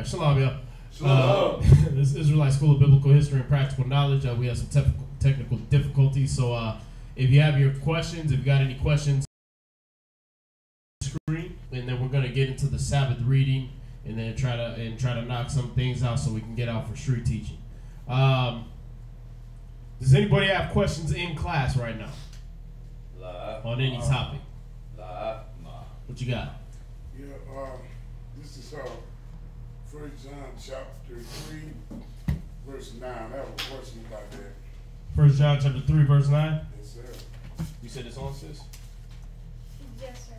right, shalom, y'all. Shalom. This is Israelite School of Biblical History and Practical Knowledge. We have some technical difficulties, so if you have your questions, if you got any questions, screen, and then we're gonna get into the Sabbath reading, and then try to knock some things out so we can get out for street teaching. Does anybody have questions in class right now? Live. On any topic? Live. What you got? Yeah, this is 1 John chapter 3, verse 9. I have a question about that. 1 John chapter 3, verse 9? Yes, sir. You said it's on, sis? Yes,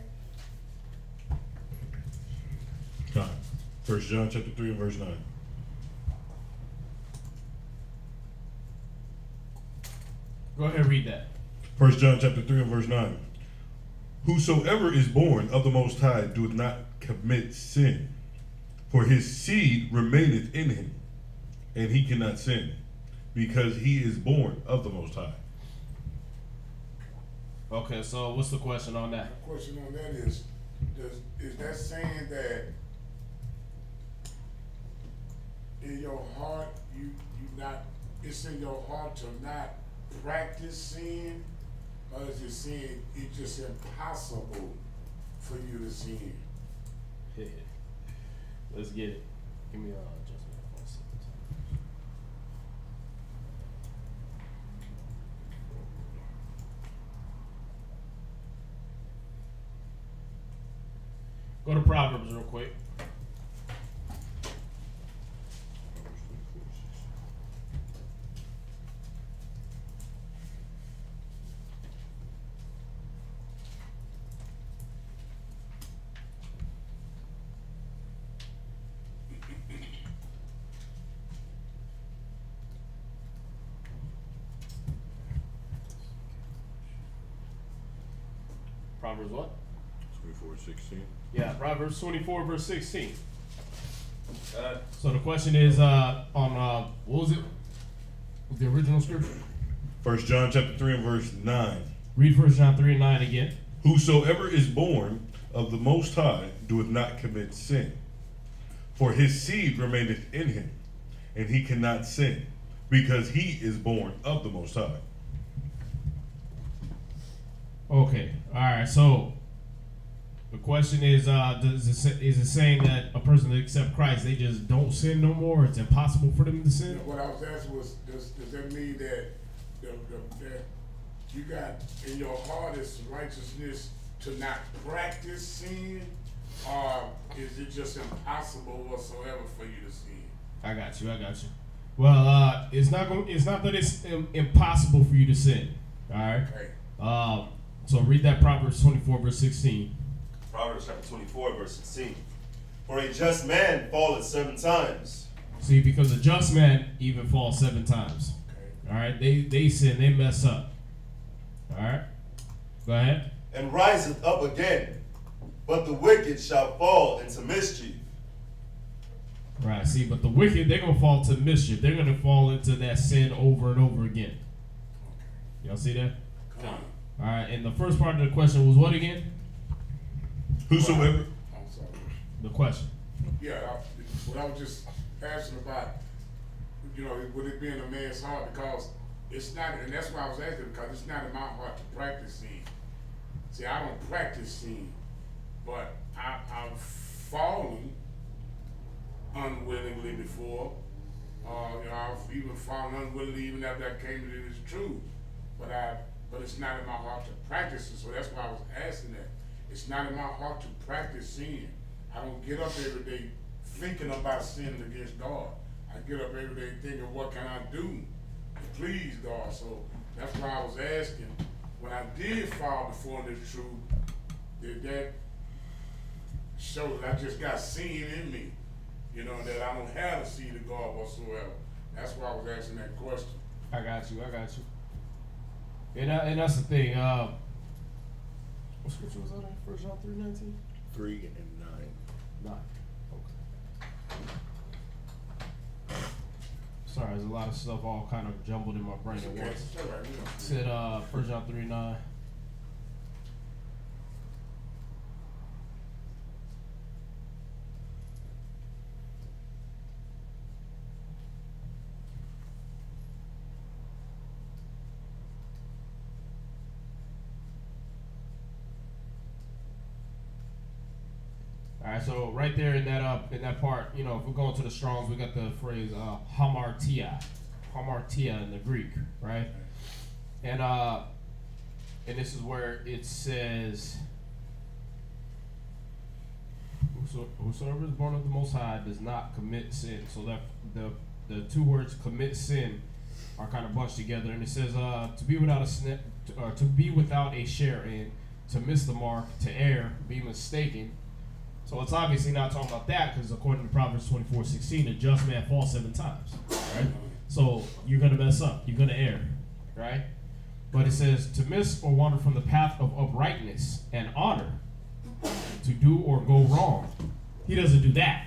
sir. 1 John chapter 3 and verse 9. Go ahead and read that. 1 John chapter 3 and verse 9. Whosoever is born of the Most High doeth not commit sin, for his seed remaineth in him, and he cannot sin, because he is born of the Most High. Okay, so what's the question on that? The question on that is that saying that in your heart it's in your heart to not practice sin, or is it saying it's just impossible for you to sin? Let's get it. Give me adjustment. 1 second. Go to Proverbs real quick. Proverbs what? 24:16. Yeah, Proverbs 24, verse 16. So the question is on, what was it? The original scripture? 1 John chapter 3 and verse 9. Read 1 John 3 and 9 again. Whosoever is born of the Most High doeth not commit sin, for his seed remaineth in him, and he cannot sin, because he is born of the Most High. Okay, all right. So the question is, is it saying that a person that accepts Christ, they just don't sin no more? It's impossible for them to sin? What I was asking was, does that mean that that you got in your heart is righteousness to not practice sin, or is it just impossible whatsoever for you to sin? I got you. Well, it's not that it's impossible for you to sin. All right. Okay. So read that Proverbs 24, verse 16. Proverbs chapter 24, verse 16. For a just man falleth 7 times. See, because a just man even falls 7 times. Okay. All right. They sin. They mess up. All right. Go ahead. And riseth up again, but the wicked shall fall into mischief. Right. See, but the wicked, they're gonna fall to mischief. They're gonna fall into that sin over and over again. Y'all see that? Come on. All right. And the first part of the question was what again? Whosoever. I'm sorry. The question. Yeah, what I was just asking about, would it be in a man's heart, because it's not, and that's why I was asking, because it's not in my heart to practice sin. See, I don't practice sin, but I've fallen unwillingly before. I've even fallen unwillingly even after I came to this truth, but it's not in my heart to practice it. So that's why I was asking that. It's not in my heart to practice sin. I don't get up every day thinking about sinning against God. I get up every day thinking, what can I do to please God? So that's why I was asking, when I did fall before this truth, did that show that I just got sin in me? That I don't have the seed of God whatsoever. That's why I was asking that question. I got you. And that's the thing. What scripture was that? 1 John 3:19? 3 and 9. 9. Okay. Sorry, there's a lot of stuff all kind of jumbled in my brain at once. It's all right, Said 1 John 3:9. All right, so right there in that part, you know, if we're going to the Strongs, we got the phrase hamartia in the Greek, right? And this is where it says, whosoever is born of the Most High does not commit sin. So that the two words commit sin are kind of bunched together, and it says to be without a share in, to miss the mark, to err, be mistaken. So it's obviously not talking about that, because according to Proverbs 24:16, a just man falls 7 times, right? So you're gonna mess up, you're gonna err, right? But it says to miss or wander from the path of uprightness and honor, to do or go wrong. He doesn't do that.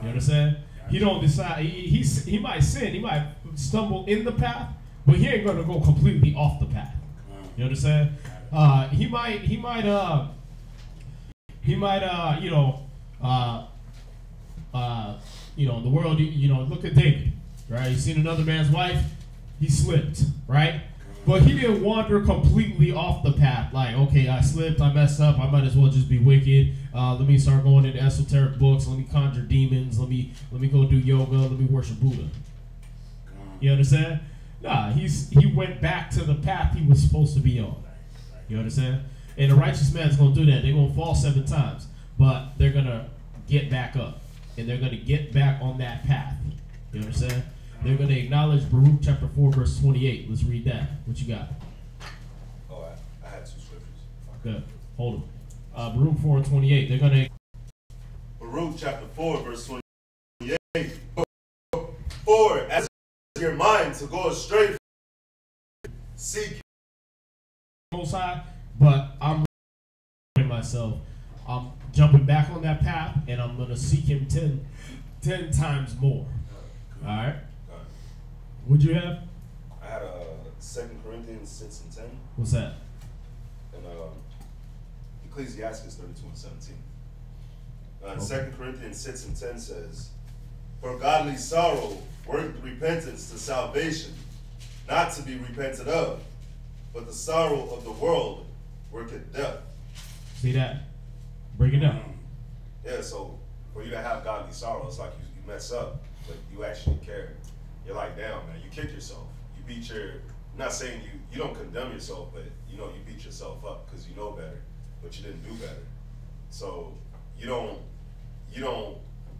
You understand? He don't decide. He might sin. He might stumble in the path, but he ain't gonna go completely off the path. You understand? He might the world, look at David, right? He's seen another man's wife, he slipped, right? But he didn't wander completely off the path. Like, okay, I slipped, I messed up, I might as well just be wicked. Let me start going into esoteric books. Let me conjure demons. Let me go do yoga. Let me worship Buddha. You understand? Nah, he went back to the path he was supposed to be on. You understand? And a righteous man's gonna do that. They're gonna fall 7 times, but they're gonna get back up, and they're gonna get back on that path. You understand? They're going to acknowledge Baruch chapter 4, verse 28. Let's read that. What you got? Oh, I had 2 scriptures. Good. Hold them. Baruch 4 and 28. They're going to... Baruch chapter 4, verse 28. For as your mind to go astray, seek Most High, but I'm myself. I'm jumping back on that path, and I'm going to seek him 10 times more. All right? What'd you have? I had 2 Corinthians 6 and 10. What's that? And Ecclesiastes 32 and 17. Okay. 2 Corinthians 6 and 10 says, for godly sorrow worketh repentance to salvation, not to be repented of, but the sorrow of the world worketh death. See that? Break it down. Yeah, so for you to have godly sorrow, it's like you mess up, but you actually care. You're like, damn, man, you kick yourself. You beat I'm not saying you don't condemn yourself, but you beat yourself up because you know better, but you didn't do better. So you don't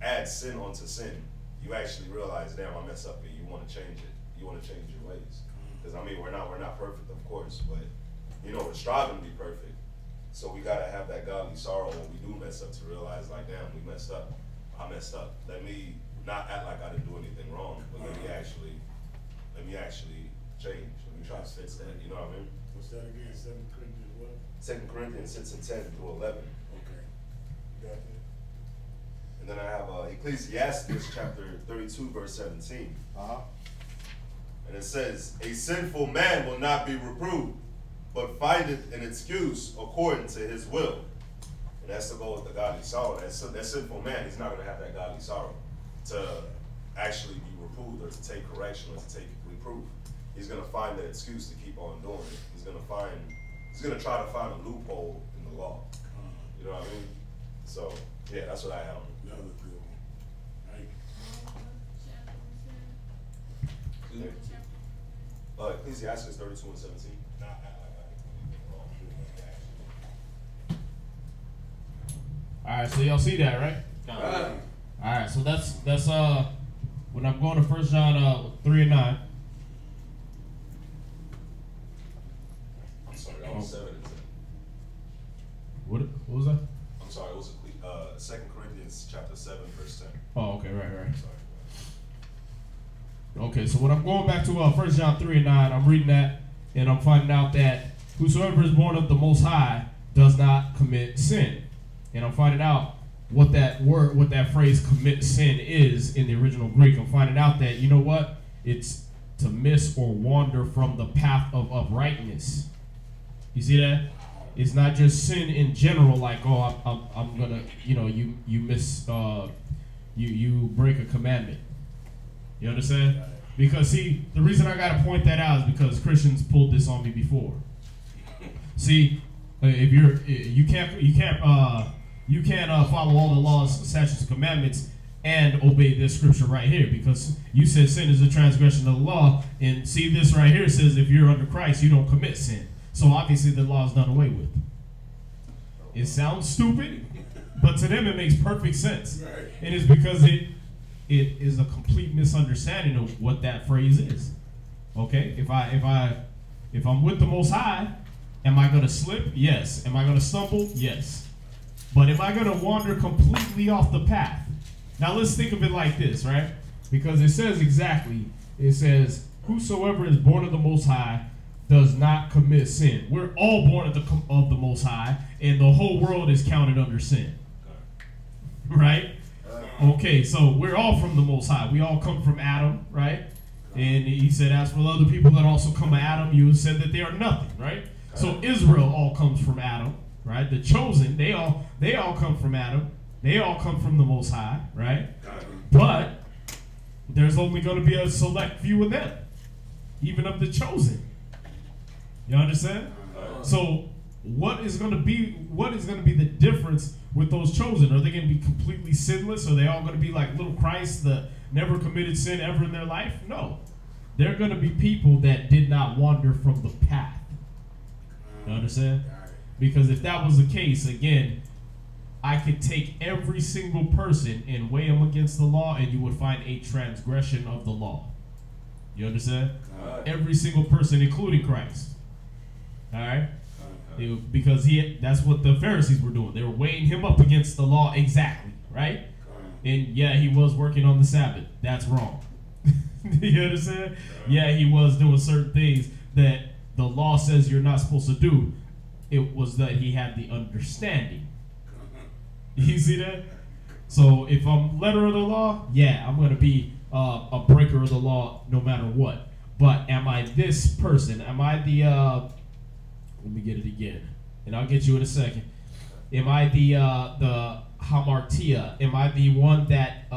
add sin onto sin. You actually realize, damn, I messed up, and you want to change it. You want to change your ways. Because we're not perfect, of course, but we're striving to be perfect. So we gotta have that godly sorrow when we do mess up to realize, like, damn, we messed up. I messed up. Let me not act like I didn't do anything wrong, but let me actually change. Let me try to fix that. You know what I mean? What's that again? 2 Corinthians what? 2 Corinthians 6 and 10 through 11. Okay. You got that? And then I have Ecclesiastes chapter 32, verse 17. And it says, a sinful man will not be reproved, but findeth an excuse according to his will. And that's to go with the godly sorrow. That sinful man, he's not going to have that godly sorrow to actually be reproved or to take correction or to take reproof. He's going to find that excuse to keep on doing it. He's going to try to find a loophole in the law. You know what I mean? So, yeah, that's what I have. Another good one. Right. Ecclesiastes 32 and 17. All right, so y'all see that, right? Right. All right, so that's when I'm going to 1 John 3 and 9. I'm sorry, that was 7 and 10. What was that? I'm sorry, it was 2 Corinthians chapter 7, verse 10. Oh, okay, right. Sorry. Okay, so when I'm going back to 1 John 3 and 9, I'm reading that, and I'm finding out that whosoever is born of the Most High does not commit sin. And I'm finding out what that phrase commit sin is in the original Greek. I'm finding out that, you know what? It's to miss or wander from the path of uprightness. You see that? It's not just sin in general, like, oh, I'm gonna, you miss, you break a commandment. You understand? Because see, the reason I gotta point that out is because Christians pulled this on me before. See, if you you can't follow all the laws, statutes, and commandments and obey this scripture right here, because you said sin is a transgression of the law, and see this right here says if you're under Christ, you don't commit sin. So obviously the law is done away with. It sounds stupid, but to them it makes perfect sense. Right. And it's because it is a complete misunderstanding of what that phrase is. Okay, if I'm with the Most High, am I going to slip? Yes. Am I going to stumble? Yes. But am I going to wander completely off the path? Now let's think of it like this, right? Because it says exactly, it says, whosoever is born of the Most High does not commit sin. We're all born of the Most High, and the whole world is counted under sin. Right? Okay, so we're all from the Most High. We all come from Adam, right? And he said, as for the other people that also come from Adam, you said that they are nothing, right? So Israel all comes from Adam, right? The chosen, they all come from Adam. They all come from the Most High, right? But there's only going to be a select few of them, even of the chosen. You understand? So what is going to be the difference with those chosen? Are they going to be completely sinless? Are they all going to be like little Christ that never committed sin ever in their life? No. They're going to be people that did not wander from the path. You understand? Because if that was the case, again, I could take every single person and weigh them against the law, and you would find a transgression of the law. You understand? Every single person, including Christ. All right? Because that's what the Pharisees were doing. They were weighing him up against the law exactly, right? And yeah, he was working on the Sabbath. That's wrong. You understand? Yeah, he was doing certain things that the law says you're not supposed to do. It was that he had the understanding. You see that? So if I'm letter of the law, yeah, I'm going to be a breaker of the law no matter what. But am I this person? Am I the, let me get it again, and I'll get you in a second. Am I the hamartia? Am I the one that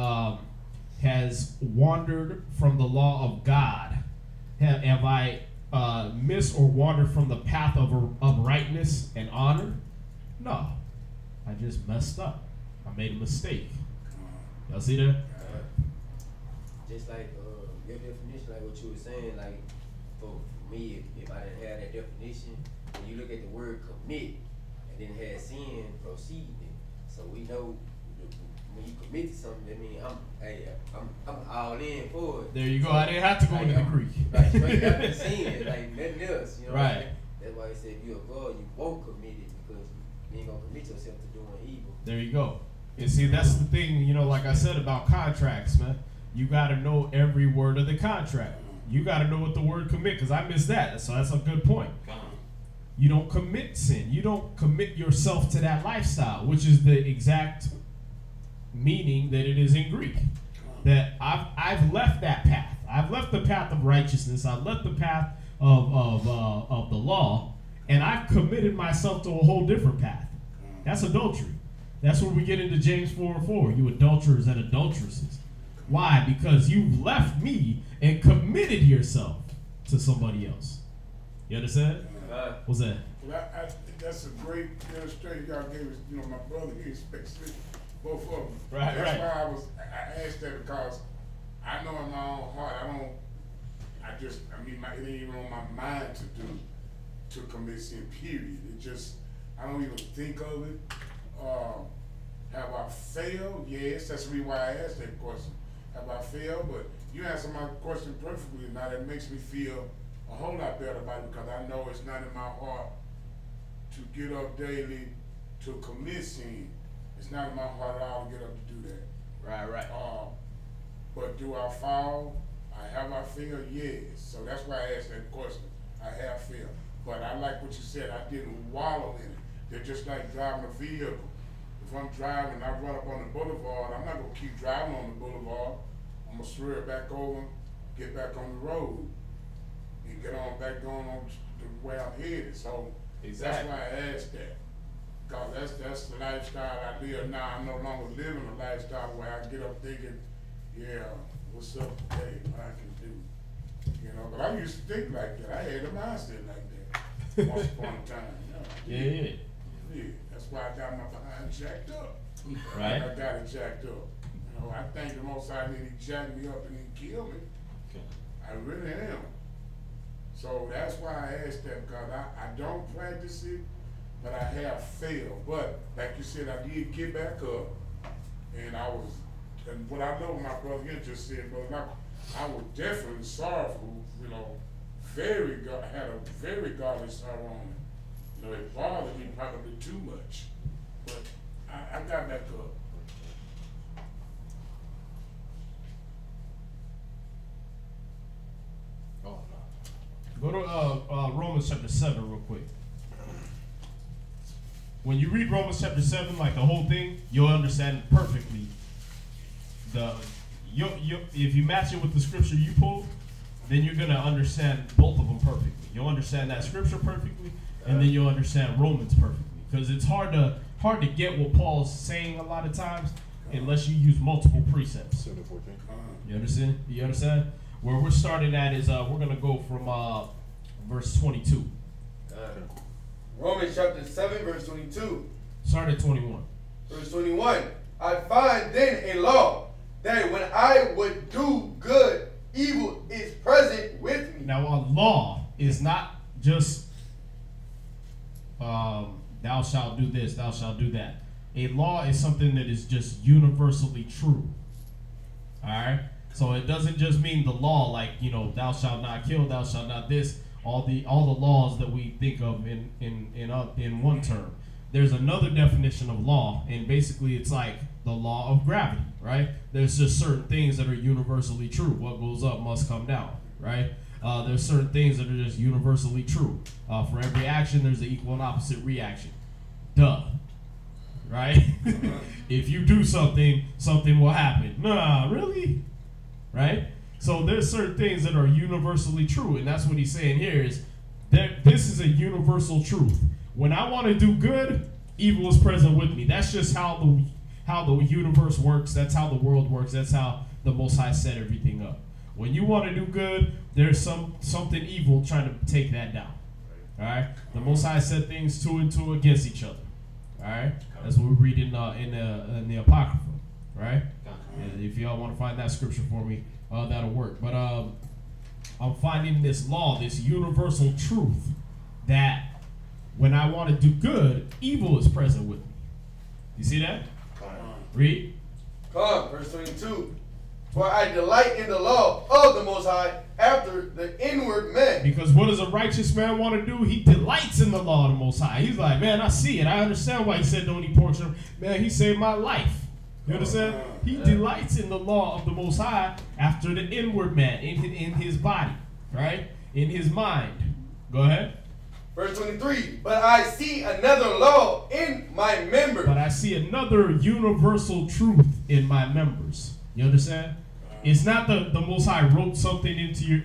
has wandered from the law of God? Have I missed or wandered from the path of rightness and honor? No. I just messed up. I made a mistake. Y'all see that? Just like your definition, like what you were saying, like for me, if I didn't have that definition, when you look at the word commit, and then had sin proceeding, so we know when you commit to something, that means I'm all in for it. There you go. I didn't have to go into the Greek. Like straight up and sin, like nothing else. You know right. What I'm saying? That's why he said if you're a God, you won't commit it because you ain't gonna commit yourself to doing evil. There you go. And see, that's the thing, like I said about contracts, man. You got to know every word of the contract. You got to know what the word commit, because I missed that. So that's a good point. You don't commit sin. You don't commit yourself to that lifestyle, which is the exact meaning that it is in Greek. That I've left that path. I've left the path of righteousness. I've left the path of the law, and I've committed myself to a whole different path. That's adultery. That's where we get into James 4:4. You adulterers and adulteresses. Why? Because you've left me and committed yourself to somebody else. You understand? What's that? Well, I think that's a great illustration y'all gave us. My brother here, especially both of them. Right, that's right. why I asked that, because I know in my own heart, it ain't even on my mind to commit sin, period. I don't even think of it. Have I failed? Yes, that's the reason why I asked that question. Have I failed? But you answered my question perfectly. Now that makes me feel a whole lot better about it, because I know it's not in my heart to get up daily to commit sin. It's not in my heart at all to get up to do that. Right. But do I fall? Have I failed? Yes. So that's why I asked that question. I have failed. But I like what you said. I didn't wallow in it. They're just like driving a vehicle. If I'm driving and I run up on the boulevard, I'm not going to keep driving on the boulevard. I'm going to swerve back over, get back on the road, and get on back going on the way I'm headed. So That's why I asked that. Because that's the lifestyle I live now. I'm no longer living a lifestyle where I get up thinking, yeah, what's up today, what I can do. But I used to think like that. I had a mindset like that once upon a time. Yeah. Yeah, that's That's why I got my behind jacked up. Right. I got it jacked up. You know, I think the Most High did he jack me up and he killed me. I really am. So that's why I asked that, because I don't practice it, but I have failed. But like you said, I did get back up, and and what I know my brother here just said, brother, I was definitely sorrowful, you know, had a very godly sorrow on it. You know, it bothered me probably too much, but I got back up. Oh, no. Go to Romans chapter 7 real quick. When you read Romans chapter 7, like the whole thing, you'll understand perfectly. If you match it with the scripture you pulled, then you're going to understand both of them perfectly. You'll understand that scripture perfectly, and then you'll understand Romans perfectly. Because it's hard to get what Paul's saying a lot of times unless you use multiple precepts. You understand? You understand? Where we're starting at is we're going to go from verse 22. Romans chapter 7, verse 22. Start at 21. Verse 21. I find then a law that when I would do good, evil is present with me. Now, a law is not just thou shalt do this, thou shalt do that. A law is something that is just universally true. All right? So it doesn't just mean the law, like, you know, thou shalt not kill, thou shalt not this, all the laws that we think of in one term. There's another definition of law, and basically it's like the law of gravity, right? There's just certain things that are universally true. What goes up must come down, right? There's certain things that are just universally true. For every action, there's an equal and opposite reaction. Duh. Right? If you do something, something will happen. Nah, really? Right? So there's certain things that are universally true, and that's what he's saying here is that this is a universal truth. When I want to do good, evil is present with me. That's just how the universe works. That's how the world works. That's how the Most High set everything up. When you want to do good, there's something evil trying to take that down. All right? The Most High set things two and two against each other. All right? That's what we read in the Apocrypha. Right? And if y'all want to find that scripture for me, that'll work. But I'm finding this law, this universal truth, that when I want to do good, evil is present with me. You see that? Read. Come, verse 22. For I delight in the law of the Most High after the inward man. Because what does a righteous man want to do? He delights in the law of the Most High. He's like, man, I see it. I understand why he said don't eat pork. Man, he saved my life. You understand? He delights in the law of the Most High after the inward man, in his body, right? In his mind. Go ahead. Verse 23, but I see another law in my members. But I see another universal truth in my members. You understand? It's not the Most High wrote something into your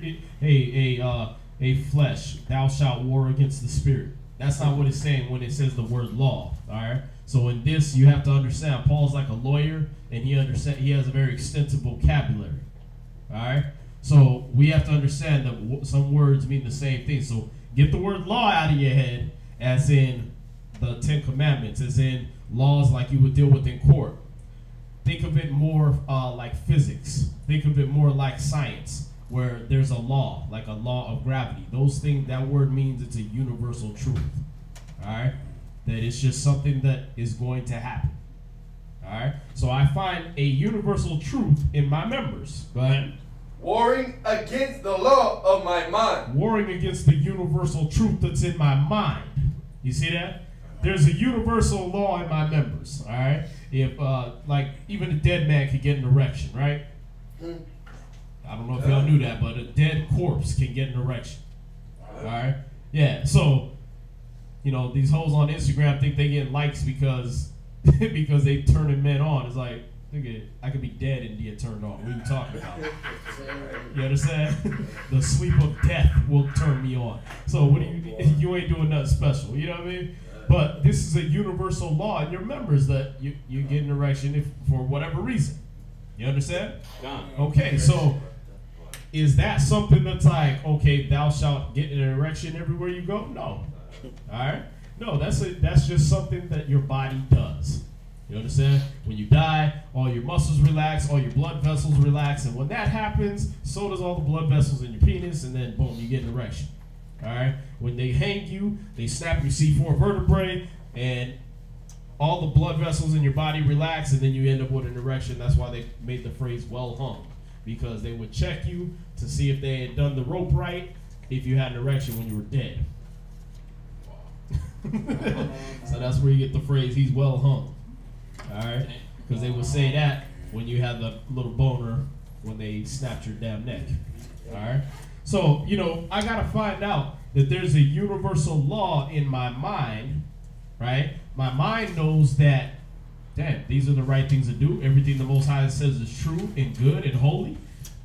a flesh. Thou shalt war against the spirit. That's not what it's saying when it says the word law. All right. So in this, you have to understand. Paul's like a lawyer, and he has a very extensive vocabulary. All right. So we have to understand that some words mean the same thing. So get the word law out of your head, as in the 10 Commandments, as in laws like you would deal with in court. Think of it more like physics. Think of it more like science, where there's a law, like a law of gravity. Those things, that word means it's a universal truth. All right? That it's just something that is going to happen. All right? So I find a universal truth in my members. Go ahead. Warring against the law of my mind. Warring against the universal truth that's in my mind. You see that? There's a universal law in my members, all right? If, like, even a dead man can get an erection, right? I don't know if y'all knew that, but a dead corpse can get an erection, all right? Yeah, so, you know, these hoes on Instagram think they get likes because they turning men on. It's like, nigga, I could be dead and get turned on. What are you talking about? You understand? The sleep of death will turn me on. So what do you ain't doing nothing special. You know what I mean? But this is a universal law in your members that you get an erection for whatever reason. You understand? Okay, so is that something that's like, okay, thou shalt get an erection everywhere you go? No. All right? No, that's just something that your body does. You understand? When you die, all your muscles relax, all your blood vessels relax, and when that happens, so does all the blood vessels in your penis, and then boom, you get an erection. All right? When they hang you, they snap your C4 vertebrae, and all the blood vessels in your body relax, and then you end up with an erection. That's why they made the phrase well hung, because they would check you to see if they had done the rope right, if you had an erection when you were dead. So that's where you get the phrase, he's well hung. Alright? Because they would say that when you had the little boner when they snapped your damn neck. Alright? So, you know, I gotta find out that there's a universal law in my mind, right? My mind knows that, damn, these are the right things to do. Everything the Most High says is true and good and holy.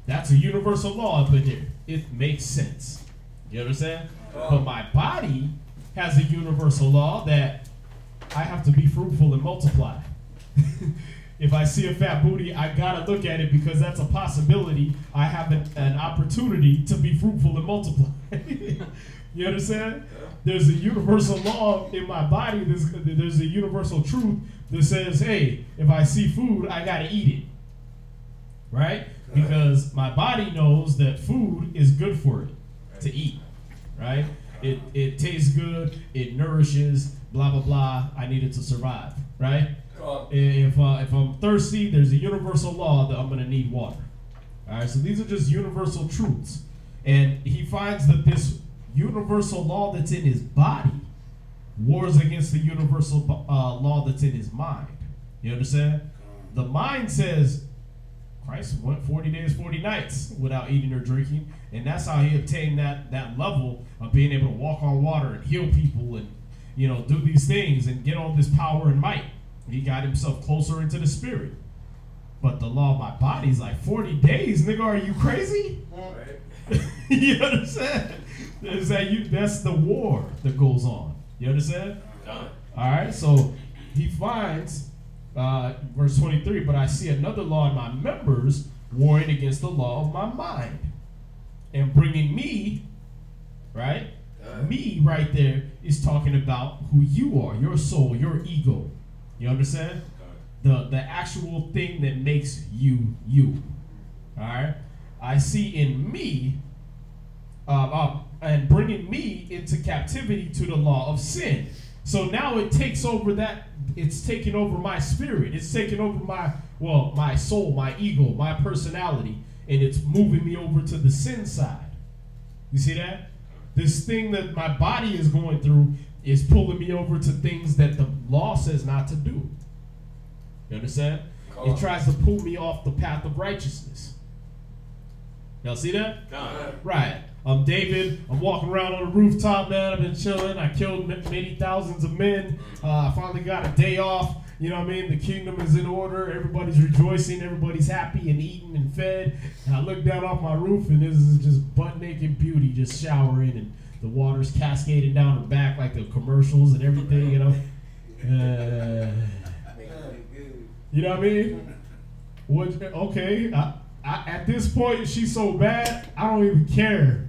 That's a universal law up in here. It makes sense. You understand? But my body has a universal law that I have to be fruitful and multiply. If I see a fat booty, I gotta look at it because that's a possibility. I have an opportunity to be fruitful and multiply. You understand? There's a universal law in my body. There's a universal truth that says, hey, if I see food, I gotta eat it. Right? Because my body knows that food is good for it to eat. Right? It tastes good, it nourishes, blah, blah, blah. I need it to survive. Right? If I'm thirsty, there's a universal law that I'm going to need water. All right, so these are just universal truths. And he finds that this universal law that's in his body wars against the universal law that's in his mind. You understand? The mind says, Christ went 40 days, 40 nights without eating or drinking. And that's how he obtained that level of being able to walk on water and heal people and, you know, do these things and get all this power and might. He got himself closer into the spirit. But the law of my body is like 40 days, nigga, are you crazy? Right. You understand? That's the war that goes on. You understand? All right, so he finds, verse 23, but I see another law in my members warring against the law of my mind and bringing me, right? Me right there is talking about who you are, your soul, your ego. You understand? The actual thing that makes you, you. All right? I see in me, and bringing me into captivity to the law of sin. So now it takes over that, it's taking over my spirit. It's taking over my soul, my ego, my personality, and it's moving me over to the sin side. You see that? This thing that my body is going through is pulling me over to things that the law says not to do. You understand? It tries to pull me off the path of righteousness. Y'all see that? Right. I'm David. I'm walking around on the rooftop, man. I've been chilling. I killed many thousands of men. I finally got a day off. You know what I mean? The kingdom is in order. Everybody's rejoicing. Everybody's happy and eating and fed. And I look down off my roof, and this is just butt-naked beauty just showering, and the water's cascading down her back like the commercials and everything, you know? You know what I mean? Okay, at this point, she's so bad, I don't even care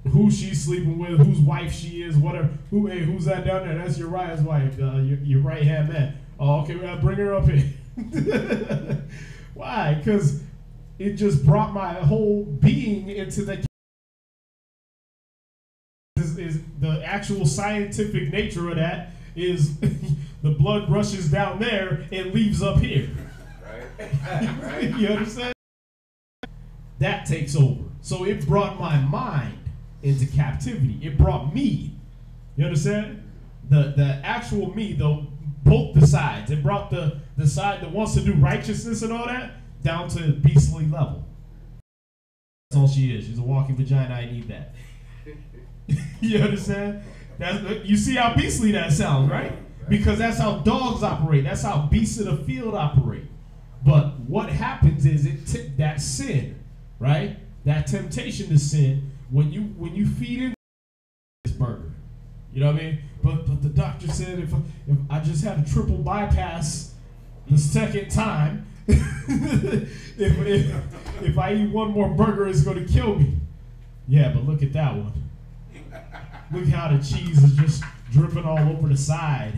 who she's sleeping with, whose wife she is, whatever. Who's that down there? That's Uriah's wife, your right-hand man. Oh, okay, bring her up here. Why? Because it just brought my whole being into the... Is the actual scientific nature of that is the blood rushes down there and leaves up here. Right. You understand? That takes over. So it brought my mind into captivity. It brought me. You understand? The actual me, both the sides. It brought the side that wants to do righteousness and all that down to a beastly level. That's all she is. She's a walking vagina. I need that. You understand? You see how beastly that sounds, right? Because that's how dogs operate. That's how beasts of the field operate. But what happens is that sin, right? That temptation to sin, when you feed into this burger, you know what I mean? But the doctor said if I just had a triple bypass the second time, if I eat one more burger, it's going to kill me. Yeah, but look at that one. Look how the cheese is just dripping all over the side.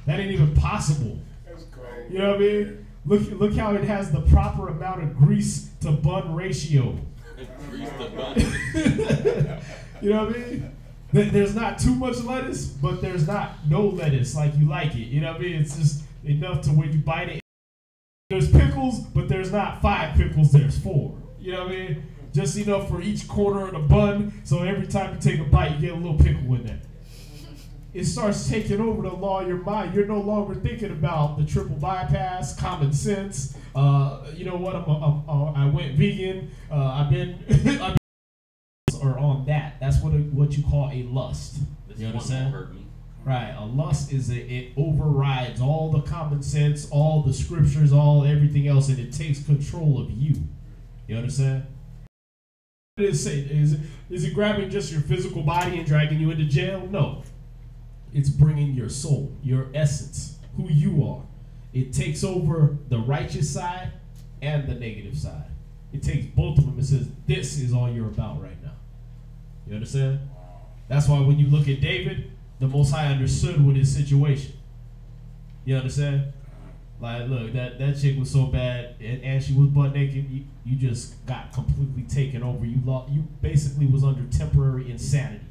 That ain't even possible. That's cold. You know what I mean? Look how it has the proper amount of grease to bun ratio. Grease the bun. You know what I mean? There's not too much lettuce, but there's not no lettuce like you like it. You know what I mean? It's just enough to where you bite it. There's pickles, but there's not 5 pickles, there's 4. You know what I mean? Just enough for each corner of the bun, so every time you take a bite, you get a little pickle in there. It starts taking over the law of your mind. You're no longer thinking about the triple bypass, common sense. You know what? I went vegan. I've been or on that. That's what you call a lust. You understand? Hurt me. Right. A lust is it overrides all the common sense, all the scriptures, all everything else, and it takes control of you. You understand? What is it? Is it grabbing just your physical body and dragging you into jail? No. It's bringing your soul, your essence, who you are. It takes over the righteous side and the negative side. It takes both of them and says, this is all you're about right now. You understand? That's why when you look at David, the Most High understood with his situation. You understand? Like, look, that chick was so bad, and she was butt naked, you just got completely taken over. You basically was under temporary insanity.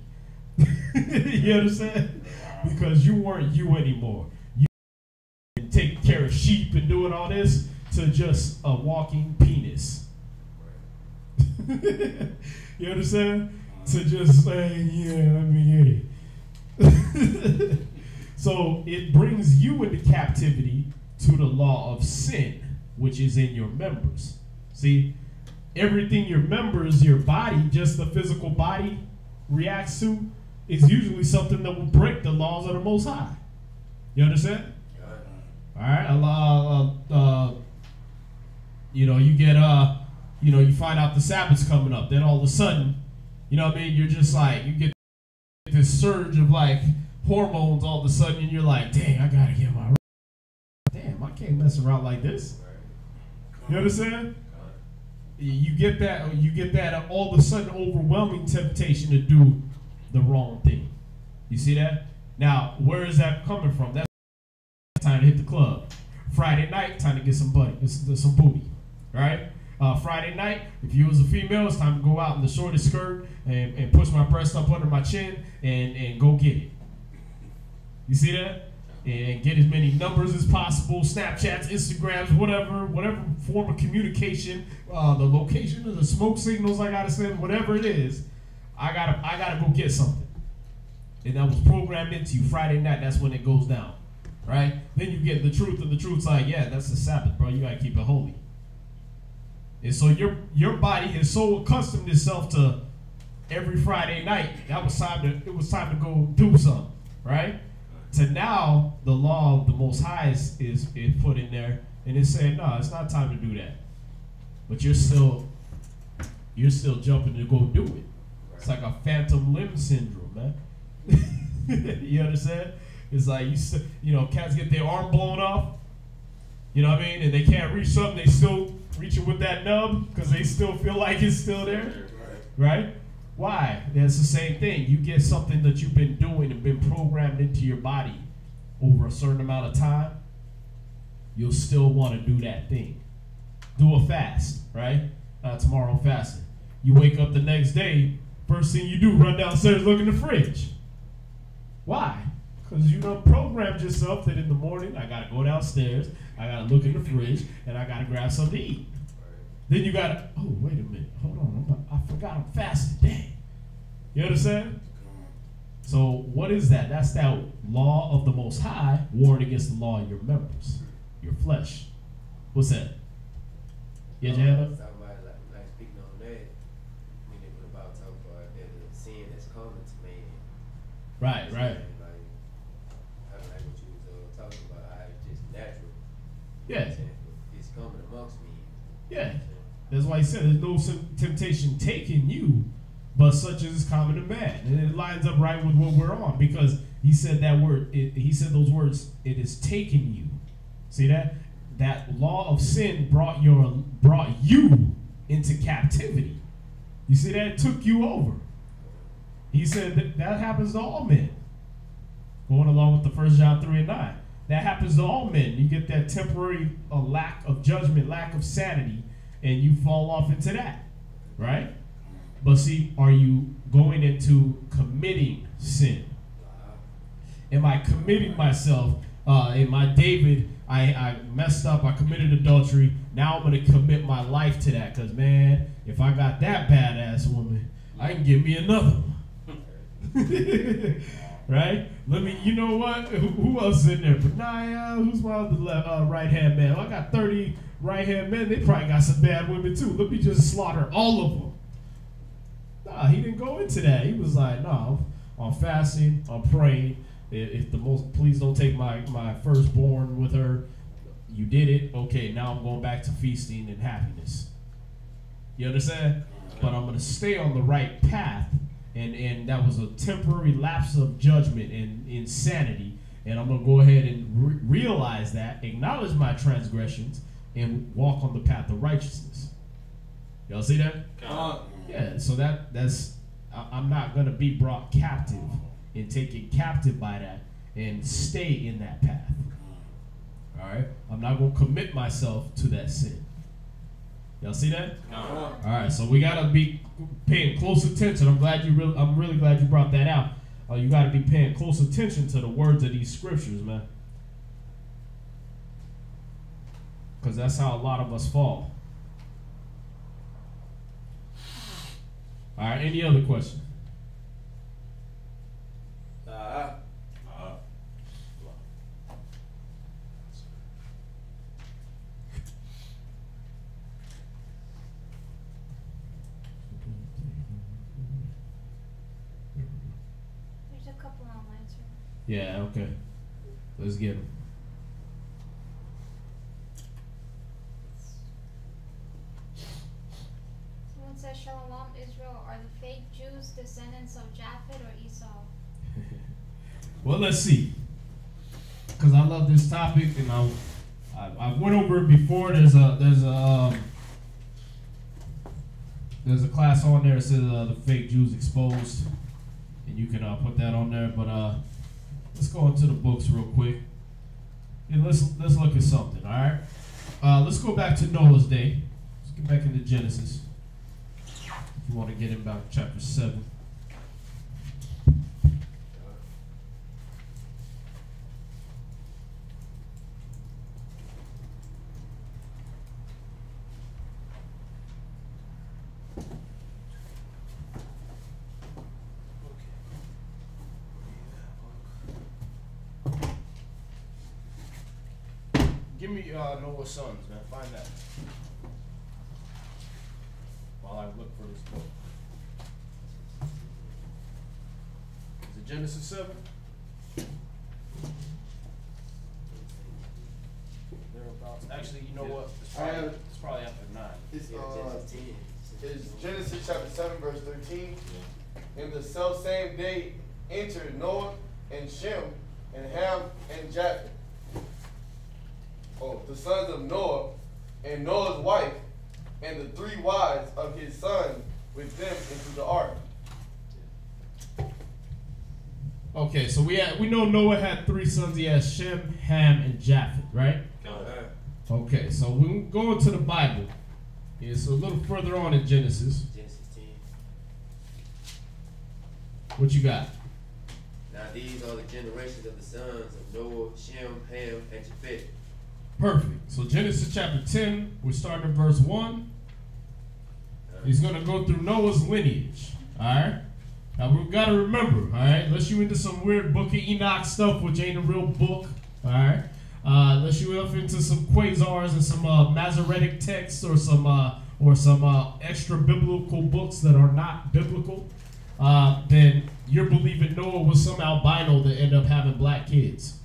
You understand? Because you weren't you anymore. You taking care of sheep and doing all this to just a walking penis. You understand? To just say, yeah, let me get it. So it brings you into captivity to the law of sin, which is in your members. See, everything your members, your body, just the physical body reacts to, is usually something that will break the laws of the Most High. You understand? All right. You know, you get you find out the Sabbath's coming up. Then all of a sudden, you know what I mean? You're just like, you get this surge of like hormones all of a sudden, and you're like, dang, I gotta get my. Damn, I can't mess around like this. You understand? You get that all of a sudden overwhelming temptation to do the wrong thing. You see that? Now, where is that coming from? That's time to hit the club. Friday night, time to get some booty, right? Friday night, if you was a female, it's time to go out in the shortest skirt and push my breast up under my chin and go get it. You see that? And get as many numbers as possible, Snapchats, Instagrams, whatever form of communication, the location of the smoke signals I gotta send, whatever it is, I gotta go get something. And that was programmed into you. Friday night, that's when it goes down, right? Then you get the truth, and the truth's like, yeah, that's the Sabbath, bro. You gotta keep it holy. And so your body has so accustomed itself to every Friday night, it was time to go do something, right? To now, the law of the Most High is put in there, and it's saying, no, it's not time to do that. But you're still jumping to go do it. It's like a phantom limb syndrome, man. You understand? It's like cats get their arm blown off. You know what I mean? And they can't reach something, they still reaching with that nub because they still feel like it's still there, right? Why? It's the same thing. You get something that you've been doing and been programmed into your body over a certain amount of time, you'll still want to do that thing. Do a fast, right? Tomorrow I'm fasting. You wake up the next day, first thing you do, run downstairs, look in the fridge. Why? Because you done programmed yourself that in the morning, I got to go downstairs, I got to look in the fridge, and I got to grab something to eat. Then you got to, oh, wait a minute, hold on, I forgot I'm fasting, dang. You understand? So what is that? That's that law of the Most High warring against the law of your members, your flesh. What's that? Yeah, Jana? Like speaking on that, when they were about to talk about that the sin that's common to man. Right. Like what you was talking about, how it's just natural. Yeah. It's coming amongst me. Yeah. That's why he said there's no temptation taking you, but such as is common to man. And it lines up right with what we're on, because he said that word, he said those words, it is taking you. See that? That law of sin brought you into captivity. You see that? It took you over. He said that happens to all men. Going along with the 1 John 3:9. That happens to all men. You get that temporary lack of judgment, lack of sanity, and you fall off into that, right? But see, are you going into committing sin? Am I committing myself? Am I David? I messed up. I committed adultery. Now I'm going to commit my life to that. Because, man, if I got that badass woman, I can give me another one. Right? You know what? Who else is in there? Benaiah, who's my other right-hand man? Well, I got 30 right-hand men. They probably got some bad women, too. Let me just slaughter all of them. Nah, he didn't go into that. He was like, no, I'm fasting. I'm praying. Please don't take my firstborn with her. You did it. Okay, now I'm going back to feasting and happiness. You understand? But I'm going to stay on the right path. And that was a temporary lapse of judgment and insanity. And I'm going to go ahead and realize that, acknowledge my transgressions, and walk on the path of righteousness. Y'all see that? Yeah, so that's I'm not going to be brought captive and taken captive by that and stay in that path. All right? I'm not going to commit myself to that sin. Y'all see that? All right, so we got to be paying close attention. I'm really glad you brought that out. You got to be paying close attention to the words of these scriptures, man. Because that's how a lot of us fall. All right, any other questions? There's a couple online, sir. Yeah, okay. Let's get them. Someone says, Shalom, Israel. Are the fake Jews descendants of Japhet or Esau? Well, let's see. Because I love this topic, and I went over it before. There's a class on there that says the fake Jews exposed, and you can put that on there. But let's go into the books real quick, and let's look at something. All right, let's go back to Noah's day. Let's get back into Genesis. If you want to get in about chapter 7. Give me Noah's sons, man. Find that. While I look for this book. Is it Genesis 7? Thereabouts. Actually, you know what? It's probably after 9. It's Genesis chapter 7, verse 13. In the selfsame day entered Noah and Shem and Ham and Japheth, the sons of Noah, and Noah's wife, and the 3 wives of his son with them into the ark. Okay, so we know Noah had 3 sons. He had Shem, Ham, and Japheth, right? Okay, so we go into the Bible. It's a little further on in Genesis. Genesis 10. What you got? Now these are the generations of the sons of Noah, Shem, Ham, and Japheth. Perfect. So Genesis chapter 10, we're starting at verse 1. He's going to go through Noah's lineage. All right? Now, we've got to remember, all right? Unless you into some weird Book of Enoch stuff, which ain't a real book, all right? Unless you up into some quasars and some Masoretic texts or some extra biblical books that are not biblical, then you're believing Noah was some albino that ended up having black kids.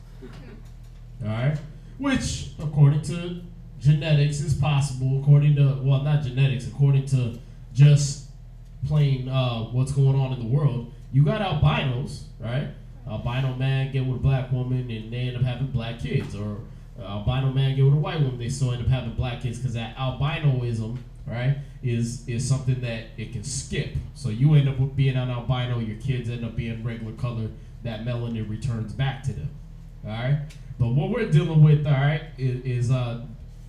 All right? Which, according to genetics, is possible. According to, well, not genetics, according to just plain what's going on in the world. You got albinos, right? Albino man get with a black woman and they end up having black kids. Or albino man get with a white woman, they still end up having black kids because that albinoism right, is something that it can skip. So you end up being an albino, your kids end up being regular color, that melanin returns back to them. All right? But what we're dealing with, all right, is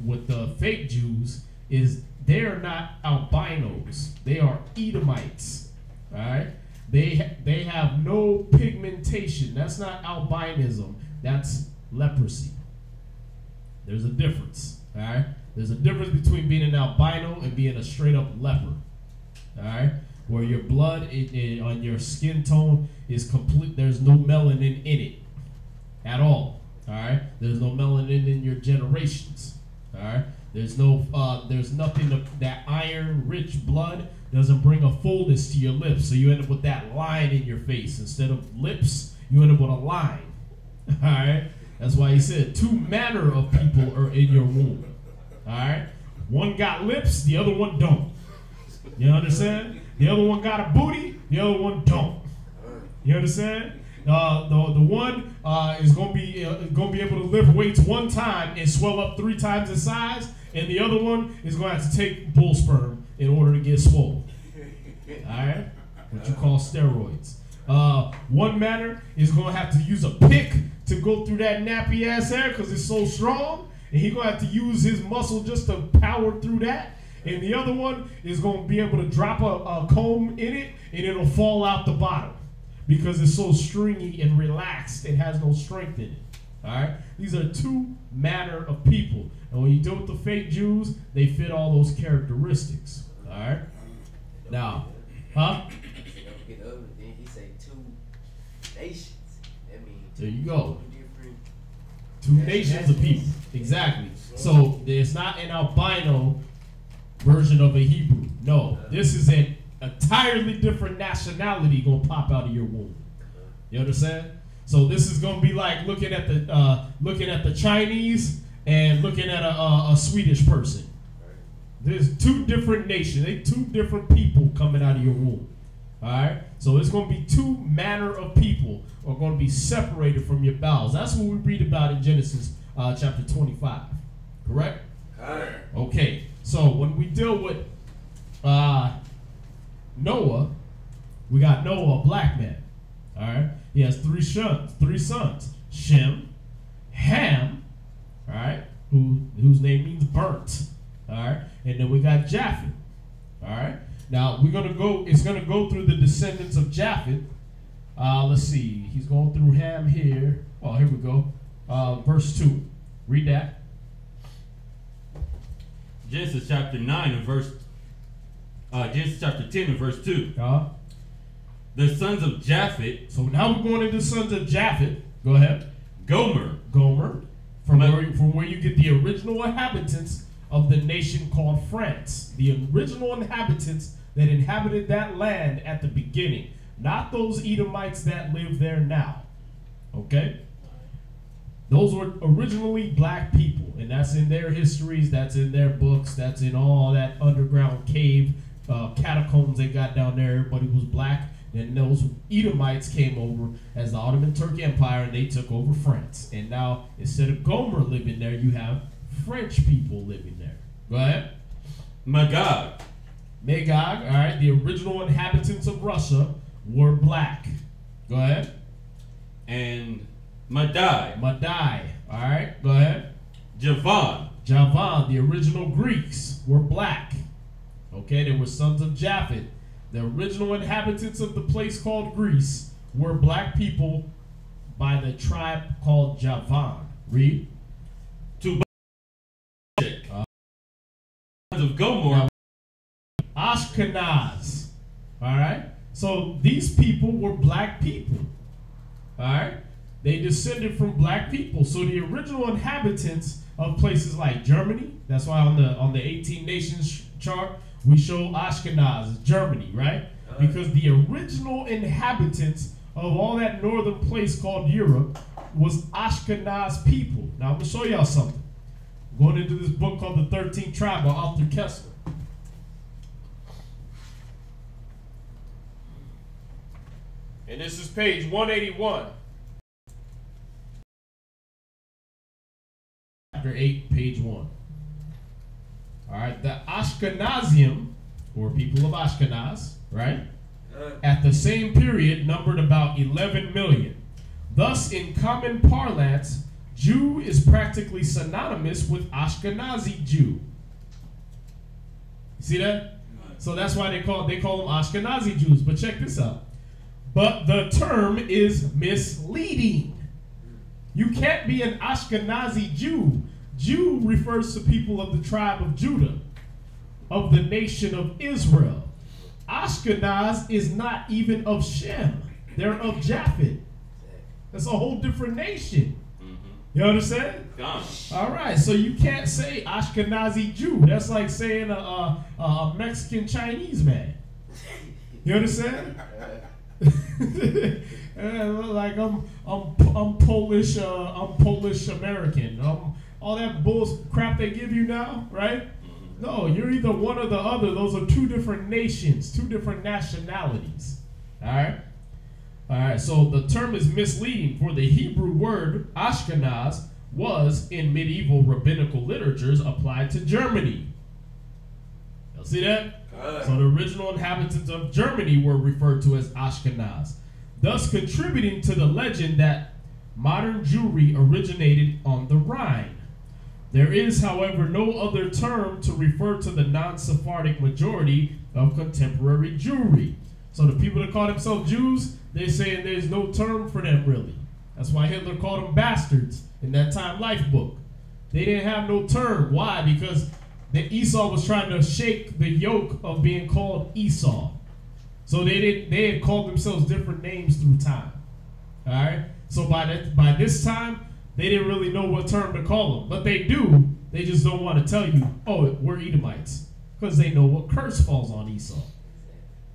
with the fake Jews, is they are not albinos. They are Edomites. All right? They have no pigmentation. That's not albinism. That's leprosy. There's a difference. All right? There's a difference between being an albino and being a straight up leper. All right? Where your blood on your skin tone is complete. There's no melanin in it at all. All right? There's no melanin in your generations. All right? There's nothing that iron-rich blood doesn't bring a fullness to your lips, so you end up with that line in your face. Instead of lips, you end up with a line. All right? That's why he said 2 manner of people are in your womb. All right? One got lips, the other one don't. You understand? The other one got a booty, the other one don't. You understand? The one is gonna be able to lift weights 1 time and swell up 3 times the size, and the other one is gonna have to take bull sperm in order to get swole. All right, what you call steroids. One manner is gonna have to use a pick to go through that nappy ass hair because it's so strong, and he gonna have to use his muscle just to power through that. And the other one is gonna be able to drop a comb in it, and it'll fall out the bottom, because it's so stringy and relaxed, it has no strength in it. All right? These are 2 manner of people. And when you deal with the fake Jews, they fit all those characteristics. All right? Now, huh? Then he say 2 nations. That means there you go. 2 different nations of people. Exactly. So there's not an albino version of a Hebrew. No. This is an entirely different nationality gonna pop out of your womb. You understand? So this is gonna be like looking at the Chinese and looking at a Swedish person. There's 2 different nations. They 2 different people coming out of your womb. All right. So it's gonna be 2 manner of people are gonna be separated from your bowels. That's what we read about in Genesis chapter 25. Correct? Okay. So when we deal with Noah, we got Noah, a black man. All right, he has 3 sons: Shem, Ham, all right, whose name means burnt. All right, and then we got Japheth. All right, now we're gonna go. It's gonna go through the descendants of Japheth. Let's see. He's going through Ham here. Oh, here we go. Verse 2. Read that. Genesis chapter 9 and verse. Genesis chapter 10 and verse 2. The sons of Japheth. So now we're going into the sons of Japheth. Go ahead. Gomer. From where you get the original inhabitants of the nation called France. The original inhabitants that inhabited that land at the beginning. Not those Edomites that live there now. Okay? Those were originally black people. And that's in their histories. That's in their books. That's in all that underground cave catacombs they got down there. Everybody was black. And those Edomites came over as the Ottoman Turk Empire, and they took over France. And now, instead of Gomer living there, you have French people living there. Go ahead. Magog, all right. The original inhabitants of Russia were black. Go ahead. And Madai, all right. Go ahead. Javan, the original Greeks were black. Okay, they were sons of Japheth. The original inhabitants of the place called Greece were black people by the tribe called Javan. Read. of Gomer. Ashkenaz. All right. So these people were black people. All right. They descended from black people. So the original inhabitants of places like Germany, that's why on the 18 nations chart, we show Ashkenaz, Germany, right? Because the original inhabitants of all that northern place called Europe was Ashkenaz people. Now I'm going to show y'all something. I'm going into this book called The 13th Tribe by Arthur Kessler. And this is page 181. Chapter 8, page 1. All right, the Ashkenazim, or people of Ashkenaz, right, at the same period numbered about 11 million. Thus, in common parlance, Jew is practically synonymous with Ashkenazi Jew. You see that? So that's why they call them Ashkenazi Jews. But check this out. But the term is misleading. You can't be an Ashkenazi Jew. Jew refers to people of the tribe of Judah, of the nation of Israel. Ashkenaz is not even of Shem. They're of Japheth. That's a whole different nation. You understand? All right, so you can't say Ashkenazi Jew. That's like saying a Mexican Chinese man. You understand? Like I'm Polish American. All that bull crap they give you now, right? No, you're either one or the other. Those are two different nations, two different nationalities. All right? All right, so the term is misleading, for the Hebrew word Ashkenaz was, in medieval rabbinical literatures, applied to Germany. Y'all see that? So the original inhabitants of Germany were referred to as Ashkenaz, thus contributing to the legend that modern Jewry originated on the Rhine. There is, however, no other term to refer to the non-Sephardic majority of contemporary Jewry. So the people that call themselves Jews, they're saying there's no term for them, really. That's why Hitler called them bastards in that Time Life book. They didn't have no term. Why? Because the Esau was trying to shake the yoke of being called Esau. So they had called themselves different names through time. All right? So by this time, they didn't really know what term to call them. But they do. They just don't want to tell you, oh, we're Edomites. Because they know what curse falls on Esau.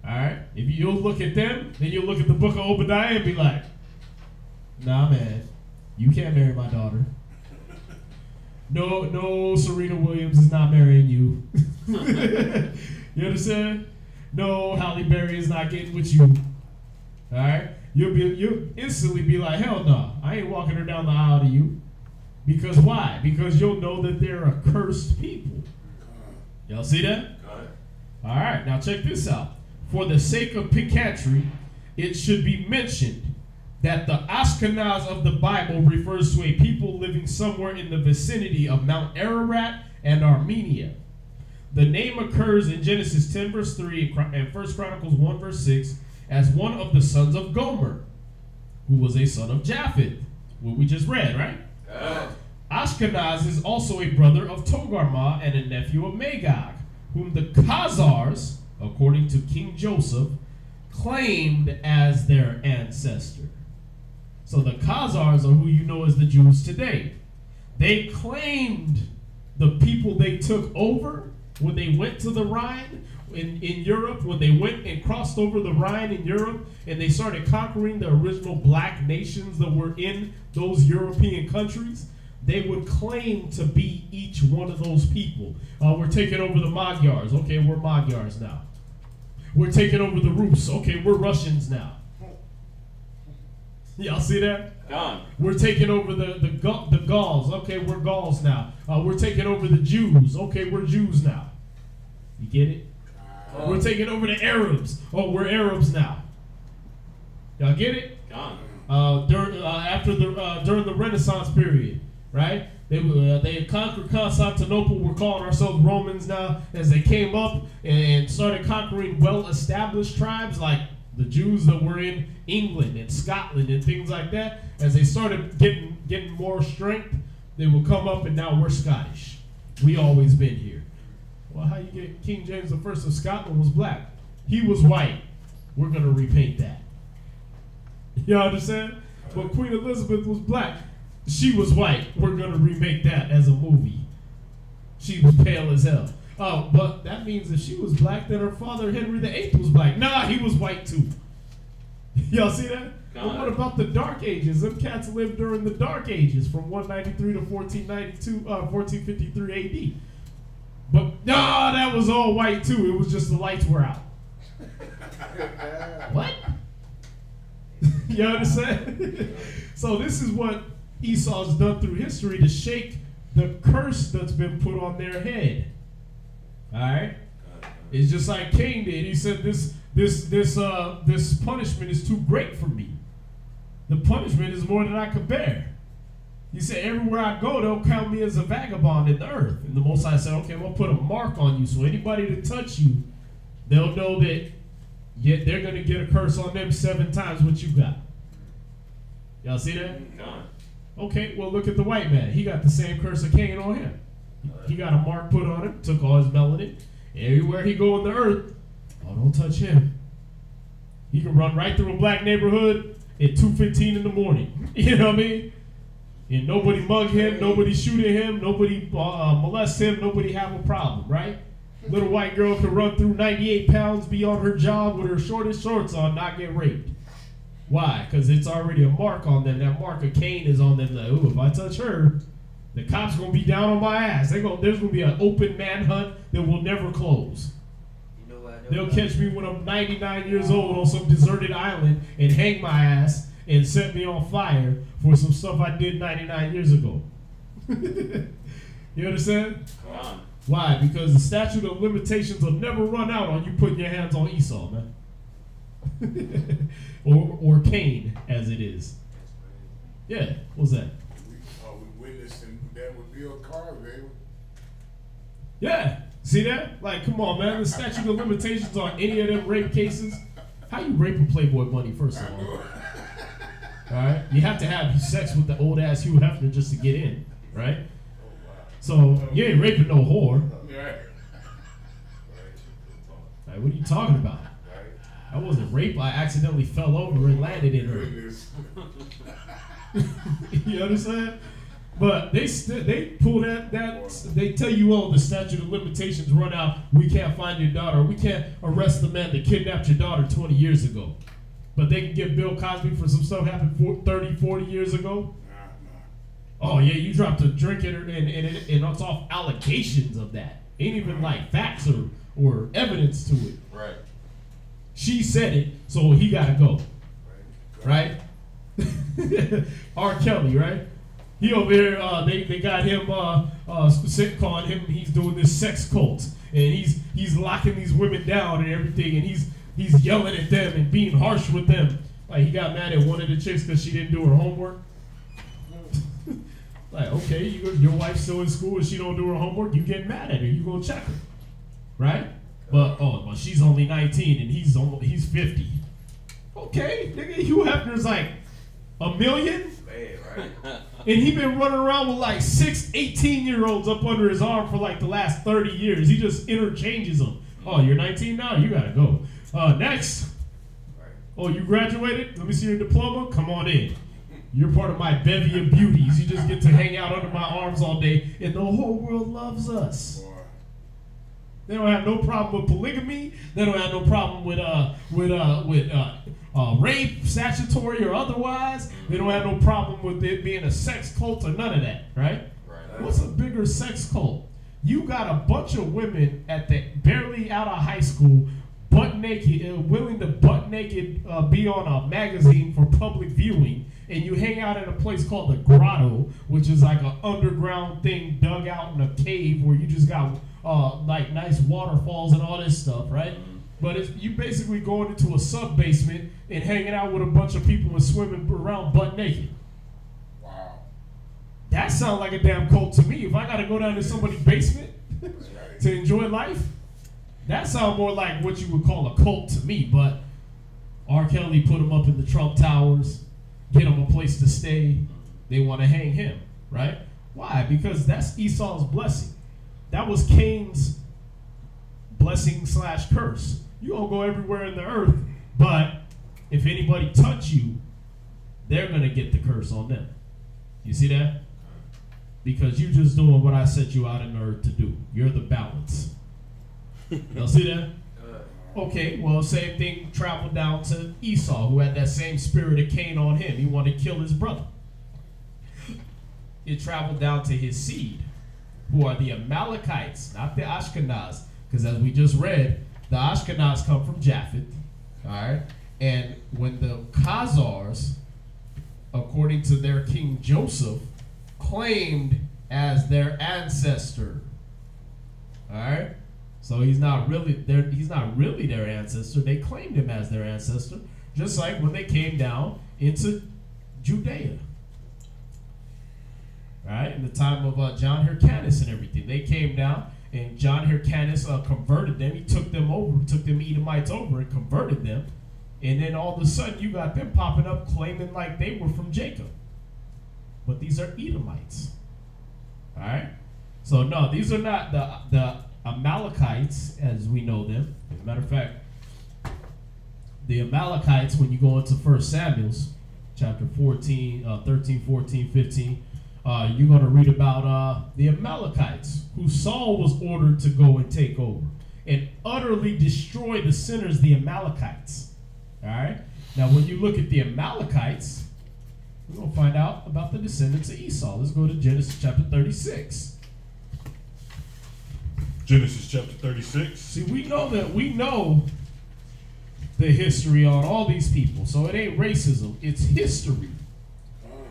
All right? If you'll look at them, then you'll look at the book of Obadiah and be like, nah, man, you can't marry my daughter. No, Serena Williams is not marrying you. You understand? No, Halle Berry is not getting with you. All right? You'll instantly be like, hell no, I ain't walking her down the aisle to you. Because why? Because you'll know that they're a cursed people. Y'all see that? All right, now check this out. For the sake of piquantry, it should be mentioned that the Ashkenaz of the Bible refers to a people living somewhere in the vicinity of Mount Ararat and Armenia. The name occurs in Genesis 10 verse 3 and 1 Chronicles 1 verse 6 as one of the sons of Gomer, who was a son of Japheth, what we just read, right? Ashkenaz is also a brother of Togarmah and a nephew of Magog, whom the Khazars, according to King Joseph, claimed as their ancestor. So the Khazars are who you know as the Jews today. They claimed the people they took over when they went to the Rhine in Europe, when they went and crossed over the Rhine in Europe and they started conquering the original black nations that were in those European countries. They would claim to be each one of those people. We're taking over the Magyars. Okay, we're Magyars now. We're taking over the Rus. Okay, we're Russians now. Y'all see that? Gone. We're taking over the Gauls. Okay, we're Gauls now. We're taking over the Jews. Okay, we're Jews now. You get it? We're taking over the Arabs. Oh, we're Arabs now. Y'all get it? Gone. During the Renaissance period, right? They had conquered Constantinople. We're calling ourselves Romans now. As they came up and started conquering well-established tribes like the Jews that were in England and Scotland and things like that, as they started getting more strength, they would come up and now we're Scottish. We always been here. Well, how you get King James I of Scotland was black. He was white. We're going to repaint that. You understand? But Queen Elizabeth was black. She was white. We're going to remake that as a movie. She was pale as hell. Oh, but that means if she was black, then her father, Henry VIII, was black. Nah, he was white too. Y'all see that? Well, what about the Dark Ages? Them cats lived during the Dark Ages from 193 to 1453 AD. But nah, that was all white too. It was just the lights were out. What? You understand? So this is what Esau's done through history to shake the curse that's been put on their head. All right. It's just like Cain did. He said, this punishment is too great for me. The punishment is more than I could bear. He said, everywhere I go, they'll count me as a vagabond in the earth. And the Most High said, okay, I'm going to put a mark on you. So anybody that touch you, they'll know that yet they're going to get a curse on them 7 times what you got. Y'all see that? Okay, well, look at the white man. He got the same curse of Cain on him. He got a mark put on him, took all his melanin. Everywhere he go on the earth, oh, don't touch him. He can run right through a black neighborhood at 2:15 in the morning. You know what I mean? And nobody mug him, nobody shoot at him, nobody molest him, nobody have a problem, right? Little white girl can run through 98 pounds, be on her job with her shortest shorts on, not get raped. Why? Because it's already a mark on them. That mark of Cain is on them. Like, ooh, if I touch her, the cops gonna be down on my ass. There's gonna be an open manhunt that will never close. You know what? They'll catch me when I'm 99 years old on some deserted island and hang my ass and set me on fire for some stuff I did 99 years ago. You understand? Come on. Why? Because the statute of limitations will never run out on you putting your hands on Esau, man. or Cain, as it is. Yeah, what's that? We witnessing that with Bill Cosby. Yeah, see that? Like, come on, man. The statute of limitations on any of them rape cases. How you rape a Playboy bunny, first of all? All right, you have to have sex with the old ass Hugh Hefner just to get in, right? So you ain't raping no whore. Like, what are you talking about? I wasn't raped. I accidentally fell over and landed in her. You understand? But they pull that they tell you, oh, the statute of limitations run out. We can't find your daughter. We can't arrest the man that kidnapped your daughter 20 years ago. But they can get Bill Cosby for some stuff happened 30, 40 years ago. Oh yeah, you dropped a drink in her, and it's off allegations of that. Ain't even like facts or evidence to it. Right. She said it, so he gotta go. Right? R. Kelly, right? He over here, they got him calling him, he's doing this sex cult. And he's locking these women down and everything, and he's yelling at them and being harsh with them. Like, he got mad at one of the chicks because she didn't do her homework. Like, okay, your wife's still in school and she don't do her homework, you get mad at her, you go check her. Right? But, well, she's only 19 and he's 50. Okay, nigga, Hugh Hefner's like $1 million? Man, right? And he been running around with like 6 18-year-olds up under his arm for like the last 30 years. He just interchanges them. Oh, you're 19 now? You gotta go. Next. Oh, you graduated? Let me see your diploma. Come on in. You're part of my bevy of beauties. You just get to hang out under my arms all day, and the whole world loves us. They don't have no problem with polygamy. They don't have no problem with rape, statutory or otherwise. They don't have no problem with it being a sex cult or none of that, right? What's a bigger sex cult? You got a bunch of women barely out of high school, butt naked, willing to butt naked be on a magazine for public viewing, and you hang out in a place called the Grotto, which is like an underground thing dug out in a cave where you just got like nice waterfalls and all this stuff, right? But you basically going into a sub-basement and hanging out with a bunch of people and swimming around butt naked. Wow. That sounds like a damn cult to me. If I got to go down to somebody's basement to enjoy life, that sounds more like what you would call a cult to me. But R. Kelly put him up in the Trump Towers, get him a place to stay. They want to hang him, right? Why? Because that's Esau's blessing. That was Cain's blessing / curse. You gonna go everywhere in the earth, but if anybody touch you, they're gonna get the curse on them. You see that? Because you just doing what I set you out in the earth to do. You're the balance. Y'all see that? Okay, well, same thing traveled down to Esau, who had that same spirit of Cain on him. He wanted to kill his brother. It traveled down to his seed, who are the Amalekites, not the Ashkenaz. Because as we just read, the Ashkenaz come from Japheth. All right? And when the Khazars, according to their king Joseph, claimed as their ancestor, all right? So he's not really their ancestor. They claimed him as their ancestor, just like when they came down into Judea. Right? In the time of John Hyrcanus and everything. They came down and John Hyrcanus converted them. He took them Edomites over and converted them. And then all of a sudden you got them popping up claiming like they were from Jacob. But these are Edomites. Alright? So no, these are not the Amalekites as we know them. As a matter of fact, the Amalekites, when you go into 1 Samuel, chapter 13, 14, 15, you're going to read about the Amalekites, who Saul was ordered to go and take over and utterly destroy the sinners, the Amalekites. All right? Now, when you look at the Amalekites, we're going to find out about the descendants of Esau. Let's go to Genesis chapter 36. Genesis chapter 36. See, we know the history on all these people. So it ain't racism, it's history.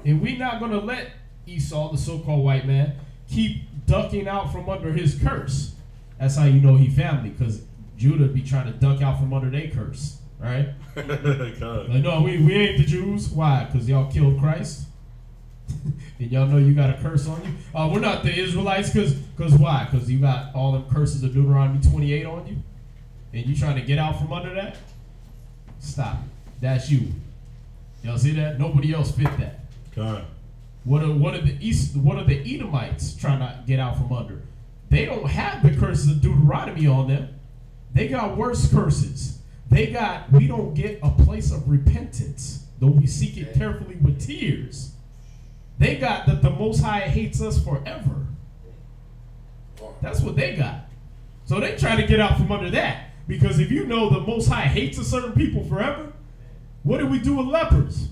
And we're not going to let Esau, the so-called white man, keep ducking out from under his curse. That's how you know he family, because Judah be trying to duck out from under their curse, right? Like, no, we ain't the Jews. Why? Because y'all killed Christ? And y'all know you got a curse on you? We're not the Israelites, because why? Because you got all them curses of Deuteronomy 28 on you? And you trying to get out from under that? Stop it. That's you. Y'all see that? Nobody else fit that. God. What are the Edomites trying to get out from under? They don't have the curses of Deuteronomy on them. They got worse curses. We don't get a place of repentance, though we seek it carefully with tears. They got that the Most High hates us forever. That's what they got. So they try to get out from under that. Because if you know the Most High hates a certain people forever, what did we do with lepers?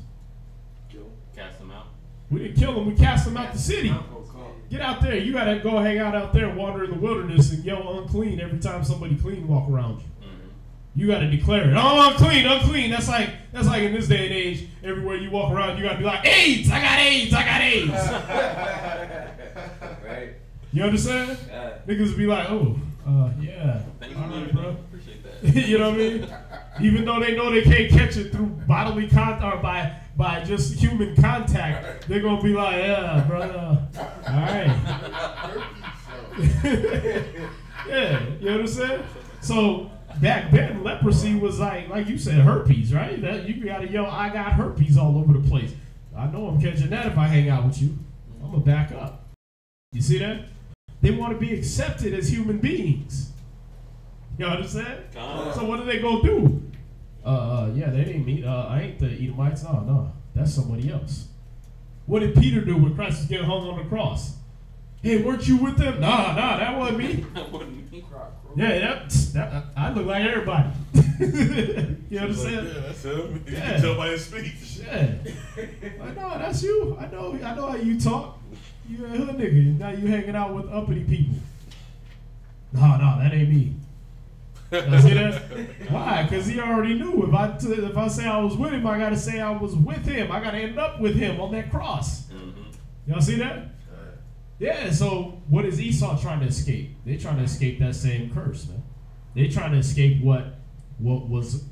Cast them out. We didn't kill them, we cast them out the city. Get out there. You got to go hang out there and wander in the wilderness and yell unclean every time somebody clean walk around you. You got to declare it. Oh, unclean, unclean. That's like in this day and age, everywhere you walk around, you got to be like, AIDS, I got AIDS, I got AIDS. Right. You understand? Niggas be like, oh, yeah. Thank all you, right, bro. Appreciate that. You know what I mean? Even though they know they can't catch it through bodily contact or by just human contact, they're going to be like, yeah, brother. All right. Yeah, you know what I'm saying? So back then, leprosy was like you said, herpes, right? That you gotta yell, I got herpes all over the place. I know I'm catching that if I hang out with you. I'm gonna back up. You see that? They want to be accepted as human beings. You understand? So what do they go do? Yeah, they ain't me. I ain't the Edomites. No, that's somebody else. What did Peter do when Christ was getting hung on the cross? Hey, weren't you with them? Nah, that wasn't me. That wasn't me. Yeah, that I look like everybody. You understand? Yeah, that's him. You Yeah. can tell by his speech. Yeah. I know, that's you. I know how you talk. You a hood nigga. Now you hanging out with uppity people. No, that ain't me. You see that? Why? Because he already knew. If I say I was with him, I gotta say I was with him. I gotta end up with him on that cross. Y'all see that? Yeah, so what is Esau trying to escape? They're trying to escape that same curse, man. They're trying to escape what was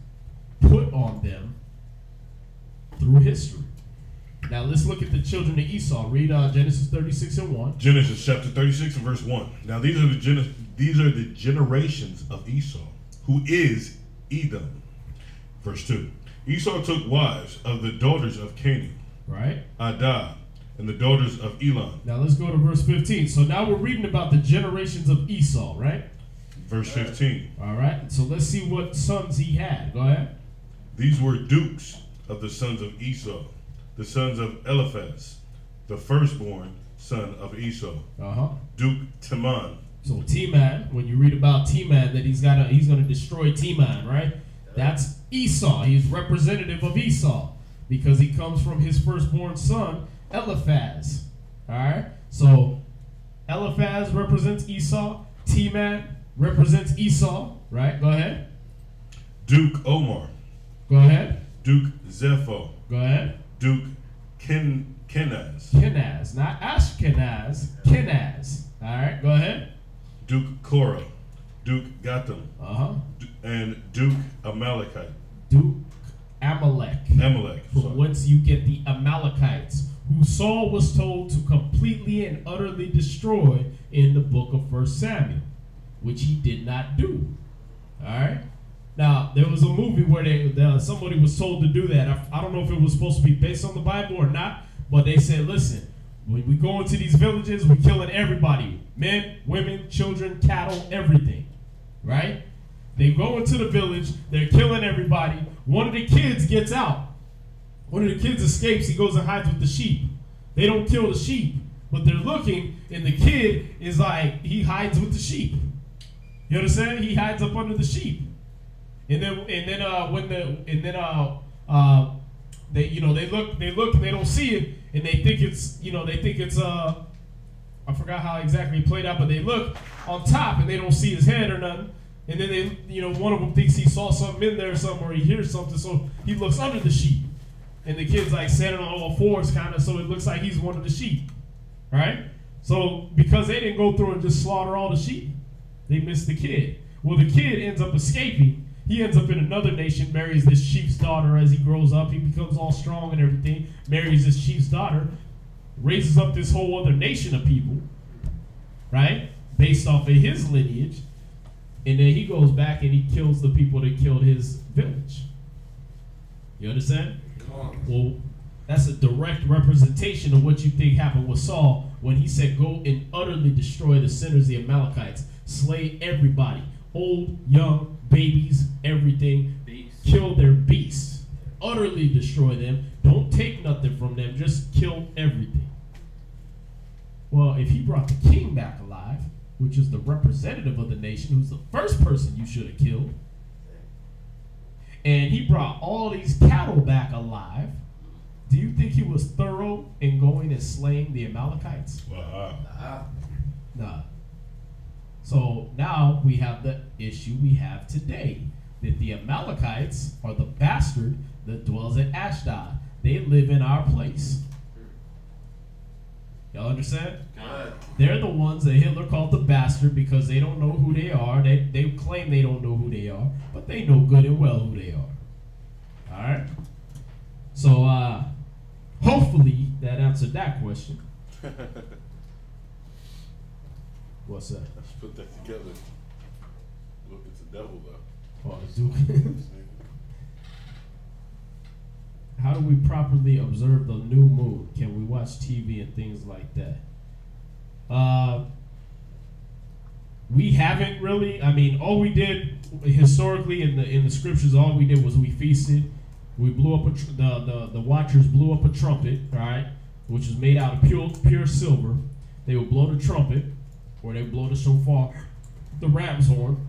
put on them through history. Now let's look at the children of Esau. Read Genesis 36 and 1. Genesis chapter 36 and verse 1. Now these are the generations of Esau, who is Edom. Verse 2. Esau took wives of the daughters of Canaan, Right? Adah, and the daughters of Elon. Now let's go to verse 15. So now we're reading about the generations of Esau, right? Verse 15. All right. So let's see what sons he had. Go ahead. These were dukes of the sons of Esau, the sons of Eliphaz, the firstborn son of Esau. Duke Teman. So Teman, when you read about Teman, that he's gonna destroy Teman, right? That's Esau. He's representative of Esau because he comes from his firstborn son, Eliphaz. All right. So Eliphaz represents Esau. Teman represents Esau. Right. Go ahead. Duke Omar. Go ahead. Duke Zepho. Go ahead. Duke Kenaz. Kenaz, not Ashkenaz. Kenaz. All right. Go ahead. Duke Korah. Duke Gotham, and Duke Amalekite. Duke Amalek. Amalek. From sorry. whence you get the Amalekites, who Saul was told to completely and utterly destroy in the book of 1 Samuel, which he did not do. All right. Now there was a movie where somebody was told to do that. I don't know if it was supposed to be based on the Bible or not, but they said, listen, when we go into these villages, we're killing everybody, men, women, children, cattle, everything. Right? They go into the village, they're killing everybody. One of the kids gets out. One of the kids escapes, he goes and hides with the sheep. They don't kill the sheep, but they're looking, and the kid is like, he hides with the sheep. You understand? He hides up under the sheep. And then they look and they don't see it, and they think it's I forgot how exactly it played out, but they look on top and they don't see his head or nothing. And then one of them thinks he saw something in there or something, or he hears something, so he looks under the sheep. And the kid's like standing on all fours kind of, so it looks like he's one of the sheep. Right? So because they didn't go through and just slaughter all the sheep, they missed the kid. Well, the kid ends up escaping. He ends up in another nation, marries this chief's daughter as he grows up. He becomes all strong and everything, marries this chief's daughter, raises up this whole other nation of people, right? Based off of his lineage. And then he goes back and he kills the people that killed his village. You understand? Well, that's a direct representation of what you think happened with Saul when he said, go and utterly destroy the sinners, the Amalekites, slay everybody, old, young, babies, everything, kill their beasts, utterly destroy them, don't take nothing from them, just kill everything. Well, if he brought the king back alive, which is the representative of the nation, who's the first person you should have killed, and he brought all these cattle back alive, do you think he was thorough in going and slaying the Amalekites? Nah. So now we have the issue we have today, that the Amalekites are the bastard that dwells at Ashdod. They live in our place. Y'all understand? They're the ones that Hitler called the bastard because they don't know who they are. They claim they don't know who they are, but they know good and well who they are. All right? So hopefully that answered that question. What's that? Let's put that together. Look, it's the devil though. Oh, Duke. How do we properly observe the new moon? Can we watch TV and things like that? We haven't really. I mean, all we did historically in the scriptures, all we did was we feasted. We blew up the watchers blew up a trumpet, right, which was made out of pure silver. They would blow the trumpet, or they would blow the shofar, the ram's horn,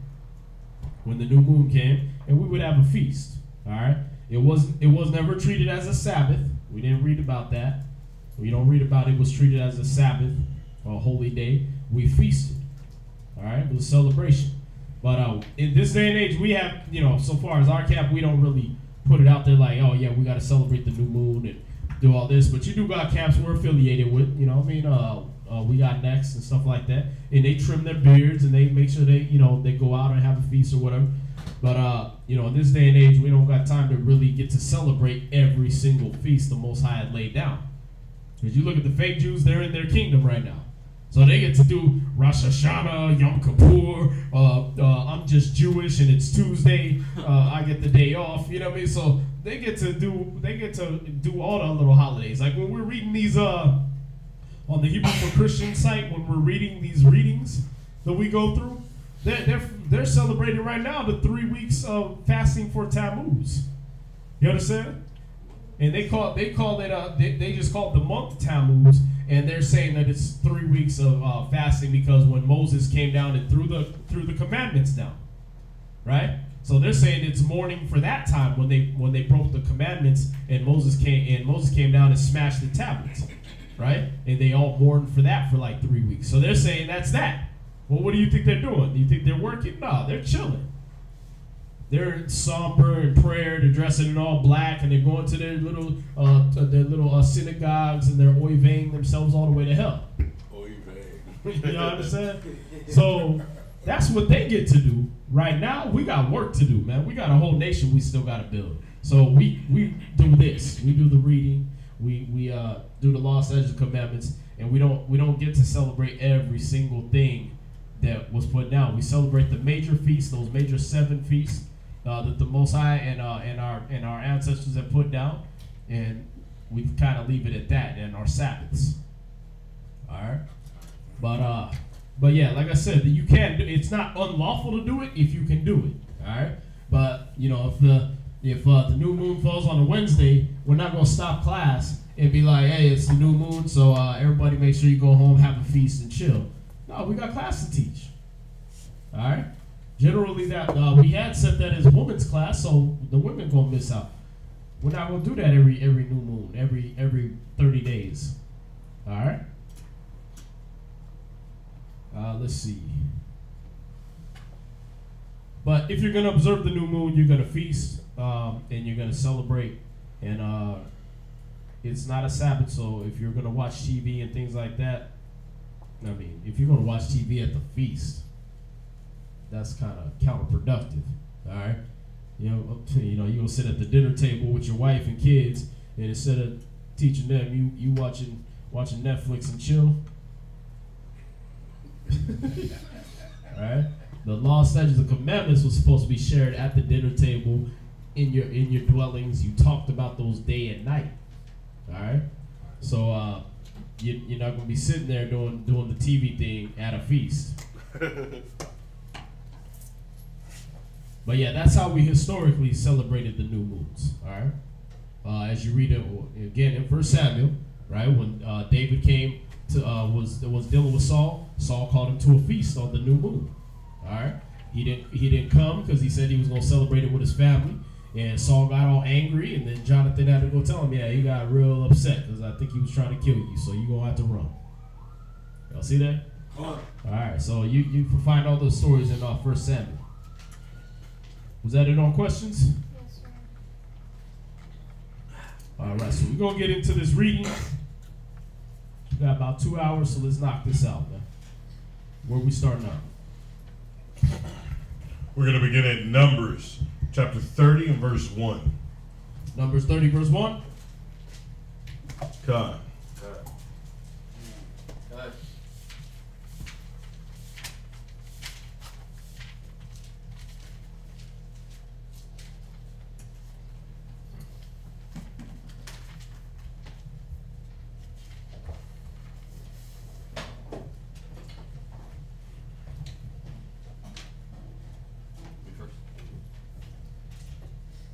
when the new moon came, and we would have a feast. All right. It was never treated as a Sabbath. We didn't read about that. We don't read about it was treated as a Sabbath or a holy day. We feasted. All right, it was a celebration. But in this day and age, we have, so far as our camp, we don't really put it out there like, oh yeah, we got to celebrate the new moon and do all this. But you do got camps we're affiliated with. We got Next and stuff like that, and they trim their beards and they make sure they go out and have a feast or whatever. But in this day and age, we don't got time to really get to celebrate every single feast the Most High had laid down. Because you look at the fake Jews, they're in their kingdom right now. So they get to do Rosh Hashanah, Yom Kippur, I'm just Jewish and it's Tuesday, I get the day off, you know what I mean? So they get to do all the little holidays. Like when we're reading these on the Hebrew for Christian site, when we're reading these readings that we go through, they're celebrating right now the 3 weeks of fasting for Tammuz. You understand? And they just call it the month Tammuz, and they're saying that it's 3 weeks of fasting because when Moses came down and threw the commandments down, right? So they're saying it's mourning for that time when they broke the commandments and Moses came down and smashed the tablets, right? And they all mourned for that for like 3 weeks. So they're saying that's that. Well, what do you think they're doing? Do you think they're working? No, they're chilling. They're somber in prayer. They're dressing in all black, and they're going to their little synagogues, and they're oiving themselves all the way to hell. Oiving. You understand? So That's what they get to do. Right now, we got work to do, man. We got a whole nation we still got to build. So we do this. We do the reading. We do the law, statutes, commandments, and we don't get to celebrate every single thing that was put down. We celebrate the major feasts, those major 7 feasts that the Most High and our ancestors have put down, and we kind of leave it at that. And our Sabbaths. All right, but yeah, like I said, you can. It's not unlawful to do it if you can do it. All right, but you know if the new moon falls on a Wednesday, we're not gonna stop class and be like, hey, it's the new moon, so everybody make sure you go home, have a feast, and chill. No, we got class to teach. All right. Generally, that we had set that as women's class, so the women gonna miss out. We're not gonna do that every new moon, every 30 days. All right. Let's see. But if you're gonna observe the new moon, you're gonna feast and you're gonna celebrate, and it's not a Sabbath. So if you're gonna watch TV and things like that, I mean, if you're gonna watch TV at the feast, that's kind of counterproductive. All right. You know, you're gonna sit at the dinner table with your wife and kids, and instead of teaching them, you watching Netflix and chill. All right. The law, statutes, and commandments was supposed to be shared at the dinner table, in your dwellings. You talked about those day and night. All right. So you're not gonna be sitting there doing the TV thing at a feast. But yeah, that's how we historically celebrated the new moons. All right. As you read it again in 1 Samuel, right, when David came to was dealing with Saul called him to a feast on the new moon. All right. He didn't come because he said he was going to celebrate it with his family, and Saul got all angry, and then Jonathan had to go tell him, yeah, he got real upset because I think he was trying to kill you, so you're going to have to run. Y'all see that? All right. So you can find all those stories in 1 Samuel. Was that it on questions? Yes, sir. All right, so we're going to get into this reading. We got about 2 hours, so let's knock this out, man. Where we start now? We're going to begin at Numbers, chapter 30 and verse 1. Numbers 30, verse 1. God.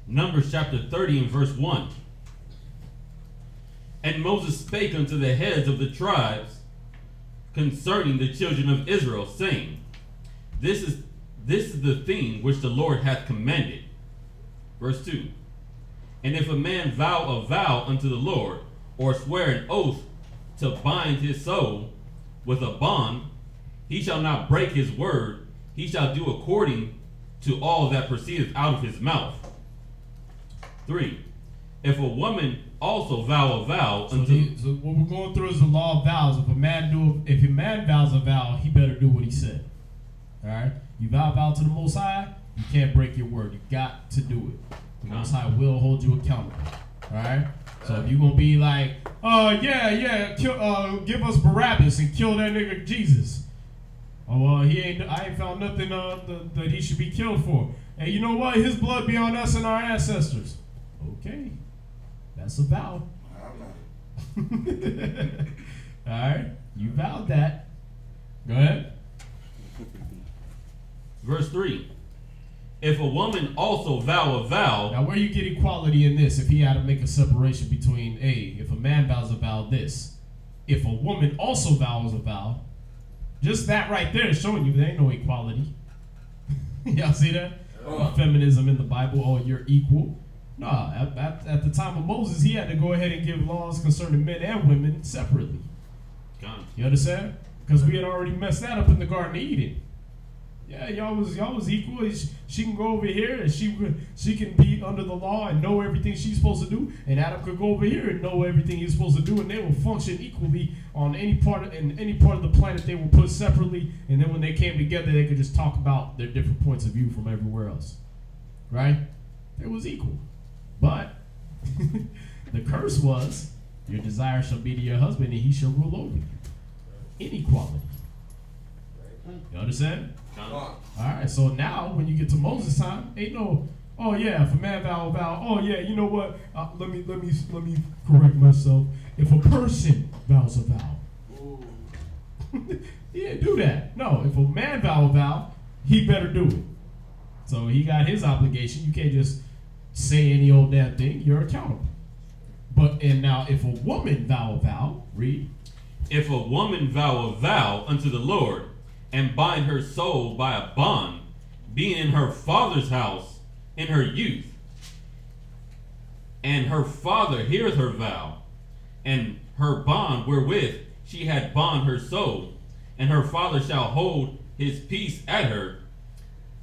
Numbers chapter 30 and verse 1. And Moses spake unto the heads of the tribes concerning the children of Israel, saying, This is the thing which the Lord hath commanded. Verse 2. And if a man vow a vow unto the Lord, or swear an oath to bind his soul with a bond, he shall not break his word, he shall do according to all that proceedeth out of his mouth. 3. If a woman also vow a vow so what we're going through is the law of vows. If a man vows a vow, he better do what he said. All right. You vow to the Most High, you can't break your word. You got to do it. The Most High will hold you accountable. All right. So if you're gonna be like, give us Barabbas and kill that nigga Jesus. Oh well, I ain't found nothing that he should be killed for. And you know what? His blood be on us and our ancestors. Okay, that's a vow. All right, you vowed that. Go ahead. Verse 3. If a woman also vow a vow. Now, where you get equality in this? If he had to make a separation between if a man vows a vow, this. If a woman also vows a vow, just that right there is showing you there ain't no equality. Y'all see that? Feminism in the Bible. Oh, you're equal. No, at the time of Moses, he had to go ahead and give laws concerning men and women separately. You understand? Because we had already messed that up in the Garden of Eden. Yeah, Yeah, y'all was equal. She can go over here and she can be under the law and know everything she's supposed to do, and Adam could go over here and know everything he's supposed to do, and they will function equally on any part of the planet. They were put separately, and then when they came together, they could just talk about their different points of view from everywhere else. Right? It was equal. But the curse was, your desire shall be to your husband, and he shall rule over you. Inequality. You understand? All right, so now when you get to Moses' time, ain't no, oh yeah, if a man vow a vow, oh yeah, you know what? Let me correct myself. If a person vows a vow, he didn't do that. No, if a man vow a vow, he better do it. So he got his obligation. You can't just say any old damn thing. You're accountable. And now if a woman vow a vow, read. If a woman vow a vow unto the Lord, and bind her soul by a bond, being in her father's house in her youth, and her father heareth her vow, and her bond wherewith she had bond her soul, and her father shall hold his peace at her,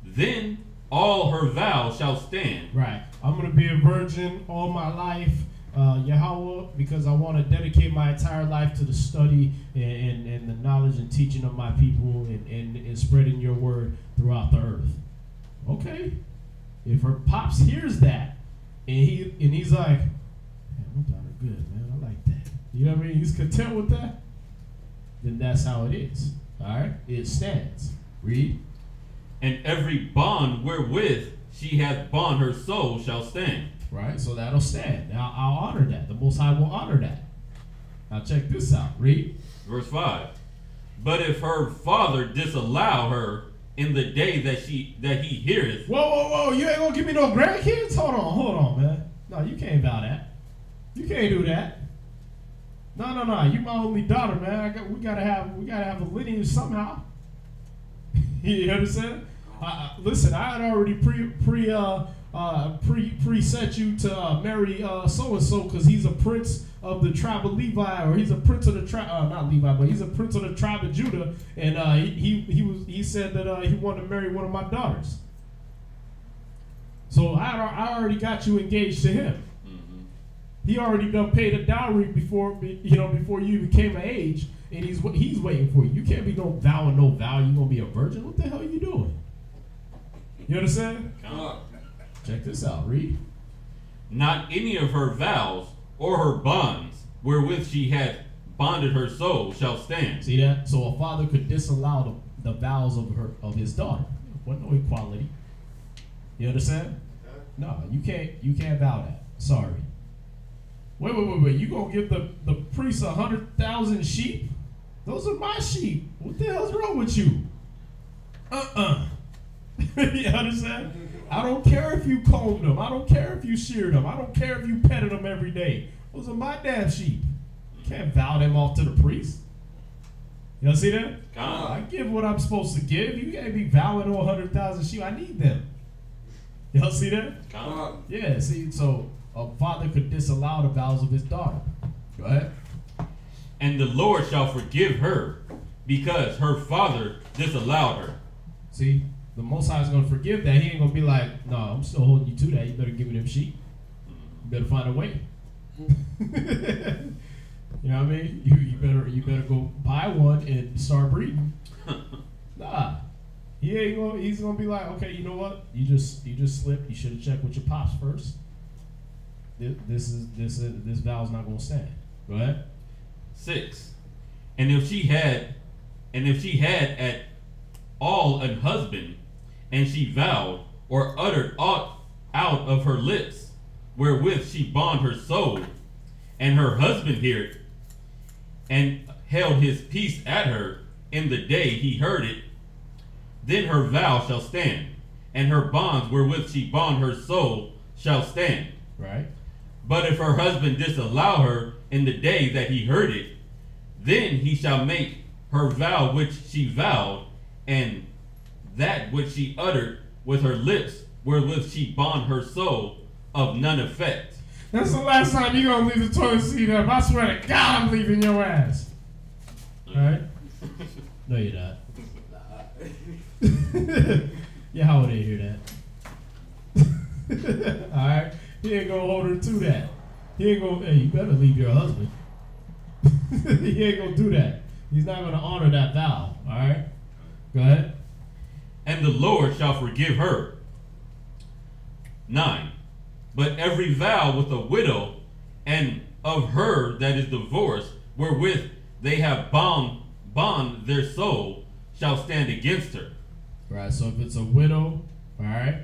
then all her vows shall stand. Right. I'm going to be a virgin all my life, Yahweh, because I want to dedicate my entire life to the study and the knowledge and teaching of my people and spreading your word throughout the earth. Okay. If her pops hears that and he's like, man, my daughter good, man. I like that. You know what I mean? He's content with that. Then that's how it is. All right. It stands. Read. And every bond wherewith she hath bond her soul shall stand. Right, so that'll stand. Now I'll honor that. The Most High will honor that. Now check this out. Read. Verse 5. But if her father disallow her in the day that he heareth. Whoa. You ain't gonna give me no grandkids? Hold on, man. No, you can't vow that. You can't do that. No. You my only daughter, man. We gotta have a lineage somehow. You understand? Listen, I had already preset you to marry so and so because he's a prince of the tribe of Levi, or he's a prince of the tribe not Levi, but he's a prince of the tribe of Judah, and he said that he wanted to marry one of my daughters. So I already got you engaged to him. Mm-hmm. He already done paid a dowry before you even came of age, and he's waiting for you. You can't be no vow. You gonna be a virgin? What the hell are you doing? You understand? Check this out. Read. Not any of her vows or her bonds wherewith she had bonded her soul shall stand. See that? So a father could disallow the vows of his daughter. What no equality. You understand? No, you can't vow that. Sorry. Wait. You gonna give the priest 100,000 sheep? Those are my sheep. What the hell's wrong with you? You understand? I don't care if you combed them. I don't care if you sheared them. I don't care if you petted them every day. Those are my damn sheep. You can't vow them off to the priest. Y'all see that? I give what I'm supposed to give. You can't be vowing on 100,000 sheep. I need them. Y'all see that? Yeah, see, so a father could disallow the vows of his daughter. Go ahead. And the Lord shall forgive her because her father disallowed her. See? The Most High is going to forgive that. He ain't going to be like, no, I'm still holding you to that. You better give me them sheep. You better find a way. You know what I mean? You better go buy one and start breeding. Nah. He's going to be like, okay, you know what? You just slipped. You should have checked with your pops first. This vow's not going to stand. Go ahead. 6. And if she had at all an husband, and she vowed or uttered aught out of her lips, wherewith she bond her soul, and her husband heard, and held his peace at her in the day he heard it, then her vow shall stand, and her bonds wherewith she bond her soul shall stand. Right. But if her husband disallow her in the day that he heard it, then he shall make her vow which she vowed, and that which she uttered with her lips, wherewith she bond her soul, of none effect. That's the last time you're going to leave the toilet seat up. I swear to God, I'm leaving your ass. All right? No, you're not. Yahweh didn't hear that. Alright? He ain't gonna hold her to that. He ain't gonna, hey, you better leave your husband. He ain't gonna do that. He's not gonna honor that vow. Alright? Go ahead. And the Lord shall forgive her. 9. But every vow with a widow and of her that is divorced, wherewith they have bond their soul, shall stand against her. Right. So if it's a widow, all right,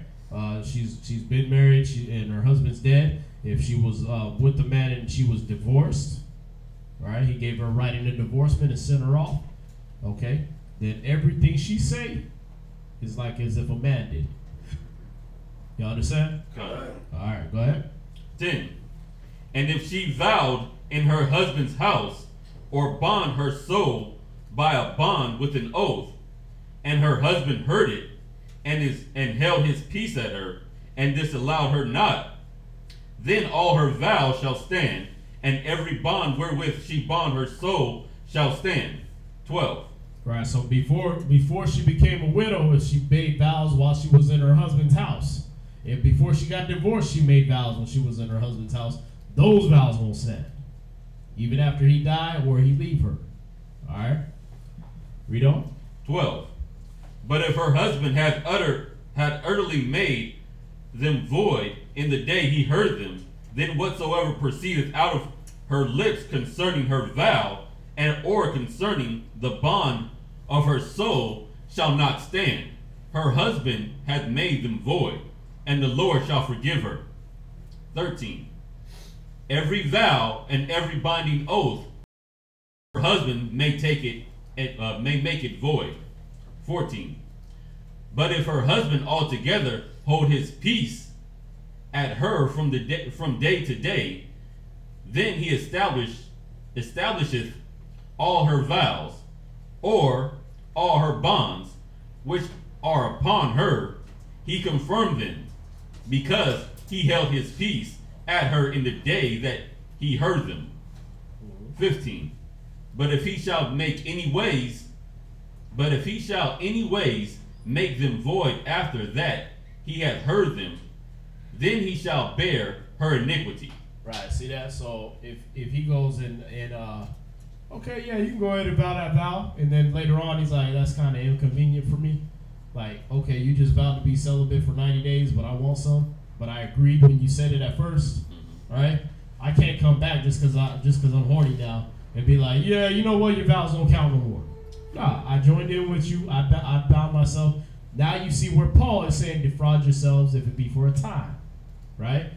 she's been married, and her husband's dead. If she was with the man and she was divorced, all right, he gave her a right in the divorcement and sent her off. Okay, then everything she say is like as if a man did. You understand? Okay. All right, go ahead. 10. And if she vowed in her husband's house, or bond her soul by a bond with an oath, and her husband heard it, and held his peace at her, and disallowed her not, then all her vows shall stand, and every bond wherewith she bond her soul shall stand. 12. Right. So before she became a widow, if she made vows while she was in her husband's house, if before she got divorced, she made vows when she was in her husband's house, those vows won't stand, even after he died or he leave her. All right. Read on. 12. But if her husband had utterly made them void in the day he heard them, then whatsoever proceedeth out of her lips concerning her vow, and or concerning the bond of her soul, shall not stand. Her husband hath made them void, and the Lord shall forgive her. 13. Every vow and every binding oath, her husband may make it void. 14. But if her husband altogether hold his peace at her from day to day, then he establisheth all her vows, or all her bonds, which are upon her, he confirmed them, because he held his peace at her in the day that he heard them. 15. But if he shall any ways make them void after that he hath heard them, then he shall bear her iniquity. Right. See that? So if he goes and okay, yeah, you can go ahead and vow that vow, and then later on he's like, that's kind of inconvenient for me. Like, okay, you just vowed to be celibate for 90 days, but I want some. But I agreed when you said it at first, right? I can't come back just because I'm horny now and be like, yeah, you know what, your vows don't count no more. Nah, I joined in with you. I bound myself. Now you see where Paul is saying, defraud yourselves if it be for a time, right?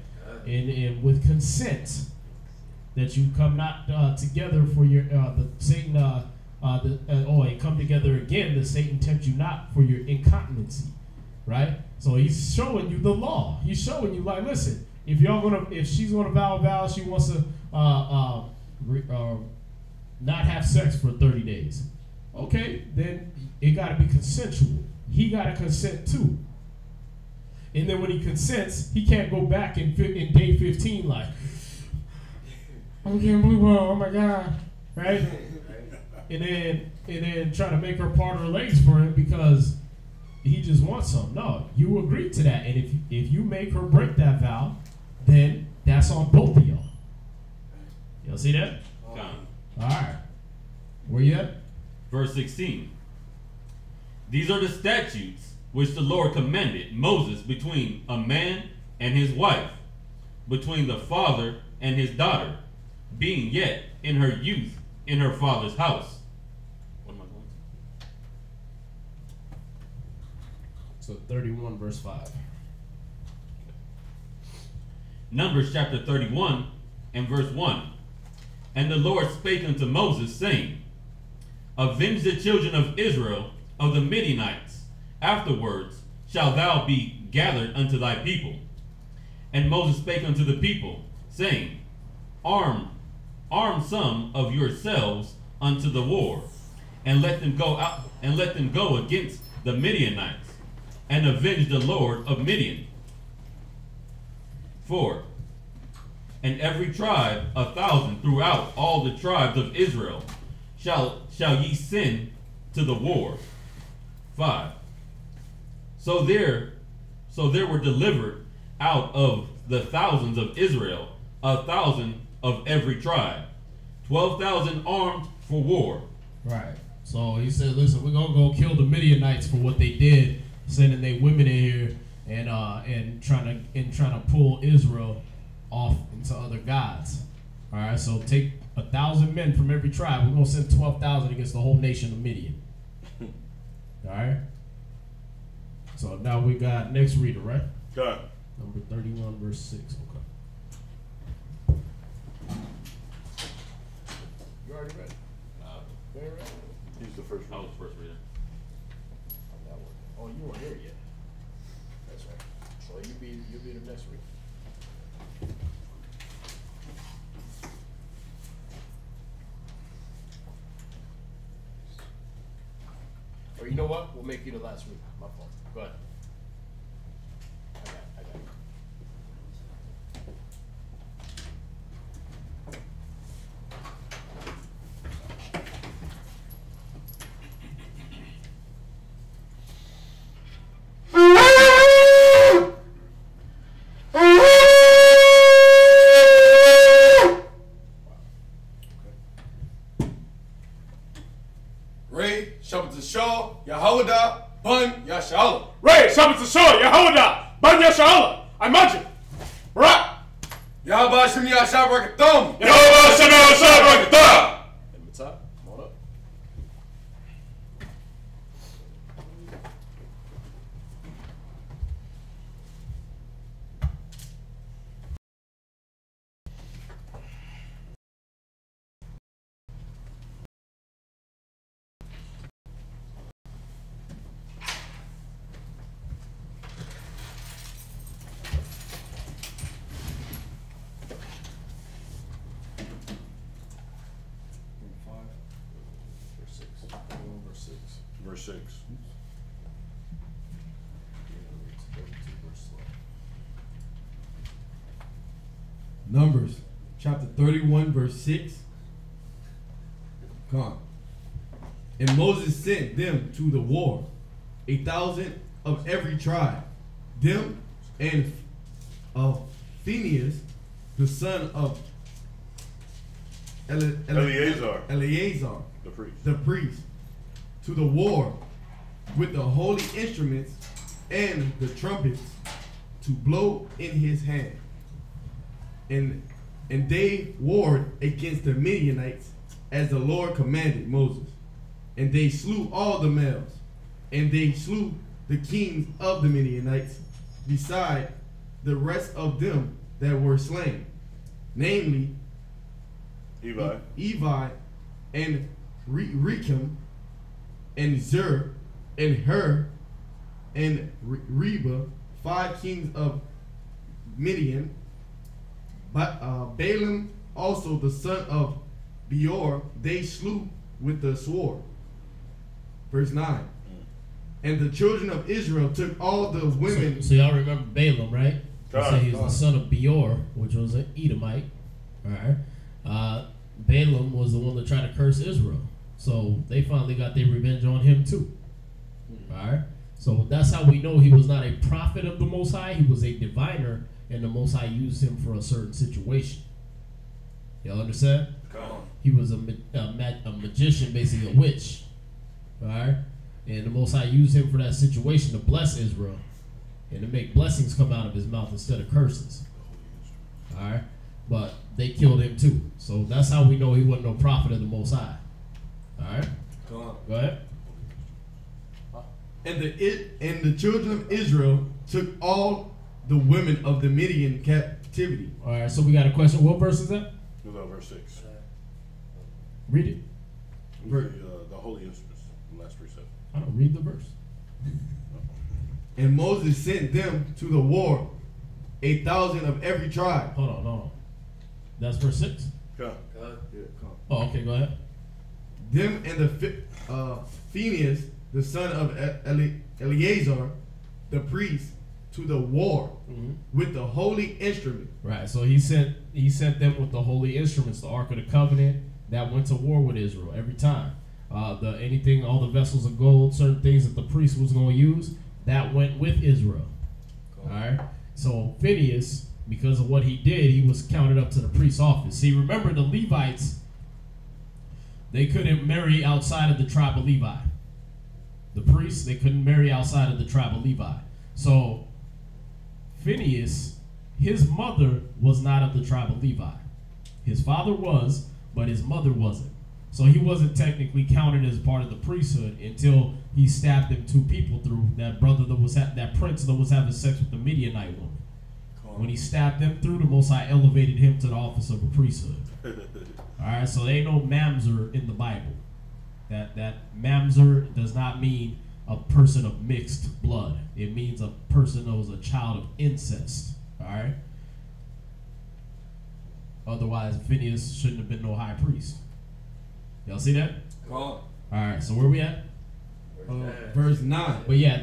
And with consent, that you come not together for your the Satan and come together again, that Satan tempt you not for your incontinency, right? So he's showing you the law. He's showing you, like, listen, if she's gonna vow a vow, she wants to not have sex for 30 days. Okay, then it got to be consensual. He got to consent too. And then when he consents, he can't go back in day 15 like, I'm getting blue ball, oh my God, right? And then try to make her part her legs for him because he just wants some. No, you agreed to that. And if you make her break that vow, then that's on both of y'all. Y'all see that? All right. Where you at? Verse 16. These are the statutes which the Lord commanded Moses between a man and his wife, between the father and his daughter, being yet in her youth in her father's house. What am I going to? So 31 verse 5. Numbers chapter 31 and verse 1. And the Lord spake unto Moses, saying, avenge the children of Israel of the Midianites. Afterwards shalt thou be gathered unto thy people. And Moses spake unto the people, saying, arm some of yourselves unto the war, and let them go out, and let them go against the Midianites, and avenge the Lord of Midian. 4. And every tribe 1,000 throughout all the tribes of Israel shall ye send to the war. 5. So there were delivered out of the thousands of Israel 1,000 of every tribe, 12,000 armed for war. Right. So he said, listen, we're gonna go kill the Midianites for what they did, sending their women in here and trying to pull Israel off into other gods. All right. So take 1,000 men from every tribe. We're gonna send 12,000 against the whole nation of Midian. All right. So now we got next reader, right? God. Number 31, verse 6. Okay. You already read it? You already read it? He's the first I one. was the first reader. That one. Oh, you weren't here yet. That's right. So you'll be the next reader. Or you know what? We'll make you the last reader. My fault. Go ahead. I got it. Ray, Shabbat Shah, Yahudah, Bun, Yashala. Ray, Shabbat Shah, Yahudah, Ban Yashala, I imagine. Right. Yahweh Shem Yashab Rakatham. Yehovah Shem Yashab Rakatah. And Matzah, come on up. Verse 6. Numbers chapter 31, verse 6. Come on. And Moses sent them to the war, 1,000 of every tribe, them and Phinehas, the son of Eleazar, the priest, to the war with the holy instruments and the trumpets to blow in his hand. And they warred against the Midianites as the Lord commanded Moses. And they slew all the males, and they slew the kings of the Midianites, beside the rest of them that were slain, namely Evi and Rechem and Zur and Hur and Reba, 5 kings of Midian. But Balaam also the son of Beor they slew with the sword. Verse 9. And the children of Israel took all the women. So y'all remember Balaam, right? So he was the son of Beor, which was an Edomite. All right. Balaam was the one that tried to curse Israel. So they finally got their revenge on him too. All right. So that's how we know he was not a prophet of the Most High. He was a diviner, and the Most High used him for a certain situation. Y'all understand? Come on. He was a magician, basically a witch. All right. And the Most High used him for that situation to bless Israel and to make blessings come out of his mouth instead of curses. All right. But they killed him too. So that's how we know he wasn't no prophet of the Most High. All right. Come on. Go ahead. And the children of Israel took all the women of the Midian captivity. All right. So we got a question. What verse is that? No, verse 6. Read it. The holy instruments, the last precept. I don't read the verse. And Moses sent them to the war, 1,000 of every tribe. Hold on. That's verse 6? Come. God. Yeah, come. Oh, okay. Go ahead. Them and the Phinehas, the son of Eleazar, the priest, to the war with the holy instrument. Right. So he sent them with the holy instruments, the Ark of the Covenant, that went to war with Israel every time. All the vessels of gold, certain things that the priest was going to use, that went with Israel. All right. So Phineas, because of what he did, he was counted up to the priest's office. See, remember the Levites, they couldn't marry outside of the tribe of Levi. The priests, they couldn't marry outside of the tribe of Levi. So Phineas, his mother was not of the tribe of Levi. His father was, but his mother wasn't. So he wasn't technically counted as part of the priesthood until he stabbed them 2 people through, that brother that was that prince that was having sex with the Midianite woman. When he stabbed them through, the Most High elevated him to the office of a priesthood. All right, so there ain't no mamzer in the Bible. That mamzer does not mean a person of mixed blood. It means a person that was a child of incest. All right. Otherwise, Phineas shouldn't have been no high priest. Y'all see that? All right, so where we at? Verse 9. But yeah,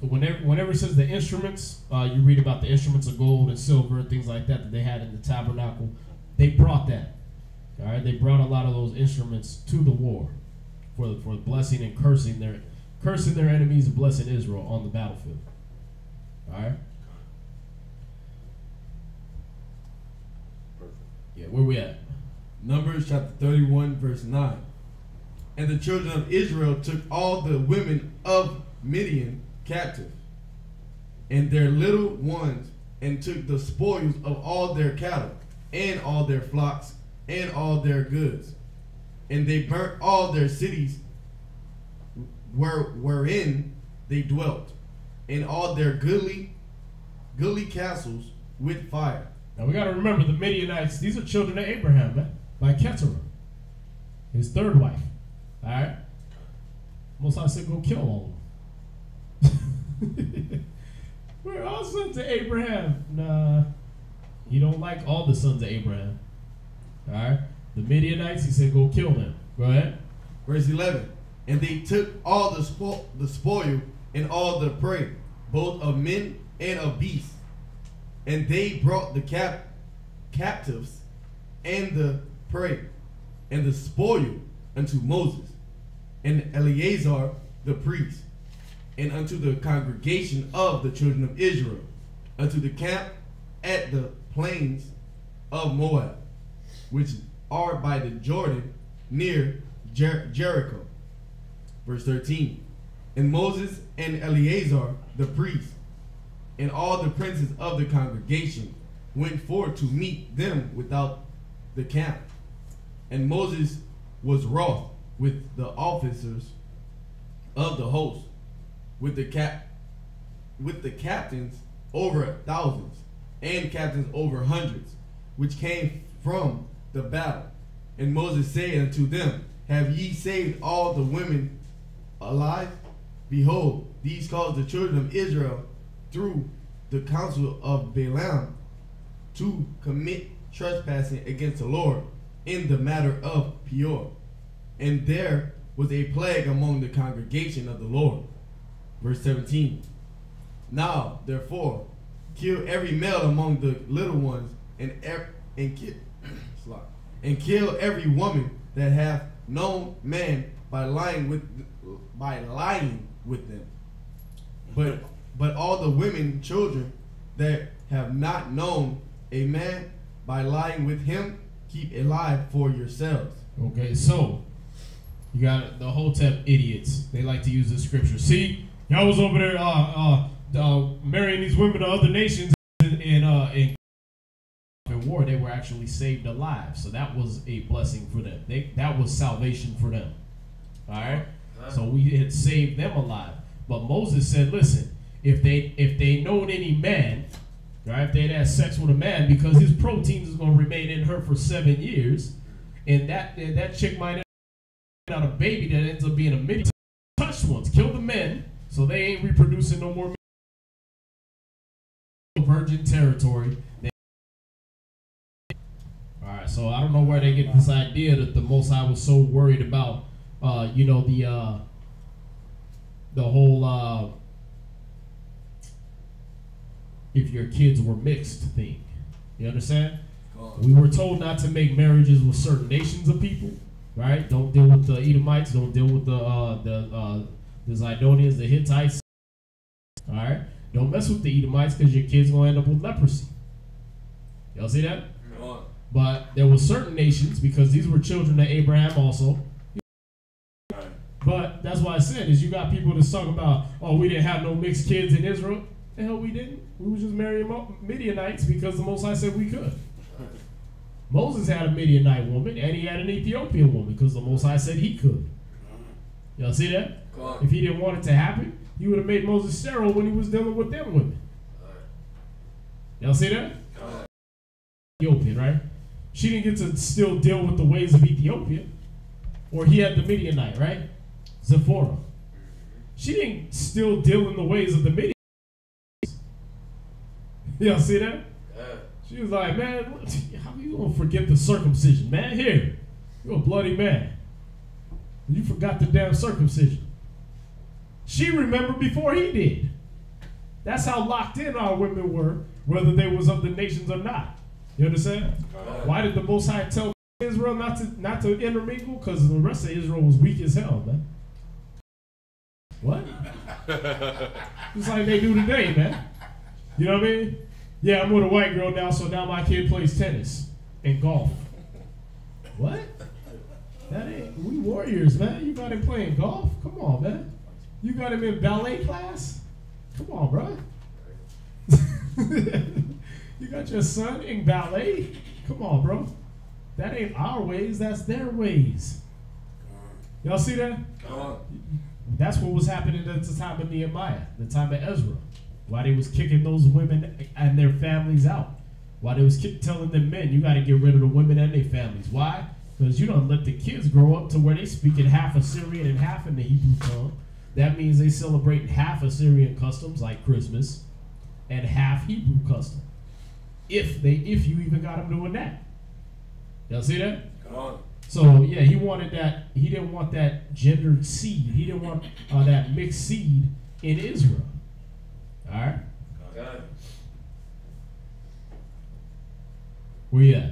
whenever it says the instruments, you read about the instruments of gold and silver and things like that they had in the tabernacle. They brought that. All right, they brought a lot of those instruments to the war for blessing and cursing their enemies and blessing Israel on the battlefield. All right. Yeah, where we at? Numbers chapter 31, verse 9. And the children of Israel took all the women of Midian captive, and their little ones, and took the spoils of all their cattle, and all their flocks, and all their goods. And they burnt all their cities wherein they dwelt, and all their goodly castles with fire. Now we got to remember the Midianites, these are children of Abraham, man, by Keturah, his third wife. All right? Most I said go kill all of them. We're all sons of Abraham. Nah, he don't like all the sons of Abraham. All right? The Midianites, he said go kill them. Go ahead. Verse 11. And they took all the spoil and all the prey, both of men and of beasts. And they brought the captives and the prey and the spoil unto Moses and Eleazar the priest, and unto the congregation of the children of Israel, unto the camp at the plains of Moab, which are by the Jordan near Jericho. Verse 13. And Moses and Eleazar the priest and all the princes of the congregation went forth to meet them without the camp. And Moses was wroth with the officers of the host, with the captains over thousands, and captains over hundreds, which came from the battle. And Moses said unto them, Have ye saved all the women alive? Behold, these caused the children of Israel through the counsel of Balaam to commit trespassing against the Lord in the matter of Peor. And there was a plague among the congregation of the Lord. Verse 17. Now, therefore, kill every male among the little ones, and kill every woman that hath known man by lying with them. But all the women and children that have not known a man by lying with him, keep alive for yourselves. Okay, so you got the Hotep idiots. They like to use this scripture. See, y'all was over there marrying these women of other nations in war. They were actually saved alive. So that was a blessing for them. That was salvation for them. All right. So we had saved them alive. But Moses said, listen, if they known any man, right, if they'd had sex with a man, because his proteins is going to remain in her for 7 years, and that chick might end out a baby that ends up being a Midian. Touch ones, kill the men, so they ain't reproducing no more. Virgin territory. All right, so I don't know where they get this idea that the Most High was so worried about, the whole if your kids were mixed thing. You understand? We were told not to make marriages with certain nations of people, right? Don't deal with the Edomites. Don't deal with the Zidonians, the Hittites. All right? Don't mess with the Edomites because your kid's going to end up with leprosy. Y'all see that? But there were certain nations, because these were children of Abraham also. But that's why I said is you got people that's talking about, oh, we didn't have no mixed kids in Israel. The hell we didn't. We was just marrying Midianites because the Most High said we could. Moses had a Midianite woman and he had an Ethiopian woman because the Most High said he could. Y'all see that? If he didn't want it to happen, he would have made Moses sterile when he was dealing with them women. Y'all see that? Ethiopian, right? She didn't get to still deal with the ways of Ethiopia. Or he had the Midianite, right? Zipporah. She didn't still deal in the ways of the Midianites. Y'all see that? She was like, man, how you gonna forget the circumcision, man? Here, you're a bloody man. You forgot the damn circumcision. She remembered before he did. That's how locked in our women were, whether they was of the nations or not. You understand? Why did the Most High tell Israel not to intermingle? Because the rest of Israel was weak as hell, man. What? Just like they do today, man. You know what I mean? Yeah, I'm with a white girl now, so now my kid plays tennis and golf. What? That ain't, we warriors, man. You got him playing golf? Come on, man. You got him in ballet class? Come on, bro. You got your son in ballet? Come on, bro. That ain't our ways, that's their ways. Y'all see that? That's what was happening at the time of Nehemiah, the time of Ezra. Why they was kicking those women and their families out. Why they was telling them men, you got to get rid of the women and their families. Why? Because you don't let the kids grow up to where they speaking half Assyrian and half in the Hebrew tongue. That means they celebrate half Assyrian customs like Christmas and half Hebrew custom. If you even got them doing that. Y'all see that? Come on. So yeah, he wanted that. He didn't want that gendered seed. He didn't want that mixed seed in Israel. All right. Where you at?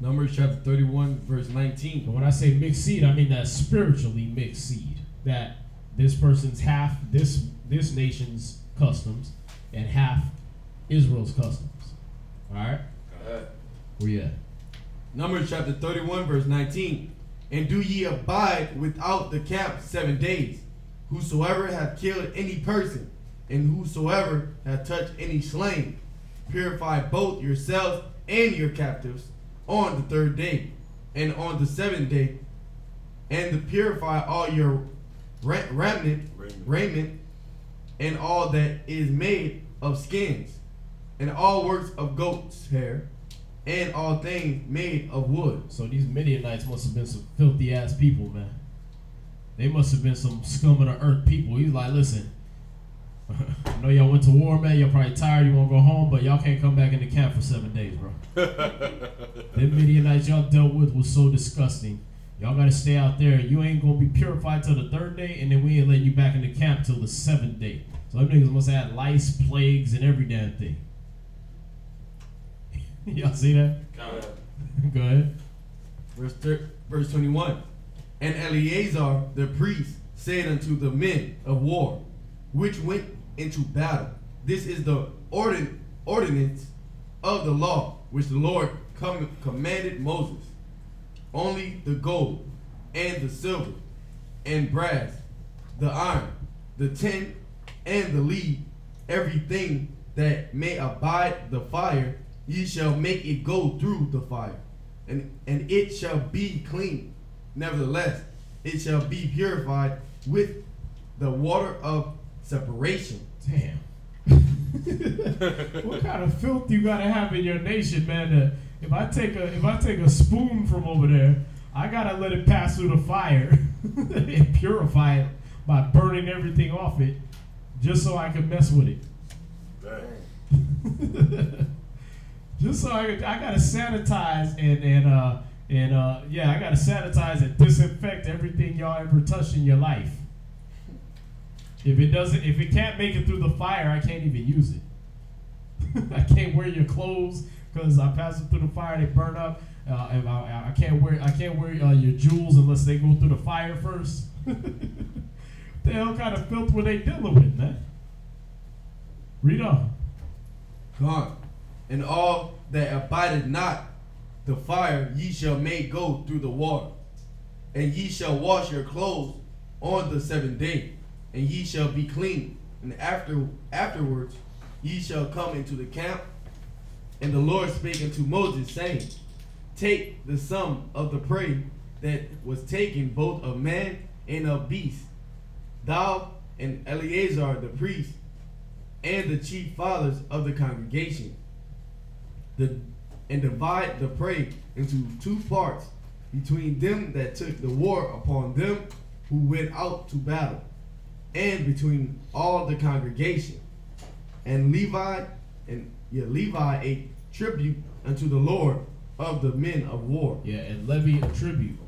Numbers chapter 31, verse 19. And when I say mixed seed, I mean that spiritually mixed seed. That this person's half this nation's customs and half Israel's customs. All right. Where you at? Numbers chapter 31, verse 19. And do ye abide without the camp 7 days. Whosoever hath killed any person, and whosoever hath touched any slain, purify both yourselves and your captives on the 3rd day, and on the 7th day, and to purify all your raiment, and all that is made of skins, and all works of goat's hair, and all things made of wood. So these Midianites must have been some filthy ass people, man. They must have been some scum of the earth people. He's like, listen, I know y'all went to war, man. Y'all probably tired. You want to go home, but y'all can't come back in the camp for 7 days, bro. Them Midianites y'all dealt with was so disgusting. Y'all got to stay out there. You ain't going to be purified till the 3rd day, and then we ain't letting you back in the camp till the 7th day. So them niggas must have had lice, plagues, and every damn thing. Y'all see that? Go ahead. Verse 21. And Eleazar the priest said unto the men of war, which went into battle, this is the ordinance of the law which the Lord commanded Moses. Only the gold and the silver and brass, the iron, the tin and the lead, everything that may abide the fire, ye shall make it go through the fire, and it shall be clean. Nevertheless, it shall be purified with the water of separation. Damn. What kind of filth you gotta have in your nation, man? If I take a spoon from over there, I gotta let it pass through the fire and purify it by burning everything off it, just so I can mess with it. Just so I gotta sanitize I gotta sanitize and disinfect everything y'all ever touched in your life. If it can't make it through the fire, I can't even use it. I can't wear your clothes because I pass them through the fire, they burn up. I can't wear your jewels unless they go through the fire first. The hell kind of filth were they dealing with, man? Read on. Gone. And all that abideth not the fire ye shall make go through the water. And ye shall wash your clothes on the 7th day, and ye shall be clean. And afterwards ye shall come into the camp. And the Lord spake unto Moses, saying, Take the sum of the prey that was taken, both of man and of beast, thou and Eleazar the priest, and the chief fathers of the congregation, and divide the prey into 2 parts, between them that took the war upon them who went out to battle, and between all the congregation. And Levi a tribute unto the Lord of the men of war. Yeah, and levy a tribute,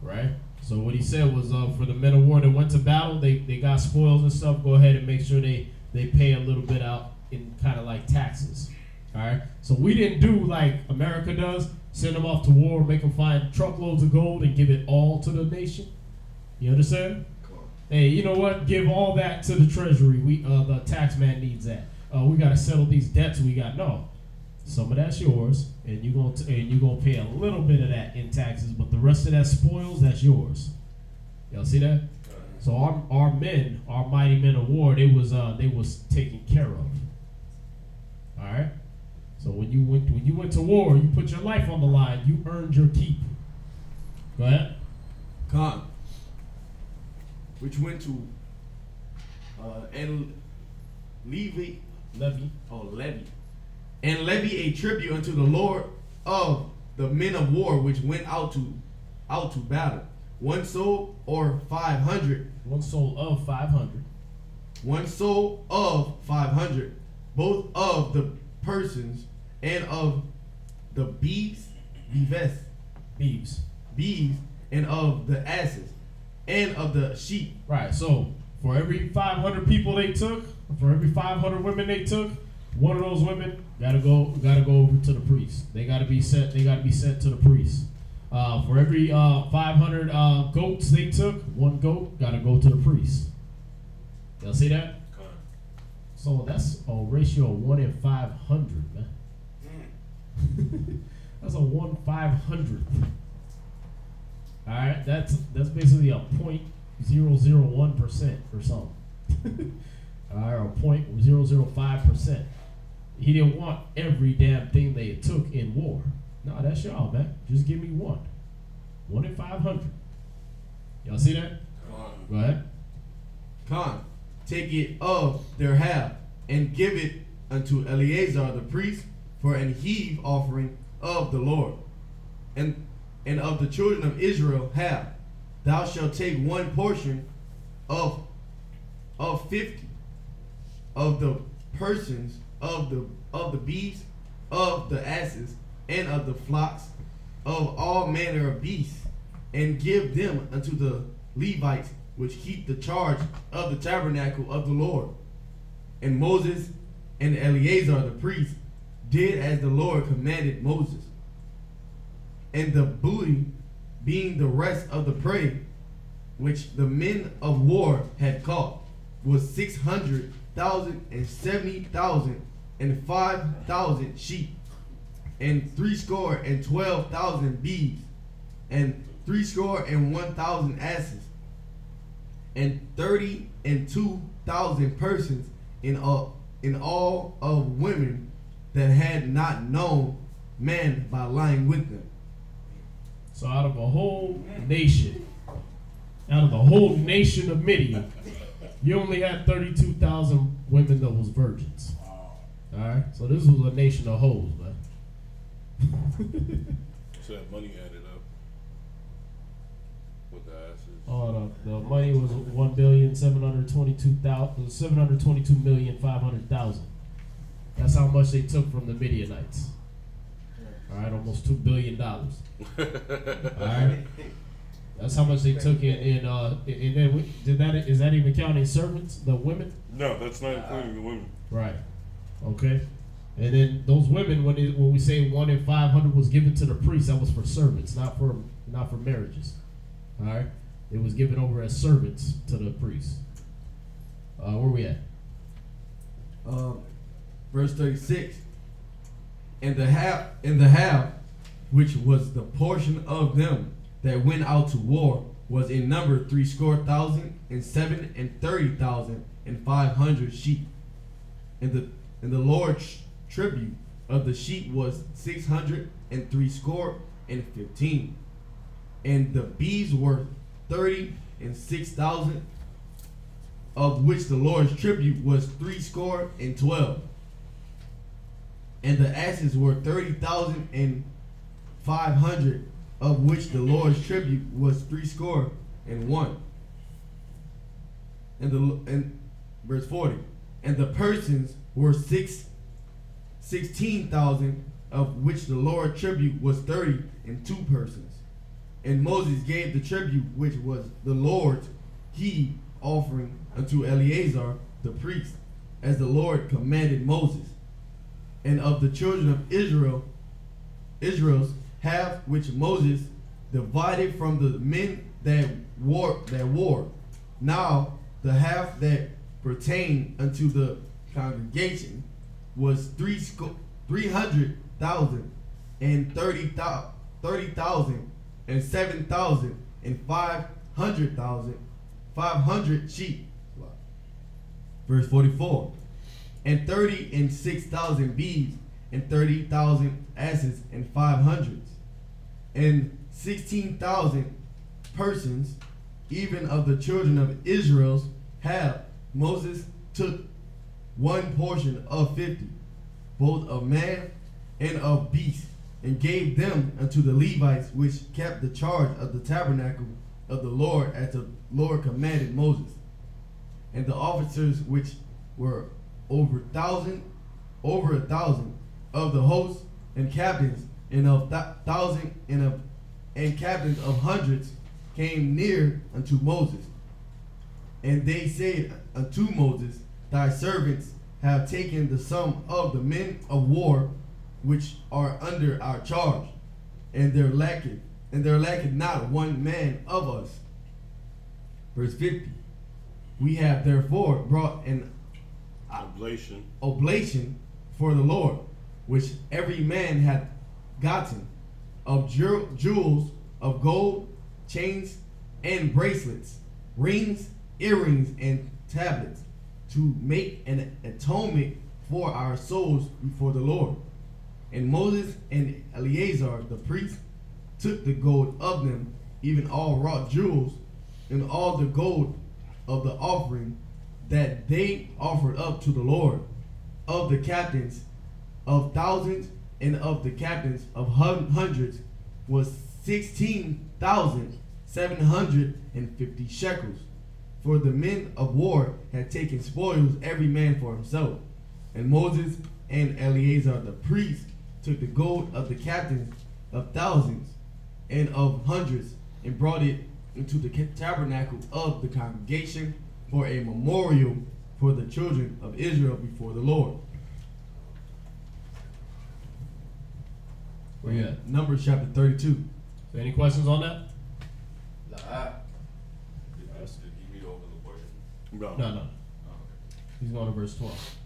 right? So what he said was, for the men of war that went to battle, they got spoils and stuff. Go ahead and make sure they pay a little bit out in kind of like taxes. All right. So we didn't do like America does, send them off to war, make them find truckloads of gold, and give it all to the nation. You understand? Hey, you know what? Give all that to the treasury. The tax man needs that. We got to settle these debts we got. No, some of that's yours, and you're gonna pay a little bit of that in taxes, but the rest of that spoils, that's yours. Y'all see that? So our men, our mighty men of war, they was taken care of. All right. So when you went to war, you put your life on the line. You earned your keep. Go ahead. Khan, which went to and levy, and levy a tribute unto the Lord of the men of war which went out to battle. 1 soul or 500. 1 soul of 500. 1 soul of 500, both of the persons and of the beeves, and of the asses, and of the sheep. Right. So for every 500 people they took, for every 500 women they took, one of those women gotta go over to the priest. They gotta be sent to the priest. For every 500 goats they took, 1 goat gotta go to the priest. Y'all see that? So that's a ratio of 1 in 500, man. That's a 1/500th. All right, that's basically a 0.001% or something. All right, or 0.005%. He didn't want every damn thing they took in war. No, that's y'all, man. Just give me 1. 1 in 500. Y'all see that? Go ahead. Khan, take it of their half, and give it unto Eleazar the priest for an heave offering of the Lord. And of the children of Israel half, thou shalt take 1 portion of 50 of the persons of the beasts, of the asses, and of the flocks, of all manner of beasts, and give them unto the Levites which keep the charge of the tabernacle of the Lord. And Moses and Eleazar the priest did as the Lord commanded Moses. And the booty, being the rest of the prey which the men of war had caught, was 600,000 and 70,000 and 5,000 sheep, and 312,000 beeves, and 301,000 asses, and 32,000 persons in all of women that had not known man by lying with them. So out of a whole nation, of Midian, you only had 32,000 women that was virgins. All right, so this was a nation of hoes, man. So that money added up with the asses. Oh, the money was 722,500,000. That's how much they took from the Midianites. All right, almost $2 billion. All right, that's how much they took in is that even counting servants, the women? No, that's not including the women. Right. Okay. And then those women, when we say 1 in 500 was given to the priest, that was for servants, not for marriages. All right. It was given over as servants to the priest. Where we at? verse 36. And the half which was the portion of them that went out to war was in number 67,500 sheep. And the Lord's tribute of the sheep was 615. And the bees were 36,000, of which the Lord's tribute was 312. And the asses were 30,500, of which the Lord's tribute was 301. And verse 40. And the persons were 16,000, of which the Lord's tribute was 32 persons. And Moses gave the tribute which was the Lord's heave offering unto Eleazar the priest, as the Lord commanded Moses. And of the children of Israel's half which Moses divided from the men that war. Now the half that pertained unto the congregation was 300,000 and 30,000 and 7,000 and 500 sheep. Verse 44. And 36,000 beeves, and 30,000 asses, and 500, and 16,000 persons, even of the children of Israel's half. Moses took one portion of 50, both of man and of beast, and gave them unto the Levites, which kept the charge of the tabernacle of the Lord, as the Lord commanded Moses. And the officers which were over a thousand of the host, and captains and of thousand and captains of hundreds came near unto Moses. And they said unto Moses, Thy servants have taken the sum of the men of war which are under our charge, and there lacketh not one man of us. Verse 50. We have therefore brought an oblation for the Lord, which every man hath gotten, of jewels, of gold, chains, and bracelets, rings, earrings, and tablets, to make an atonement for our souls before the Lord. And Moses and Eleazar the priest took the gold of them, even all wrought jewels, and all the gold of the offering that they offered up to the Lord, of the captains of thousands and of the captains of hundreds, was 16,750 shekels. For the men of war had taken spoils, every man for himself. And Moses and Eleazar the priest took the gold of the captains of thousands and of hundreds, and brought it into the tabernacle of the congregation for a memorial for the children of Israel before the Lord. Where you at? Numbers chapter 32. So any questions on that? Did he read over the portion? No. Oh, okay. He's going to verse 12.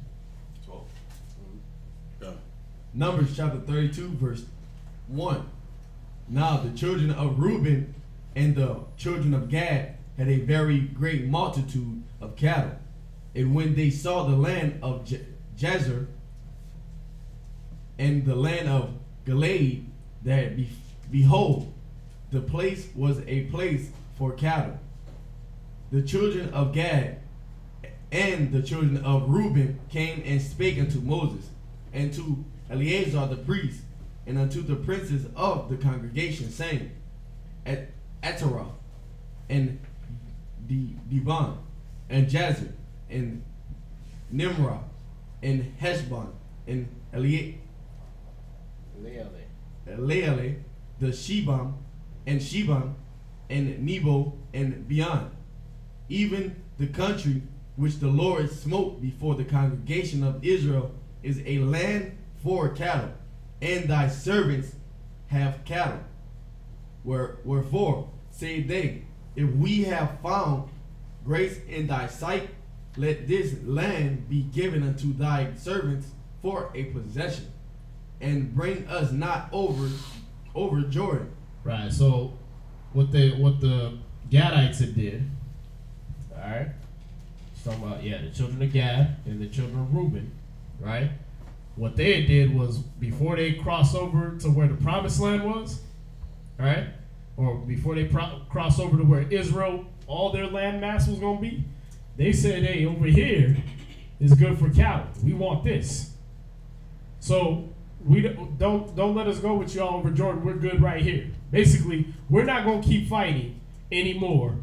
12. Numbers chapter 32, verse 1. Now the children of Reuben and the children of Gad had a very great multitude of cattle. And when they saw the land of Jazer and the land of Gilead, that behold, the place was a place for cattle. The children of Gad and the children of Reuben came and spake unto Moses, and to Eleazar the priest, and unto the princes of the congregation, saying, At Ataroth, and Dibon, and Jazer, and Nimrah, and Heshbon, and Eleale, the Shebam, and Nebo, and beyond, even the country which the Lord smote before the congregation of Israel is a land for cattle, and thy servants have cattle. Wherefore, say they, if we have found grace in thy sight, let this land be given unto thy servants for a possession, and bring us not over Jordan. Right. So what the Gadites had did, all right. It's talking about the children of Gad and the children of Reuben, right? What they did was before they crossed over to where the promised land was, all right, or before they crossed over to where Israel, all their land mass was gonna be, they said, "Hey, over here is good for cattle. We want this. So we don't let us go with y'all over Jordan. We're good right here. Basically, we're not gonna keep fighting anymore.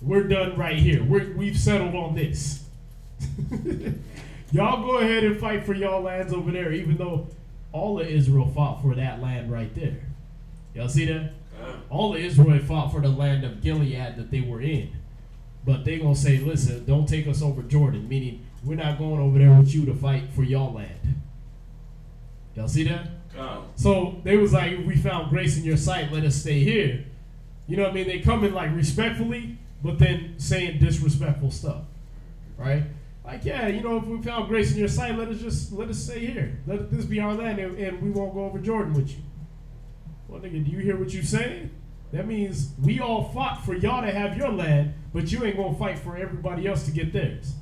We're done right here. We've settled on this." Y'all go ahead and fight for y'all lands over there, even though all of Israel fought for that land right there. Y'all see that? All of Israel fought for the land of Gilead that they were in. But they gonna say, "Listen, don't take us over Jordan," meaning we're not going over there with you to fight for y'all land. Y'all see that? So they was like, "If we found grace in your sight, let us stay here." You know what I mean? They come in like respectfully, but then saying disrespectful stuff, right? Like, yeah, you know, if we found grace in your sight, let us stay here. Let this be our land, and we won't go over Jordan with you. Well, nigga, do you hear what you saying? That means we all fought for y'all to have your land, but you ain't gonna fight for everybody else to get theirs,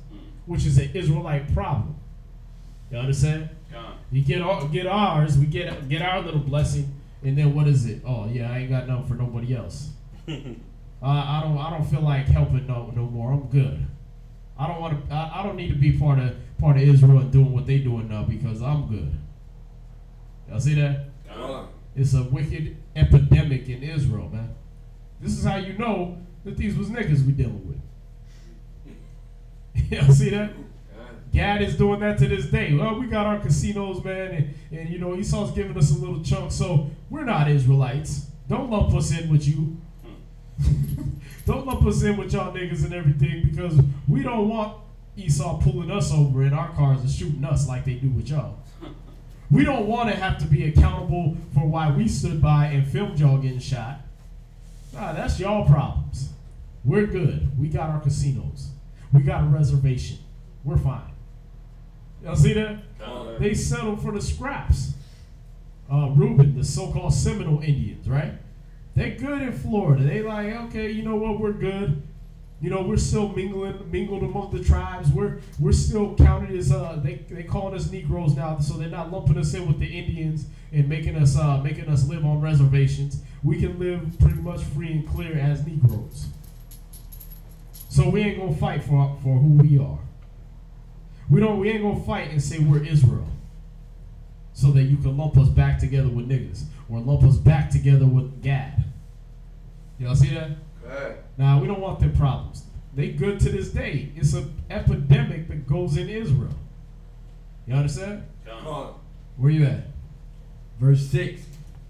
which is an Israelite problem. You understand? You get ours, we get our little blessing, and then what is it? Oh yeah, I ain't got nothing for nobody else. I don't feel like helping no more. I'm good. I don't need to be part of Israel and doing what they doing now because I'm good. Y'all see that? It's a wicked epidemic in Israel, man. This is how you know that these was niggas we dealing with. Y'all see that? Gad is doing that to this day. Well, we got our casinos, man, and you know, Esau's giving us a little chunk, so we're not Israelites. Don't lump us in with you. Don't lump us in with y'all niggas and everything, because we don't want Esau pulling us over in our cars and shooting us like they do with y'all. We don't want to have to be accountable for why we stood by and filmed y'all getting shot. Nah, that's y'all problems. We're good. We got our casinos. We got a reservation. We're fine. Y'all see that? They settled for the scraps. Reuben, the so-called Seminole Indians, right? They're good in Florida. They like, okay, you know what? We're good. You know, we're still mingled among the tribes. We're still counted as they calling us Negroes now, so they're not lumping us in with the Indians and making us live on reservations. We can live pretty much free and clear as Negroes. So we ain't gonna fight for who we are. We ain't gonna fight and say we're Israel, so that you can lump us back together with niggas or lump us back together with Gad. Y'all see that? Good. Now, we don't want them problems. They good to this day. It's an epidemic that goes in Israel. You understand? Come on. Where you at? Verse 6.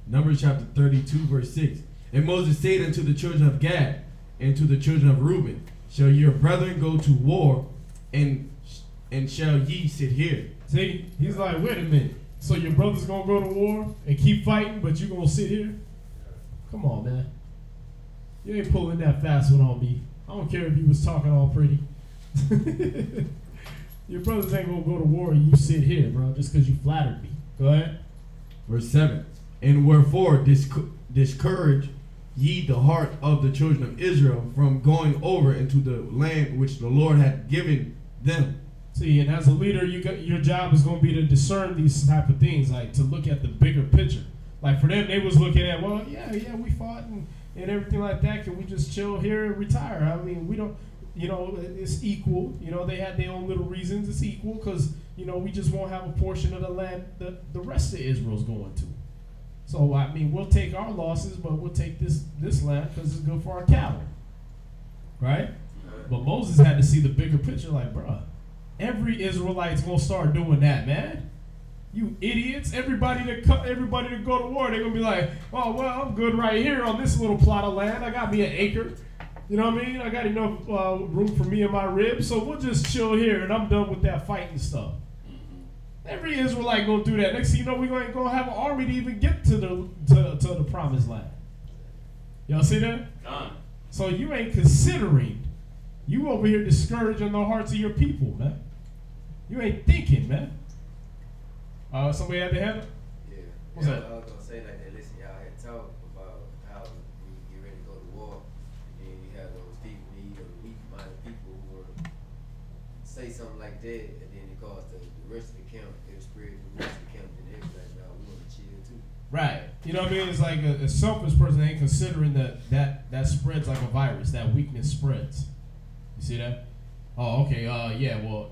Numbers chapter 32, verse 6. And Moses said unto the children of Gad and to the children of Reuben, shall your brethren go to war, and shall ye sit here? See, he's like, wait a minute. So your brother's going to go to war and keep fighting, but you going to sit here? Come on, man. You ain't pulling that fast one on me. I don't care if you was talking all pretty. Your brothers ain't going to go to war and you sit here, bro, just because you flattered me. Go ahead. Verse 7. And wherefore discourage ye the heart of the children of Israel from going over into the land which the Lord hath given them. See, and as a leader, your job is going to be to discern these type of things, like to look at the bigger picture. Like for them, they was looking at, well, yeah, we fought and everything like that. Can we just chill here and retire? I mean, we don't, you know, it's equal. You know, they had their own little reasons. It's equal because, you know, we just won't have a portion of the land that the rest of Israel's going to. So, I mean, we'll take our losses, but we'll take this land because it's good for our cattle. Right? But Moses had to see the bigger picture, like, bruh, every Israelite's going to start doing that, man. You idiots. Everybody that go to war, they're going to be like, oh, well, I'm good right here on this little plot of land. I got me an acre. You know what I mean? I got enough room for me and my ribs, so we'll just chill here, and I'm done with that fighting stuff. Every Israelite going to do that. Next thing you know, we ain't going to have an army to even get to the promised land. Y'all see that? So you ain't considering. You over here discouraging the hearts of your people, man. You ain't thinking, man. Somebody had their hand up? Yeah. What's that? I was gonna say like that. Listen, y'all had talked about how when you get ready to go to war, and then you have those people, those weak-minded people who will say something like that, and then it caused the rest of the camp, it was spread to the rest of the camp, and they was like, no, we want to chill too. Right. You know what I mean? It's like a selfish person ain't considering that spreads like a virus. That weakness spreads. You see that? Oh, okay. Yeah. Well,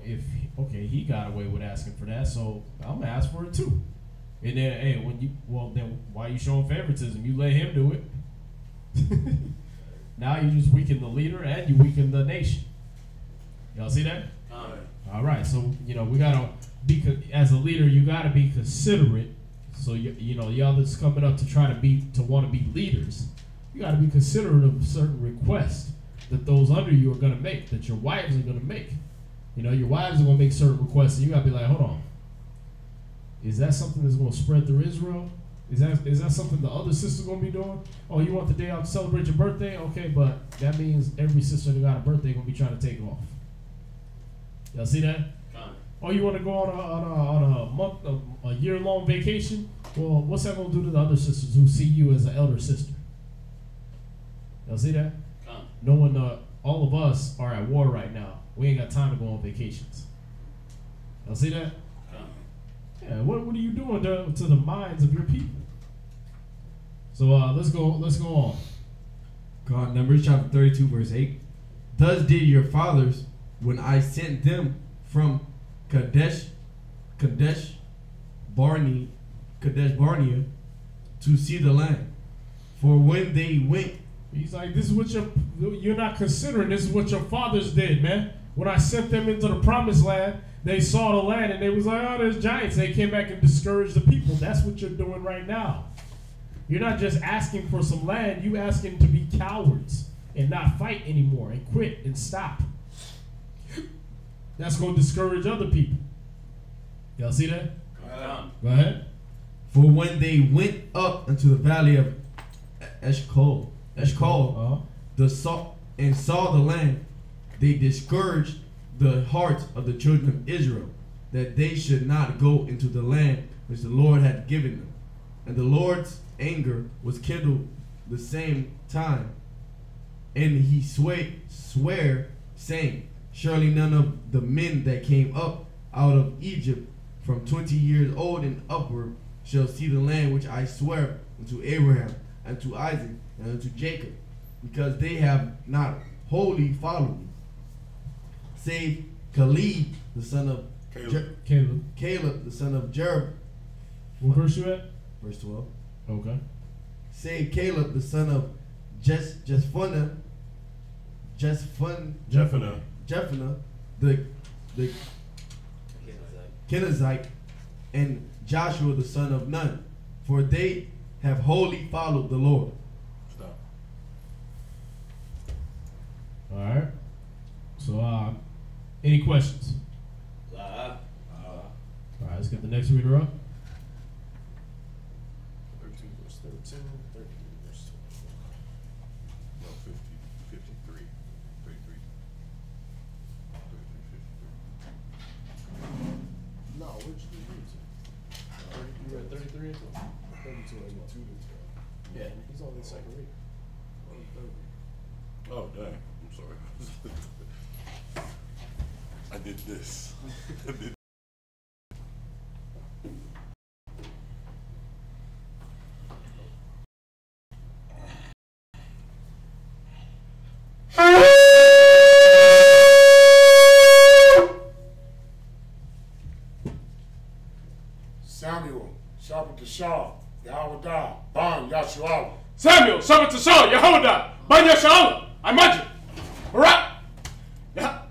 he got away with asking for that, so I'm gonna ask for it too. And then, hey, then why you showing favoritism? You let him do it. Now you just weaken the leader and you weaken the nation. Y'all see that? All right. So we gotta as a leader, you gotta be considerate. So y'all that's coming up to want to be leaders, you got to be considerate of certain requests that those under you are going to make, that your wives are going to make. Your wives are going to make certain requests, and you got to be like, hold on, is that something that's going to spread through Israel? Is that something the other sisters going to be doing? Oh, you want the day off to celebrate your birthday? Okay, but that means every sister that got a birthday going to be trying to take off. Y'all see that? Oh, you want to go on a year-long vacation? Well, what's that going to do to the other sisters who see you as an elder sister? Y'all see that? Knowing all of us are at war right now, we ain't got time to go on vacations. Y'all see that? Yeah. What are you doing to the minds of your people? So let's go on. God, Numbers chapter 32, verse 8. Thus did your fathers when I sent them from Kadesh Barnea to see the land. For when they went, he's like, this is what you're not considering. This is what your fathers did, man. When I sent them into the promised land, they saw the land and they was like, oh, there's giants. They came back and discouraged the people. That's what you're doing right now. You're not just asking for some land. You asking to be cowards and not fight anymore and quit and stop. That's going to discourage other people. Y'all see that? Go ahead. For when they went up into the valley of Eshcol, and saw the land, they discouraged the hearts of the children of Israel, that they should not go into the land which the Lord had given them. And the Lord's anger was kindled the same time, and he sware, saying, surely none of the men that came up out of Egypt from 20 years old and upward shall see the land which I swear unto Abraham and to Isaac and unto Jacob, because they have not wholly followed me, save Caleb the son of Caleb the son of Jerub. What verse you at? Verse 12. Okay. Save Caleb the son of Jephthah, the Kenizzite, and Joshua the son of Nun, for they have wholly followed the Lord. Stop. All right. So, any questions? All right, let's get the next reader up. 13 verse 13, 13 verse 12. No, 50, 53, 33, 33, 53. No, where'd you read to? You read 33 into 32 and 2 to 12. Yeah, he's on the second read. Oh, dang. I'm sorry. I did this. Samuel, Sabbath to Shaw, Yahweh, Ban, Yahshua. Samuel, Sabbath to Shaw, Yahweh, Ban Yahshua. I imagine. Alright? Yeah.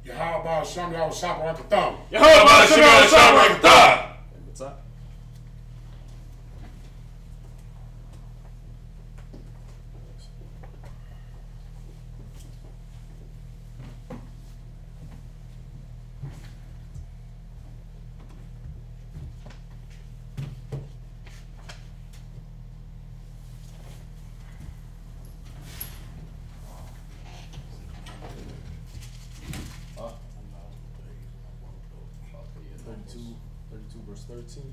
Yahweh, Ban, Shem, Yahweh, Shabbat, Rakatham. Yahweh, Ban, Shem, Yahweh, Shabbat, Rakatham. And what's that? 32 verse 13.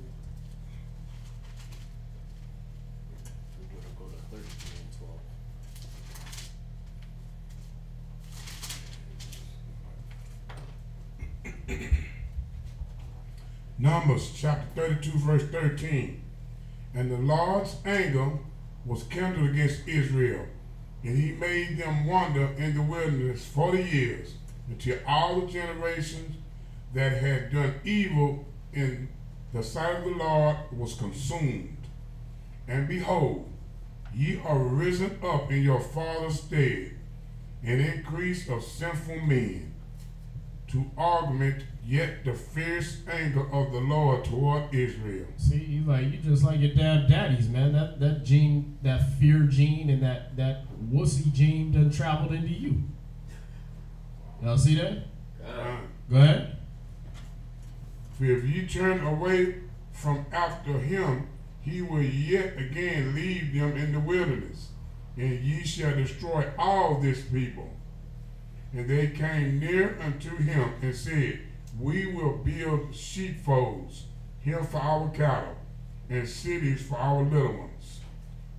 We're going to go to 13 and 12. Numbers chapter 32, verse 13. And the Lord's anger was kindled against Israel, and he made them wander in the wilderness 40 years, until all the generations that had done evil in the sight of the Lord was consumed. And behold, ye are risen up in your father's stead, an increase of sinful men, to augment yet the fierce anger of the Lord toward Israel. See, you just like your daddies, man. That gene, that fear gene, and that wussy gene done traveled into you. Y'all see that? Go ahead. For if ye turn away from after him, he will yet again leave them in the wilderness, and ye shall destroy all this people. And they came near unto him and said, we will build sheepfolds here for our cattle, and cities for our little ones.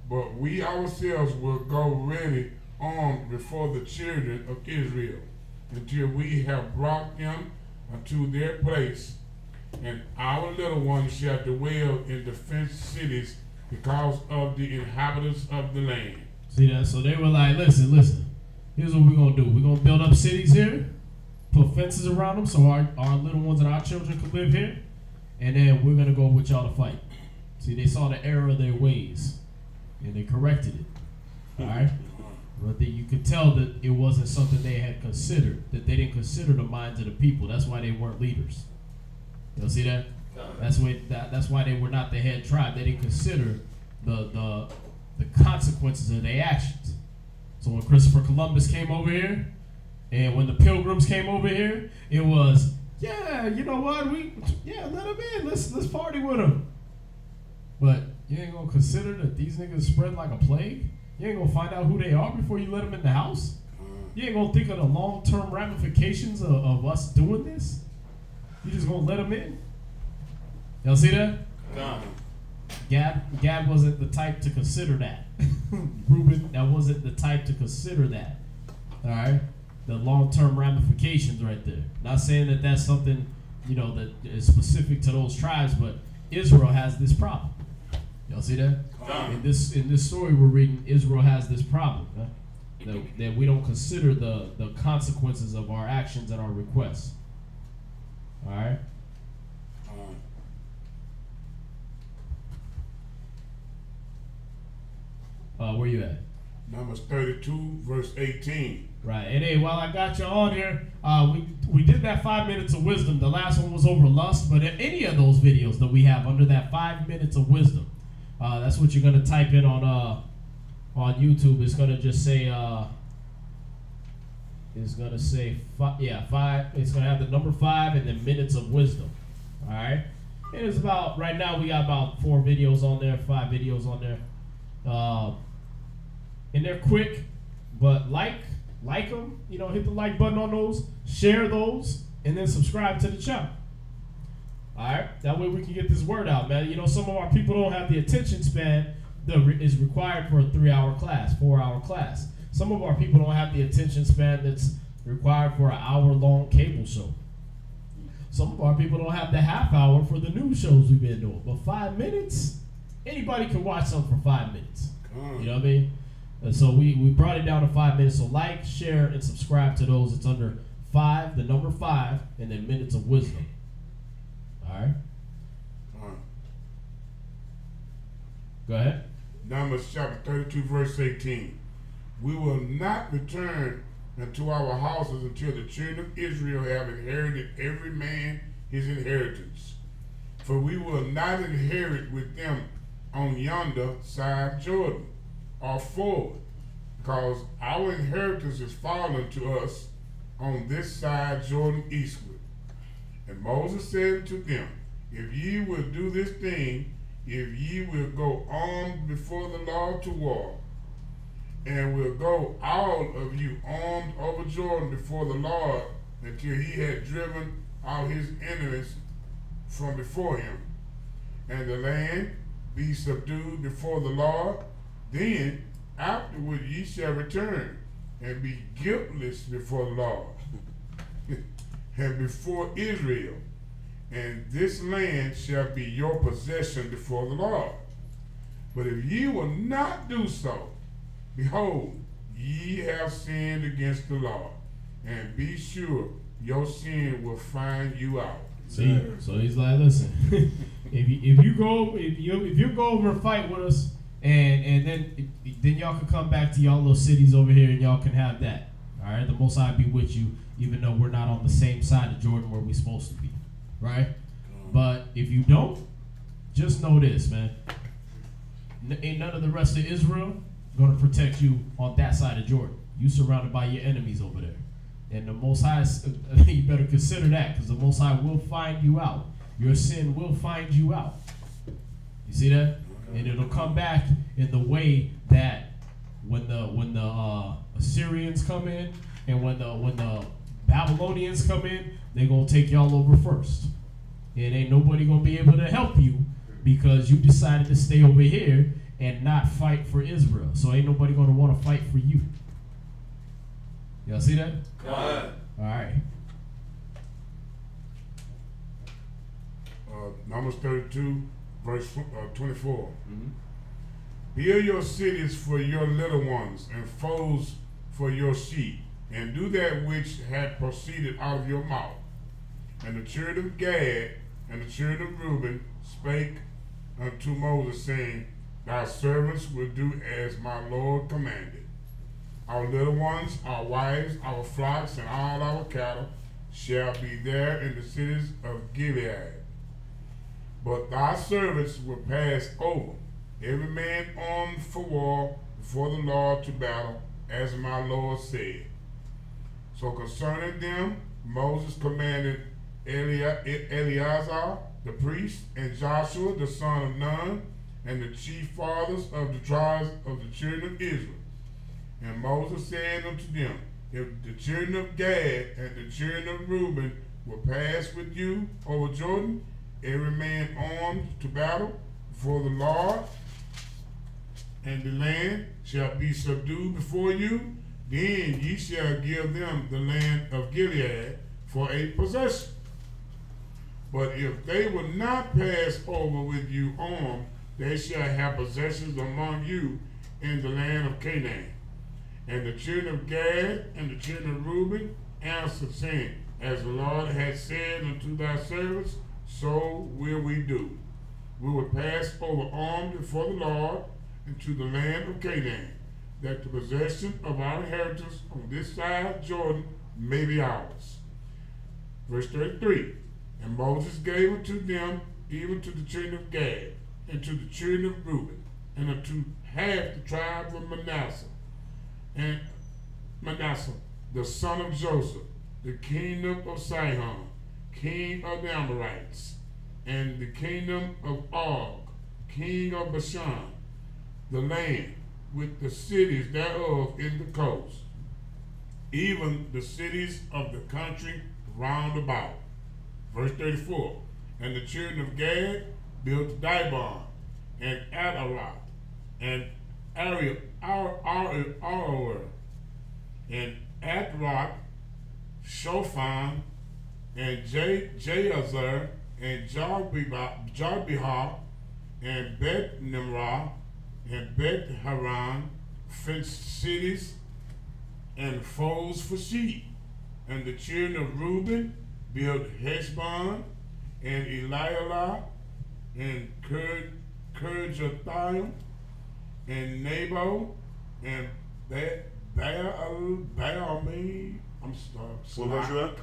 But we ourselves will go ready armed before the children of Israel, until we have brought them unto their place, and our little ones shall dwell in the fenced cities because of the inhabitants of the land. See that? So they were like, listen, here's what we're going to do. We're going to build up cities here, put fences around them so our little ones and our children can live here, and then we're going to go with y'all to fight. See, they saw the error of their ways, and they corrected it. All right? But you could tell that it wasn't something they had considered, that they didn't consider the minds of the people. That's why they weren't leaders. Y'all see that? That's why they were not the head tribe. They didn't consider the consequences of their actions. So when Christopher Columbus came over here, and when the Pilgrims came over here, it was, yeah, you know what? Let them in. Let's party with them. But you ain't gonna consider that these niggas spread like a plague. You ain't gonna find out who they are before you let them in the house. You ain't gonna think of the long-term ramifications of us doing this. You just gonna let them in. Y'all see that? Gad wasn't the type to consider that. Reuben, that wasn't the type to consider that. All right, the long-term ramifications right there. Not saying that that's something, that is specific to those tribes, but Israel has this problem. Y'all see that? In this story we're reading, Israel has this problem, that we don't consider the consequences of our actions and our requests. All right. Where you at? Numbers 32, verse 18. Right. And hey, while I got you on here, we did that 5 minutes of wisdom. The last one was over lust, but any of those videos that we have under that 5 minutes of wisdom, that's what you're gonna type in on YouTube. It's gonna just say It's gonna have the number 5 and then minutes of wisdom. All right. And it's about, right now we got about 4 videos on there, 5 videos on there. And they're quick, but like them, hit the like button on those, share those, and then subscribe to the channel. All right, that way we can get this word out, man. Some of our people don't have the attention span that is required for a 3-hour class, 4-hour class. Some of our people don't have the attention span that's required for an hour-long cable show. Some of our people don't have the half hour for the news shows we've been doing. But 5 minutes, anybody can watch something for 5 minutes. You know what I mean? And so we brought it down to 5 minutes. So like, share, and subscribe to those. It's under 5, the number 5, and then minutes of wisdom. All right? Go ahead. Numbers chapter 32, verse 18. We will not return unto our houses until the children of Israel have inherited every man his inheritance. For we will not inherit with them on yonder side Jordan, or forward, because our inheritance is fallen to us on this side Jordan eastward. And Moses said to them, if ye will do this thing, if ye will go armed before the Lord to war, and will go all of you armed over Jordan before the Lord until he had driven out his enemies from before him, and the land be subdued before the Lord. Then afterward ye shall return and be guiltless before the Lord and before Israel, and this land shall be your possession before the Lord. But if ye will not do so, behold, ye have sinned against the Lord, and be sure your sin will find you out. See, so he's like, listen, if you go over and fight with us, and then y'all can come back to y'all little cities over here, and y'all can have that. All right, the Most High be with you, even though we're not on the same side of Jordan where we're supposed to be, right? But if you don't, just know this, man. Ain't none of the rest of Israel gonna protect you on that side of Jordan. You surrounded by your enemies over there. And the Most High, you better consider that, because the Most High will find you out. Your sin will find you out. You see that? And it'll come back in the way that when the Assyrians come in and when the Babylonians come in, they're gonna take y'all over first. And ain't nobody gonna be able to help you because you decided to stay over here and not fight for Israel. So ain't nobody gonna want to fight for you. Y'all see that? God. All right. Numbers 32, verse 24. Build your cities for your little ones and foes for your sheep, and do that which had proceeded out of your mouth. And the children of Gad and the children of Reuben spake unto Moses, saying, Thy servants will do as my Lord commanded. Our little ones, our wives, our flocks, and all our cattle shall be there in the cities of Gilead. But thy servants will pass over, every man armed for war before the Lord to battle, as my Lord said. So concerning them, Moses commanded Eleazar the priest, and Joshua the son of Nun, and the chief fathers of the tribes of the children of Israel. And Moses said unto them, If the children of Gad and the children of Reuben will pass with you over Jordan, every man armed to battle before the Lord, and the land shall be subdued before you, then ye shall give them the land of Gilead for a possession. But if they will not pass over with you armed, they shall have possessions among you in the land of Canaan. And the children of Gad and the children of Reuben answered, saying, As the Lord hath said unto thy servants, so will we do. We will pass over armed before the Lord into the land of Canaan, that the possession of our inheritance on this side of Jordan may be ours. Verse 33, And Moses gave unto them, even to the children of Gad, and to the children of Reuben, and unto half the tribe of Manasseh, and Manasseh, the son of Joseph, the kingdom of Sihon, king of the Amorites, and the kingdom of Og, king of Bashan, the land with the cities thereof in the coast, even the cities of the country round about. Verse 34, And the children of Gad built Dibon, and Adaroth, and Aroer, and Atroth, Shofan, and Jazer, and Jarbihah, and Beth Nimrah, and Beth Haran, fenced cities and folds for sheep. And the children of Reuben built Heshbon, and Elialah, and Kirjathaim, and Nebo, and Baalme. I'm sorry. What verse you at?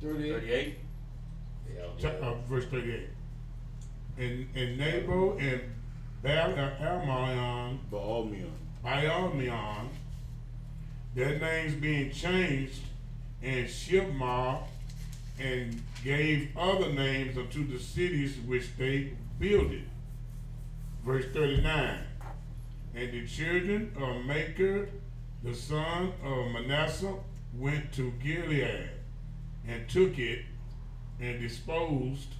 38. Verse 38. And Nebo and Baalmeon, their names being changed, and Shibmar, and gave other names unto the cities which they builded. Verse 39. And the children of Machir, the son of Manasseh, went to Gilead, and took it, and dispossessed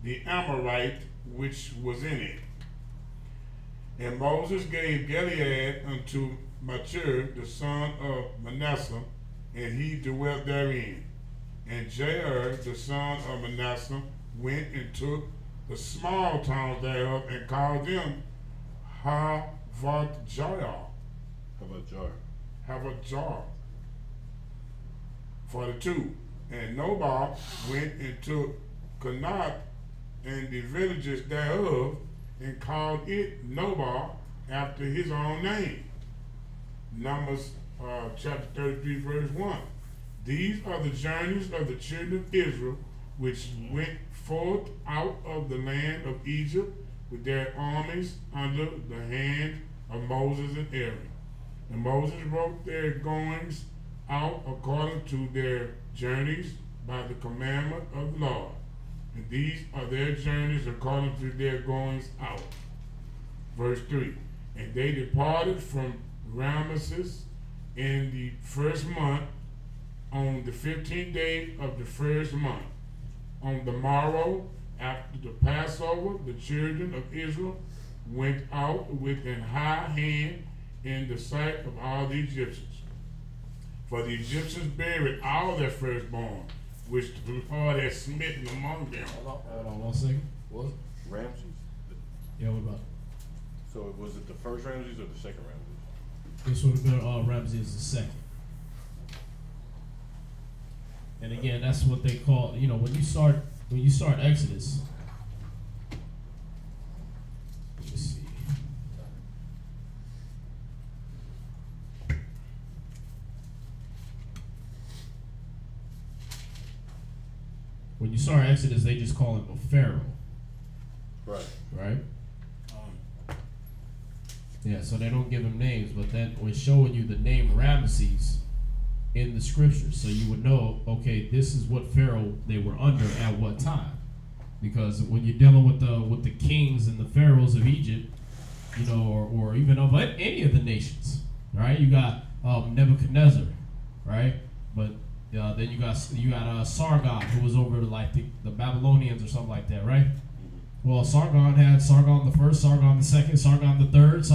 the Amorite which was in it. And Moses gave Gilead unto Machir, the son of Manasseh, and he dwelt therein. And Jair, the son of Manasseh, went and took the small towns thereof and called them Havoth-Jair. Havoth-Jair. 42. And Nobal went and took Kanat and the villages thereof, and called it Nobal after his own name. Numbers chapter 33, verse 1. These are the journeys of the children of Israel, which went forth out of the land of Egypt with their armies under the hand of Moses and Aaron. And Moses wrote their goings out according to their journeys by the commandment of the Lord. And these are their journeys according to their goings out. Verse 3. And they departed from Ramesses in the first month, on the 15th day of the first month. On the morrow, after the Passover, the children of Israel went out with an high hand in the sight of all the Egyptians. For the Egyptians buried all their firstborn, which the Lord had smitten among them. Hold on 1 second. What? Ramses? Yeah, what about? So was it the first Ramses or the second Ramses? This would have been Ramses the second. And again, that's what they call, when you start Exodus. Let me see. When you start Exodus, they just call him a pharaoh. Right? Yeah, so they don't give him names, but then when showing you the name Ramesses in the scriptures, so you would know, okay, this is what pharaoh they were under at what time. Because when you're dealing with the kings and the pharaohs of Egypt, or even of any of the nations, right? You got Nebuchadnezzar, right? But then you got Sargon, who was over the Babylonians or something like that, right? Well, Sargon had Sargon the first, Sargon the second, Sargon the third,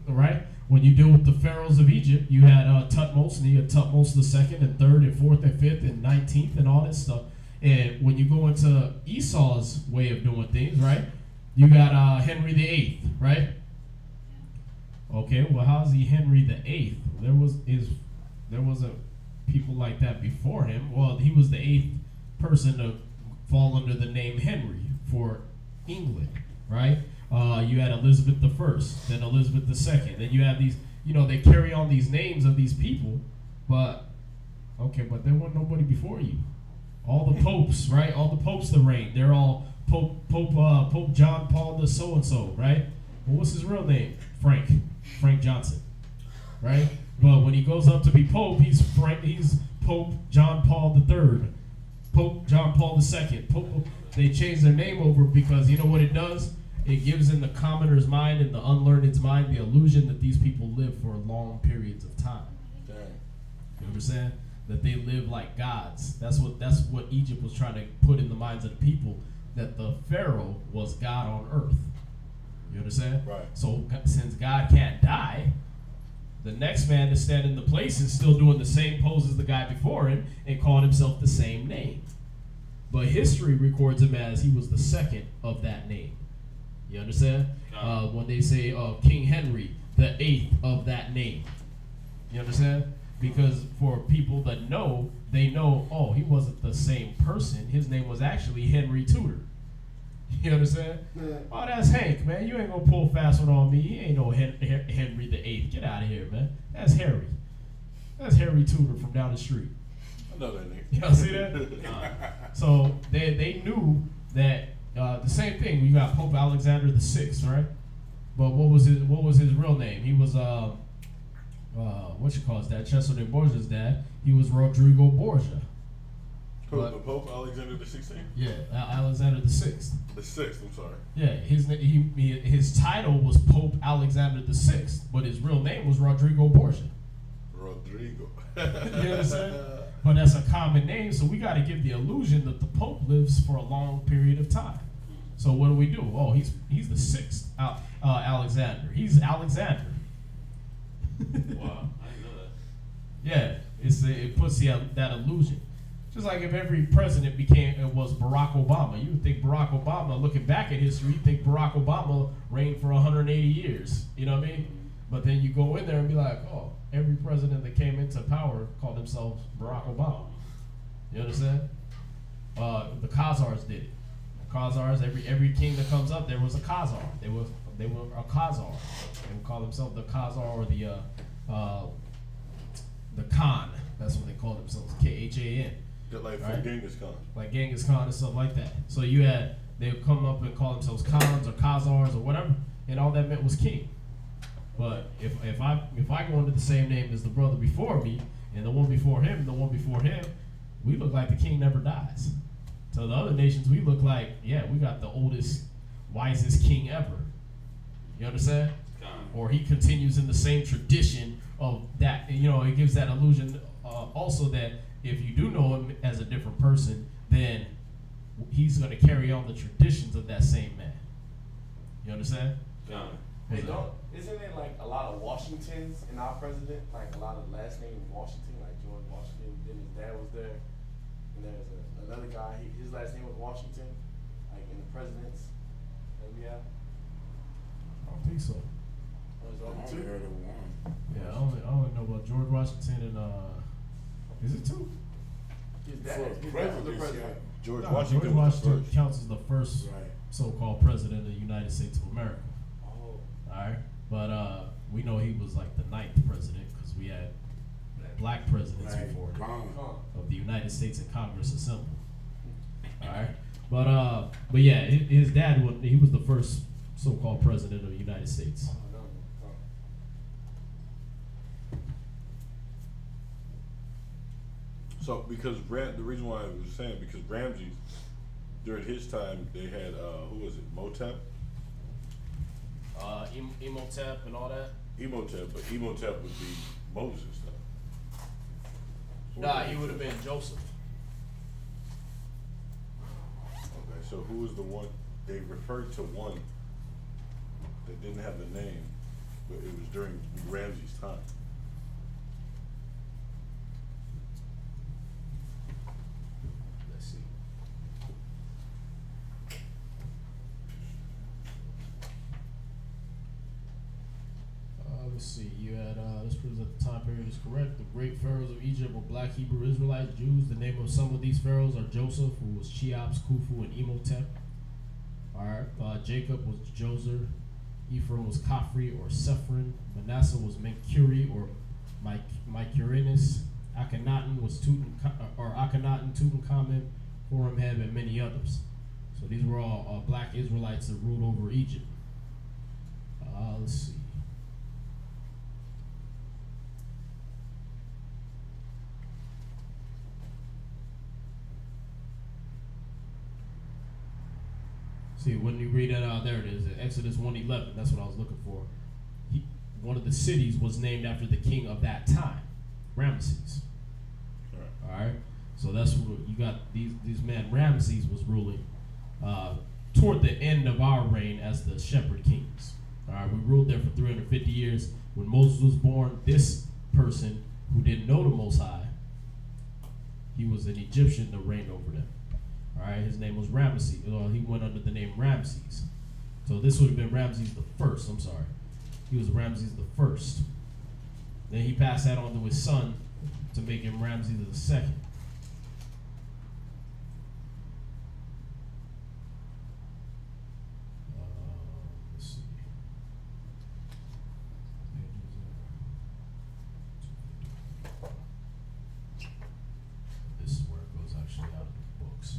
right? When you deal with the pharaohs of Egypt, you had Tutmos, and you had Tutmos the second and third and fourth and fifth and 19th and all this stuff. And when you go into Esau's way of doing things, right? You got Henry the Eighth, right? Okay, well, how's he Henry the Eighth? There wasn't people like that before him. Well, he was the 8th person to fall under the name Henry for England, right? You had Elizabeth the First, then Elizabeth the Second. Then you have these, they carry on these names of these people, but there wasn't nobody before you. All the popes, right? All the popes that reigned, they're all Pope John Paul the so and so, right? Well, what's his real name? Frank Johnson, right? But when he goes up to be Pope, he's Pope John Paul III, Pope John Paul II. They change their name over because you know what it does? It gives in the commoner's mind and the unlearned's mind the illusion that these people live for long periods of time. Dang. You understand? That they live like gods. That's what Egypt was trying to put in the minds of the people, that the Pharaoh was God on earth. You understand? Right. So since God can't die, the next man to stand in the place is still doing the same pose as the guy before him and calling himself the same name. But history records him as he was the second of that name. You understand? When they say King Henry, the 8th of that name. You understand? Because for people that know, they know, oh, he wasn't the same person. His name was actually Henry Tudor. You understand? Yeah. Oh, that's Hank, man. You ain't gonna pull fast one on me. He ain't no Henry the 8th. Get out of here, man. That's Harry. That's Harry Tudor from down the street. I know that nigga. Y'all see that? So they knew that the same thing. We got Pope Alexander the Sixth, right? But what was his real name? He was what you call his dad? Cesare de Borgia's dad. He was Rodrigo Borgia. The Pope Alexander the 16th? Yeah, Alexander the Sixth. The 6th, I'm sorry. Yeah, his title was Pope Alexander the Sixth, but his real name was Rodrigo Borgia. Rodrigo. You understand? But that's a common name, so we got to give the illusion that the Pope lives for a long period of time. So what do? Oh, he's the sixth Alexander. He's Alexander. Wow, I didn't know that. Yeah, it puts that illusion. Just like if every president was Barack Obama, you would think Barack Obama, looking back at history, you think Barack Obama reigned for 180 years. You know what I mean? But then you go in there and be like, oh, every president that came into power called themselves Barack Obama. You understand? The Khazars did it. Khazars, every king that comes up, there was a Khazar. They were a Khazar. They would call themselves the Khazar or the Khan. That's what they call themselves, Khan. Like right? Genghis Khan. Like Genghis Khan and stuff like that. So they would come up and call themselves Khans or Khazars or whatever, and all that meant was king. But if I go under the same name as the brother before me, and the one before him, we look like the king never dies. To the other nations, we look like, yeah, we got the oldest, wisest king ever. You understand? Or he continues in the same tradition of that. You know, it gives that illusion also that if you do know him as a different person, then he's going to carry on the traditions of that same man. You understand? Hey, isn't it like a lot of Washingtons in our president? Like a lot of last name Washington, like George Washington. Then his dad was there, and there's another guy. His last name was Washington, like in the presidents that we have. I don't think so. I only heard of one. Yeah, I only know about George Washington and is it two? His dad was the president. George No, Washington George Washington was counts as the first so-called president of the United States of America. Oh. All right, but we know he was like the 9th president because we had black presidents before him of the United States and Congress assembled. All right, but yeah, his dad he was the first so-called president of the United States. So because the reason why I was saying because Ramses during his time they had who was it, Motep? Imhotep and all that. Imhotep, but Imhotep would be Moses though. Nah, he would have been Joseph. Okay, so who was the one they referred to one that didn't have the name, but it was during Ramses' time. Let's see. Let's see. You had this proves that the time period is correct. The great pharaohs of Egypt were black Hebrew Israelites, Jews. The name of some of these pharaohs are Joseph, who was Cheops, Khufu, and Imhotep. All right. Jacob was Joser. Ephraim was Khafre or Sephron. Manasseh was Menkuri or Mycurinus. Akhenaten was Akhenaten, Tutankhamen, Horemheb, and many others. So these were all black Israelites that ruled over Egypt. Let's see. See, when you read that, there it is, Exodus 1:11. That's what I was looking for. One of the cities was named after the king of that time, Ramesses. All right. So that's what you got. These men, Ramesses was ruling toward the end of our reign as the shepherd kings. All right. We ruled there for 350 years. When Moses was born, this person who didn't know the Most High, he was an Egyptian that reigned over them. All right, his name was Ramesses. He went under the name Ramses. So this would have been Ramses the first. I'm sorry, he was Ramses the first. Then he passed that on to his son to make him Ramses the second. Let's see. This is where it goes actually out of the books.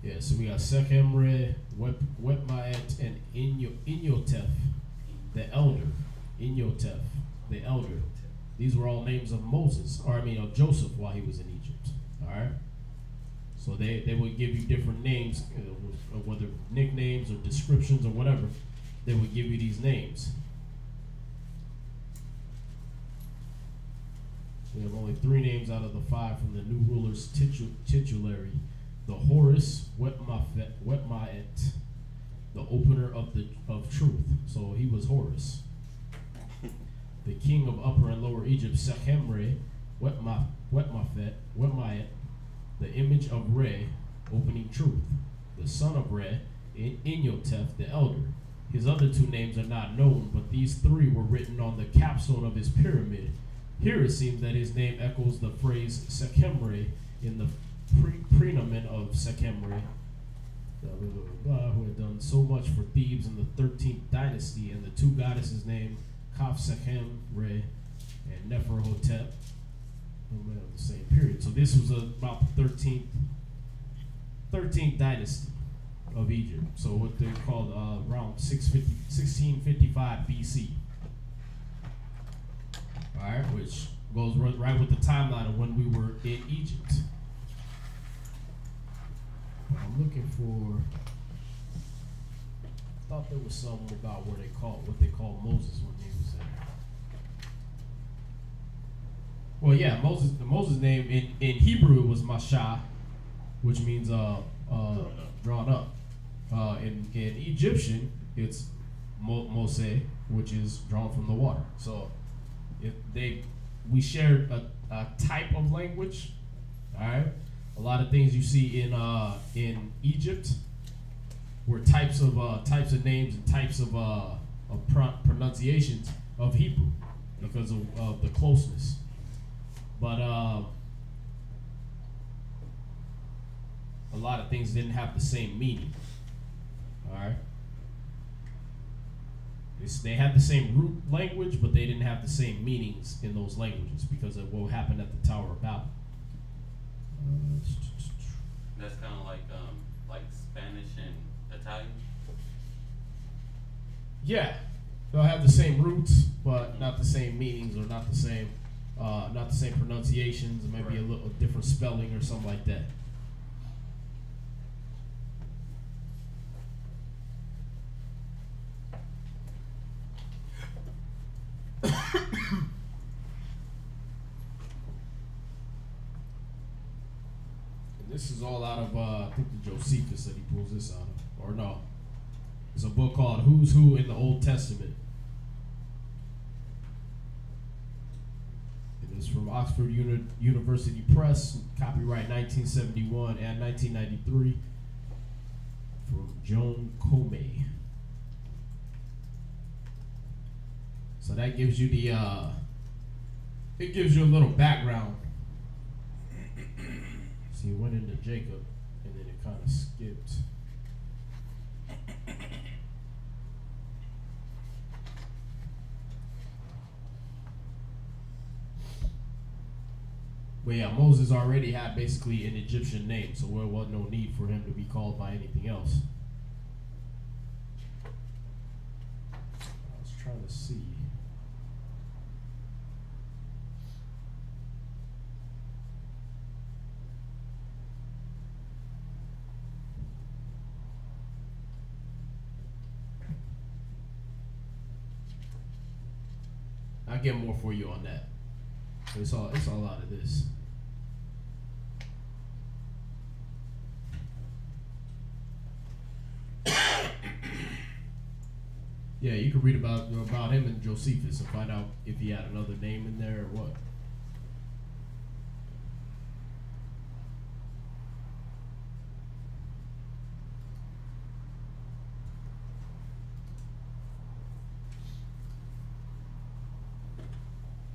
Yeah, so we got Sechemre, Wetmaet, and Inyotef, the elder. Inyotef, the elder. These were all names of Moses, or I mean of Joseph while he was in Egypt. All right. So they would give you different names, whether nicknames or descriptions or whatever. They would give you these names. We have only 3 names out of the 5 from the new ruler's titulary. The Horus, Wetmaet, the opener of truth. So he was Horus. The king of Upper and Lower Egypt, Sechemre, Wetmaet, the image of Re, opening truth. The son of Re, Inyotef, the elder. His other 2 names are not known, but these 3 were written on the capstone of his pyramid. Here it seems that his name echoes the phrase Sechemre in the prenomen of Sechemre, who had done so much for Thebes in the 13th dynasty, and the 2 goddesses named Kaf Sechemre and Neferhotep of the same period. So this was about the 13th dynasty of Egypt. So what they called around 1655 BC. All right, which goes right with the timeline of when we were in Egypt. I'm looking for. I thought there was something about what they called Moses when he was there. Well, yeah, Moses. The Moses name in Hebrew was Mashah, which means drawn up. In Egyptian, it's Mose, which is drawn from the water. So we shared a type of language. All right, a lot of things you see in Egypt were types of names and types of pronunciations of Hebrew because of the closeness. But a lot of things didn't have the same meaning. All right. They had the same root language, but they didn't have the same meanings in those languages because of what happened at the Tower of Babel. That's kind of like Spanish and Italian. Yeah, they'll have the same roots, but not the same meanings, or not the same pronunciations, or maybe a little different spelling or something like that. This is all out of, I think the Josephus that he pulls this out of. Or no. It's a book called Who's Who in the Old Testament. It is from Oxford University Press, copyright 1971 and 1993, from Joan Comey. So that gives you it gives you a little background. See, it went into Jacob, and then it kind of skipped. But yeah, Moses already had basically an Egyptian name, so there was no need for him to be called by anything else. I was trying to see. I'll get more for you on that. It's all out of this. Yeah, you can read about him and Josephus and find out if he had another name in there or what.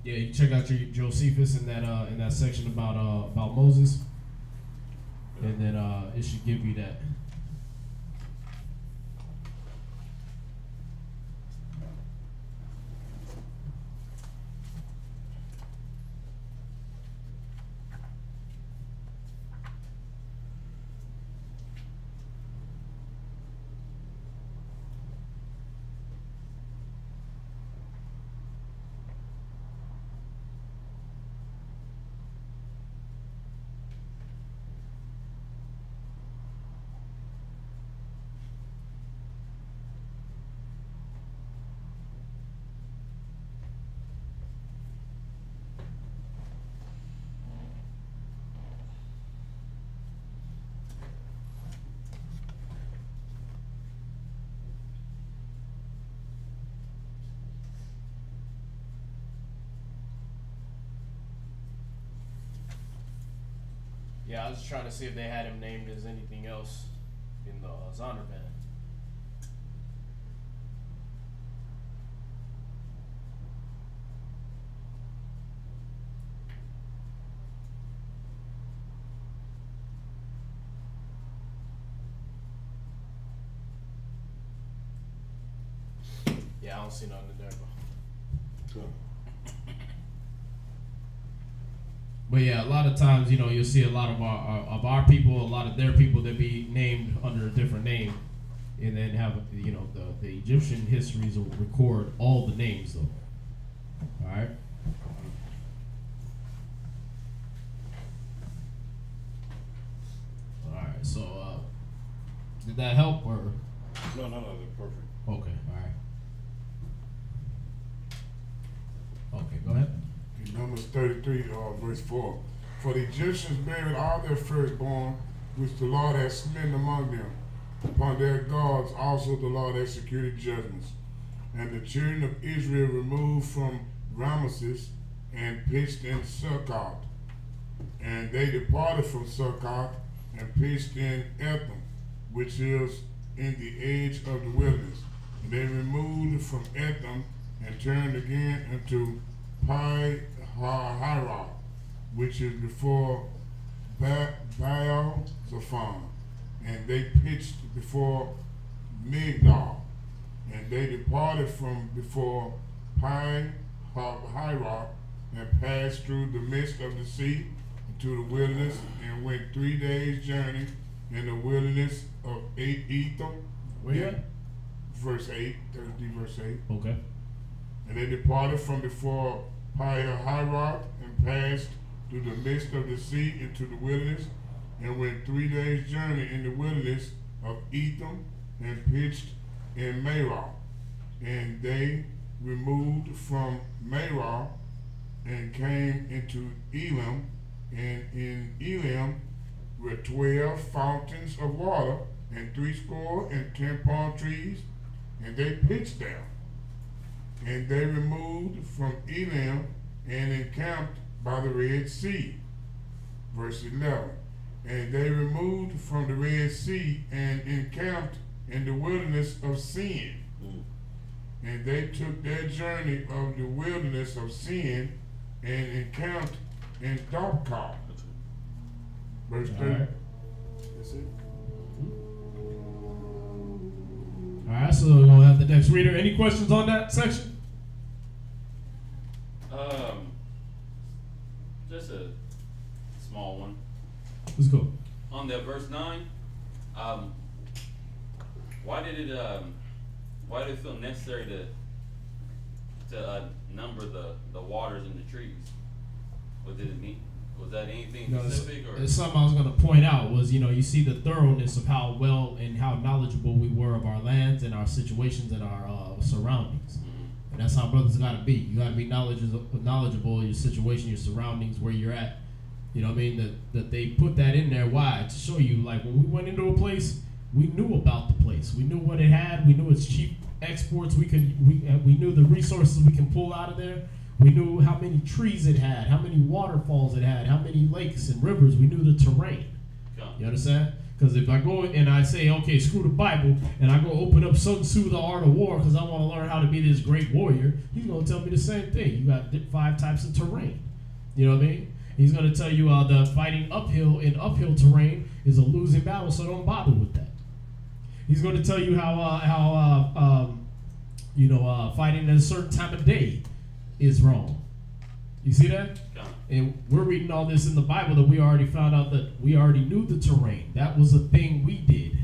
Yeah, you can check out your Josephus in that section about Moses, and then it should give you that. Yeah, I was trying to see if they had him named as anything else in the Zondervan. Yeah, I don't see nothing in there, bro. But yeah, a lot of times, you know, you'll see a lot of our people, a lot of their people that be named under a different name, and then have, you know, the Egyptian histories will record all the names though. All right. All right. So, did that help or? No, they're perfect. Okay. All right. Okay, go ahead. In Numbers 33, verse 4. For the Egyptians buried all their firstborn, which the Lord had smitten among them. Upon their gods also the Lord executed judgments. And the children of Israel removed from Ramesses and pitched in Succoth. And they departed from Succoth and pitched in Etham, which is in the edge of the wilderness. And they removed from Etham and turned again unto Pi-Hahiroth, which is before Baal-Zephon. And they pitched before Migdal. And they departed from before Pi-Hahiroth and passed through the midst of the sea into the wilderness and went 3 days' journey in the wilderness of Etham. Where you at? Verse 8, 33 verse 8. Okay. And they departed from before Pi-Hahiroth and passed through the midst of the sea into the wilderness and went 3 days' journey in the wilderness of Etham and pitched in Merah. And they removed from Merah and came into Elam, and in Elam were 12 fountains of water and 70 palm trees, and they pitched there. And they removed from Elam and encamped by the Red Sea. Verse 11. And they removed from the Red Sea and encamped in the wilderness of Sin. And they took their journey of the wilderness of Sin and encamped in Dopka. Verse 30. All right. That's it. All right, so we'll have the next reader. Any questions on that section? Just a small one. Let's go. On that verse 9, why did it feel necessary to number the waters and the trees? What did it mean? Was that anything specific? Or? It's something I was going to point out was, you know, you see the thoroughness of how well and how knowledgeable we were of our lands and our situations and our surroundings. Mm-hmm. And that's how brothers got to be. You got to be knowledgeable of your situation, your surroundings, where you're at. You know what I mean? That they put that in there. Why? To show you, like, when we went into a place, we knew about the place. We knew what it had. We knew its cheap exports. We knew the resources we can pull out of there. We knew how many trees it had, how many waterfalls it had, how many lakes and rivers. We knew the terrain. You understand? Because if I go and I say, okay, screw the Bible, and I go open up Sun Tzu, The Art of War, because I want to learn how to be this great warrior, he's going to tell me the same thing. You got 5 types of terrain. You know what I mean? He's going to tell you the fighting uphill in uphill terrain is a losing battle, so don't bother with that. He's going to tell you how fighting at a certain time of day is wrong. You see that? And we're reading all this in the Bible that we already found out that we already knew the terrain. That was a thing we did.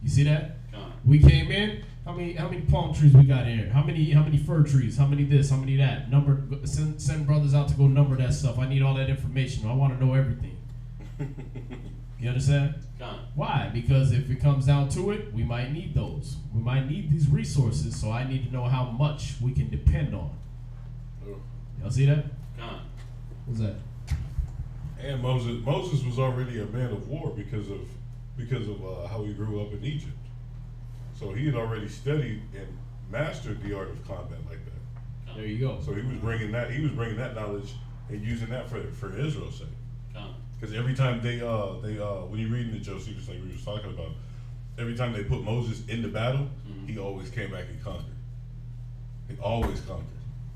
You see that? We came in. How many palm trees we got here? How many fir trees? How many this? How many that? Send brothers out to go number that stuff. I need all that information. I want to know everything. You understand? Why? Because if it comes down to it, we might need those. We might need these resources. So I need to know how much we can depend on. Y'all see that? What's that? And Moses was already a man of war because of how he grew up in Egypt. So he had already studied and mastered the art of combat like that. There you go. So he was bringing that knowledge and using that for Israel's sake. Because every time they when you're reading the Josephus, like we were talking about, every time they put Moses in the battle, he always came back and conquered. He always conquered.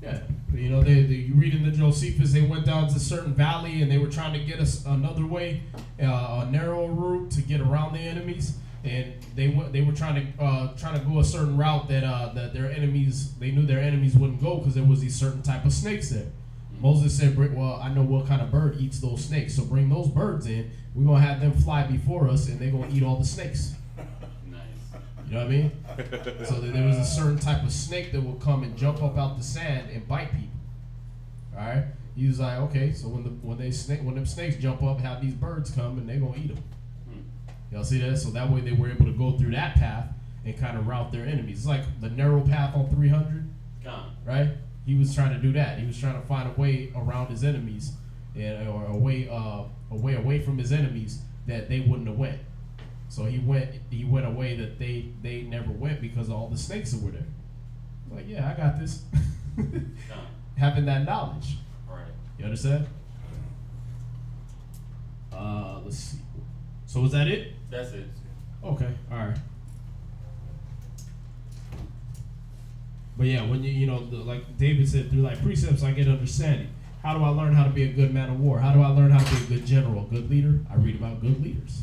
Yeah, you know, you read in the Josephus, they went down to a certain valley and they were trying to get us another way, a narrow route to get around the enemies, and they were trying to go a certain route that their enemies, they knew their enemies wouldn't go because there was these certain type of snakes there. Moses said, well, I know what kind of bird eats those snakes, so bring those birds in. We're going to have them fly before us, and they're going to eat all the snakes. Nice. You know what I mean? So there was a certain type of snake that would come and jump up out the sand and bite people. All right? He was like, okay, so when them snakes jump up, have these birds come, and they're going to eat them. Y'all see that? So that way they were able to go through that path and kind of route their enemies. It's like the narrow path on 300, right? He was trying to do that. He was trying to find a way around his enemies, or a way away from his enemies that they wouldn't have went. So he went a way that they never went because of all the snakes that were there. Like, yeah, I got this. Having that knowledge. Right. You understand? Let's see. So is that it? That's it. Okay. All right. But yeah, when you know, like David said, through like precepts, I get understanding. How do I learn how to be a good man of war? How do I learn how to be a good general, good leader? I read about good leaders.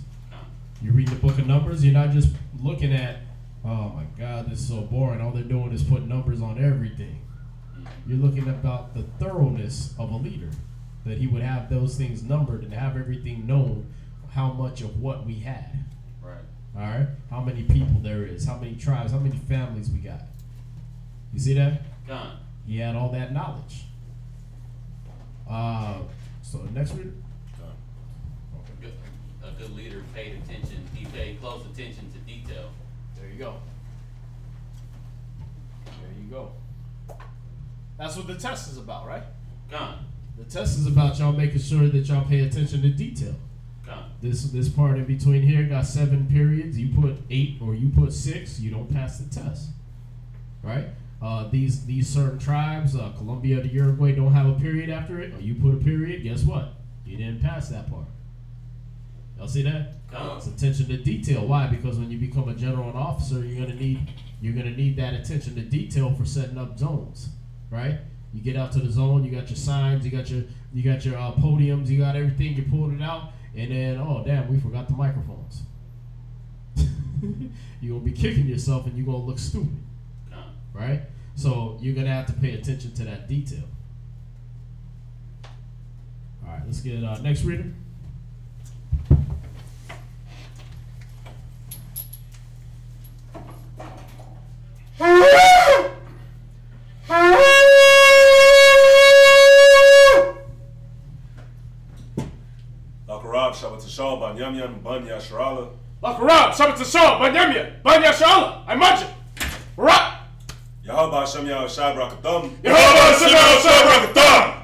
You read the book of Numbers, you're not just looking at, oh my God, this is so boring. All they're doing is putting numbers on everything. You're looking about the thoroughness of a leader, that he would have those things numbered and have everything known, how much of what we had. Right. All right? How many people there is, how many tribes, how many families we got. You see that? Gone. He had all that knowledge. So next reader? Okay. A good leader paid attention. He paid close attention to detail. There you go. There you go. That's what the test is about, right? Gone. The test is about y'all making sure that y'all pay attention to detail. Gone. This part in between here got 7 periods. You put 8 or you put 6, you don't pass the test. Right? These certain tribes, Colombia to Uruguay, don't have a period after it, or you put a period, guess what? You didn't pass that part. Y'all see that? It's attention to detail. Why? Because when you become a general and officer, you're gonna need that attention to detail for setting up zones, right? You get out to the zone, you got your signs, you got your podiums, you got everything, you pulled it out, and then, oh damn, we forgot the microphones. You're gonna be kicking yourself and you're gonna look stupid. Right? So you're gonna have to pay attention to that detail. All right, let's get next reader. Lakarab, Shabbat Tashal, Banyamyan, Banya Sharala. Lakarab, Shabbat Tashal, Banyamyan, Banya Sharala. I imagine. Right. Yahweh Hashem Yahweh Shai Brakatham. Yahweh Hashem Yahweh Shai Brakatham.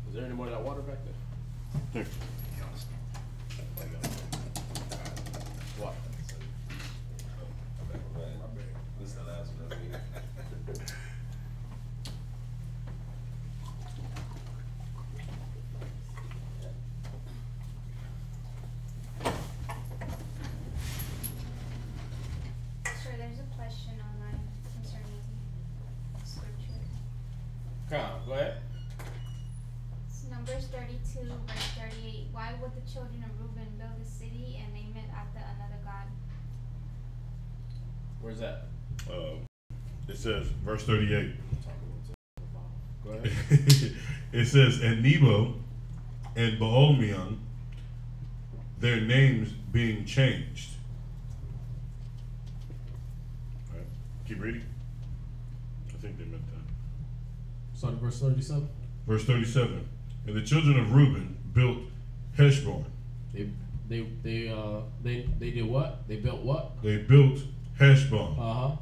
Is there any more of that water back there? What? This is the last one. Sir, there's a question online concerning scripture. Come on, go ahead. It's Numbers 32, verse 38. Why would the children of Reuben build a city and name it after another god? Where's that? It says, verse 38. Go ahead. It says, and Nebo and Baal-meon, their names being changed. All right, keep reading. I think they meant that. Start at verse 37. Verse 37. And the children of Reuben built Heshbon. They did what? They built what? They built Heshbon. Uh-huh.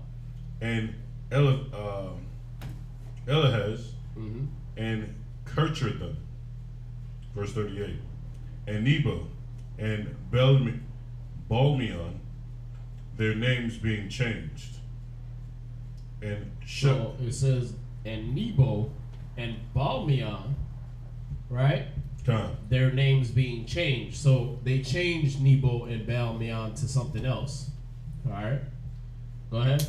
And Elahaz and Kirchathon. Verse 38. And Nebo and Baal-meon, their names being changed. And So it says, and Nebo and Balmeon, right? Their names being changed. So they changed Nebo and Balmeon to something else. All right. Go ahead.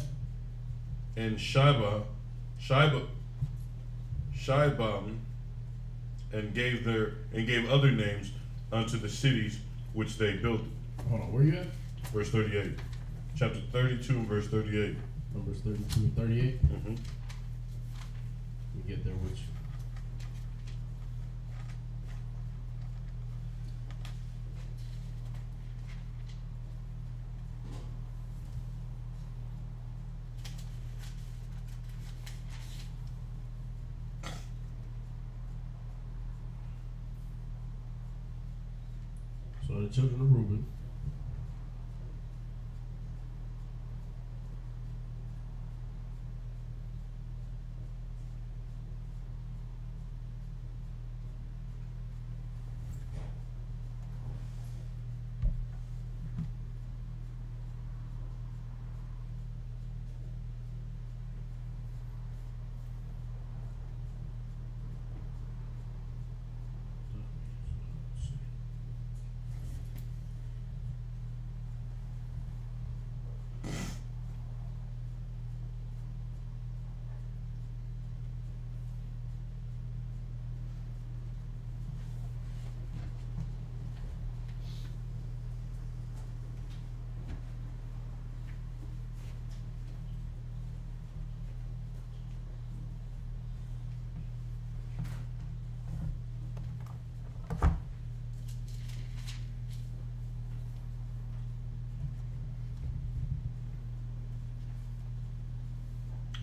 And Shibam, and gave other names unto the cities which they built. Hold on, where you at? Verse 38. Chapter 32 and verse 38. Numbers 32 and 38. Mm-hmm. We get there with you. So the children of Reuben.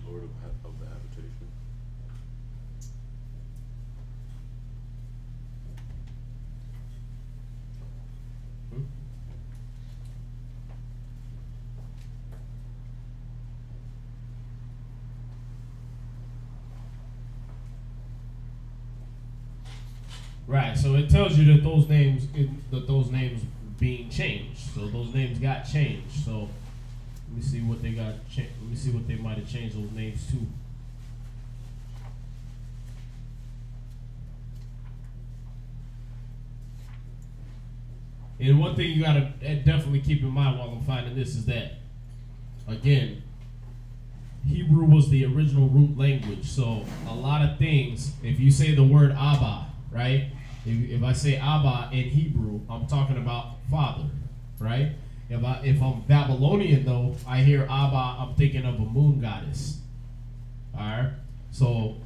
Lord of the habitation. Right, so it tells you that those names being changed. So those names got changed. So let me see what they got. Let me see what they might have changed those names to. And one thing you gotta definitely keep in mind while I'm finding this is that, again, Hebrew was the original root language. So a lot of things, if you say the word Abba, right? If I say Abba in Hebrew, I'm talking about father, right? If I'm Babylonian though, I hear Abba, I'm thinking of a moon goddess. All right. So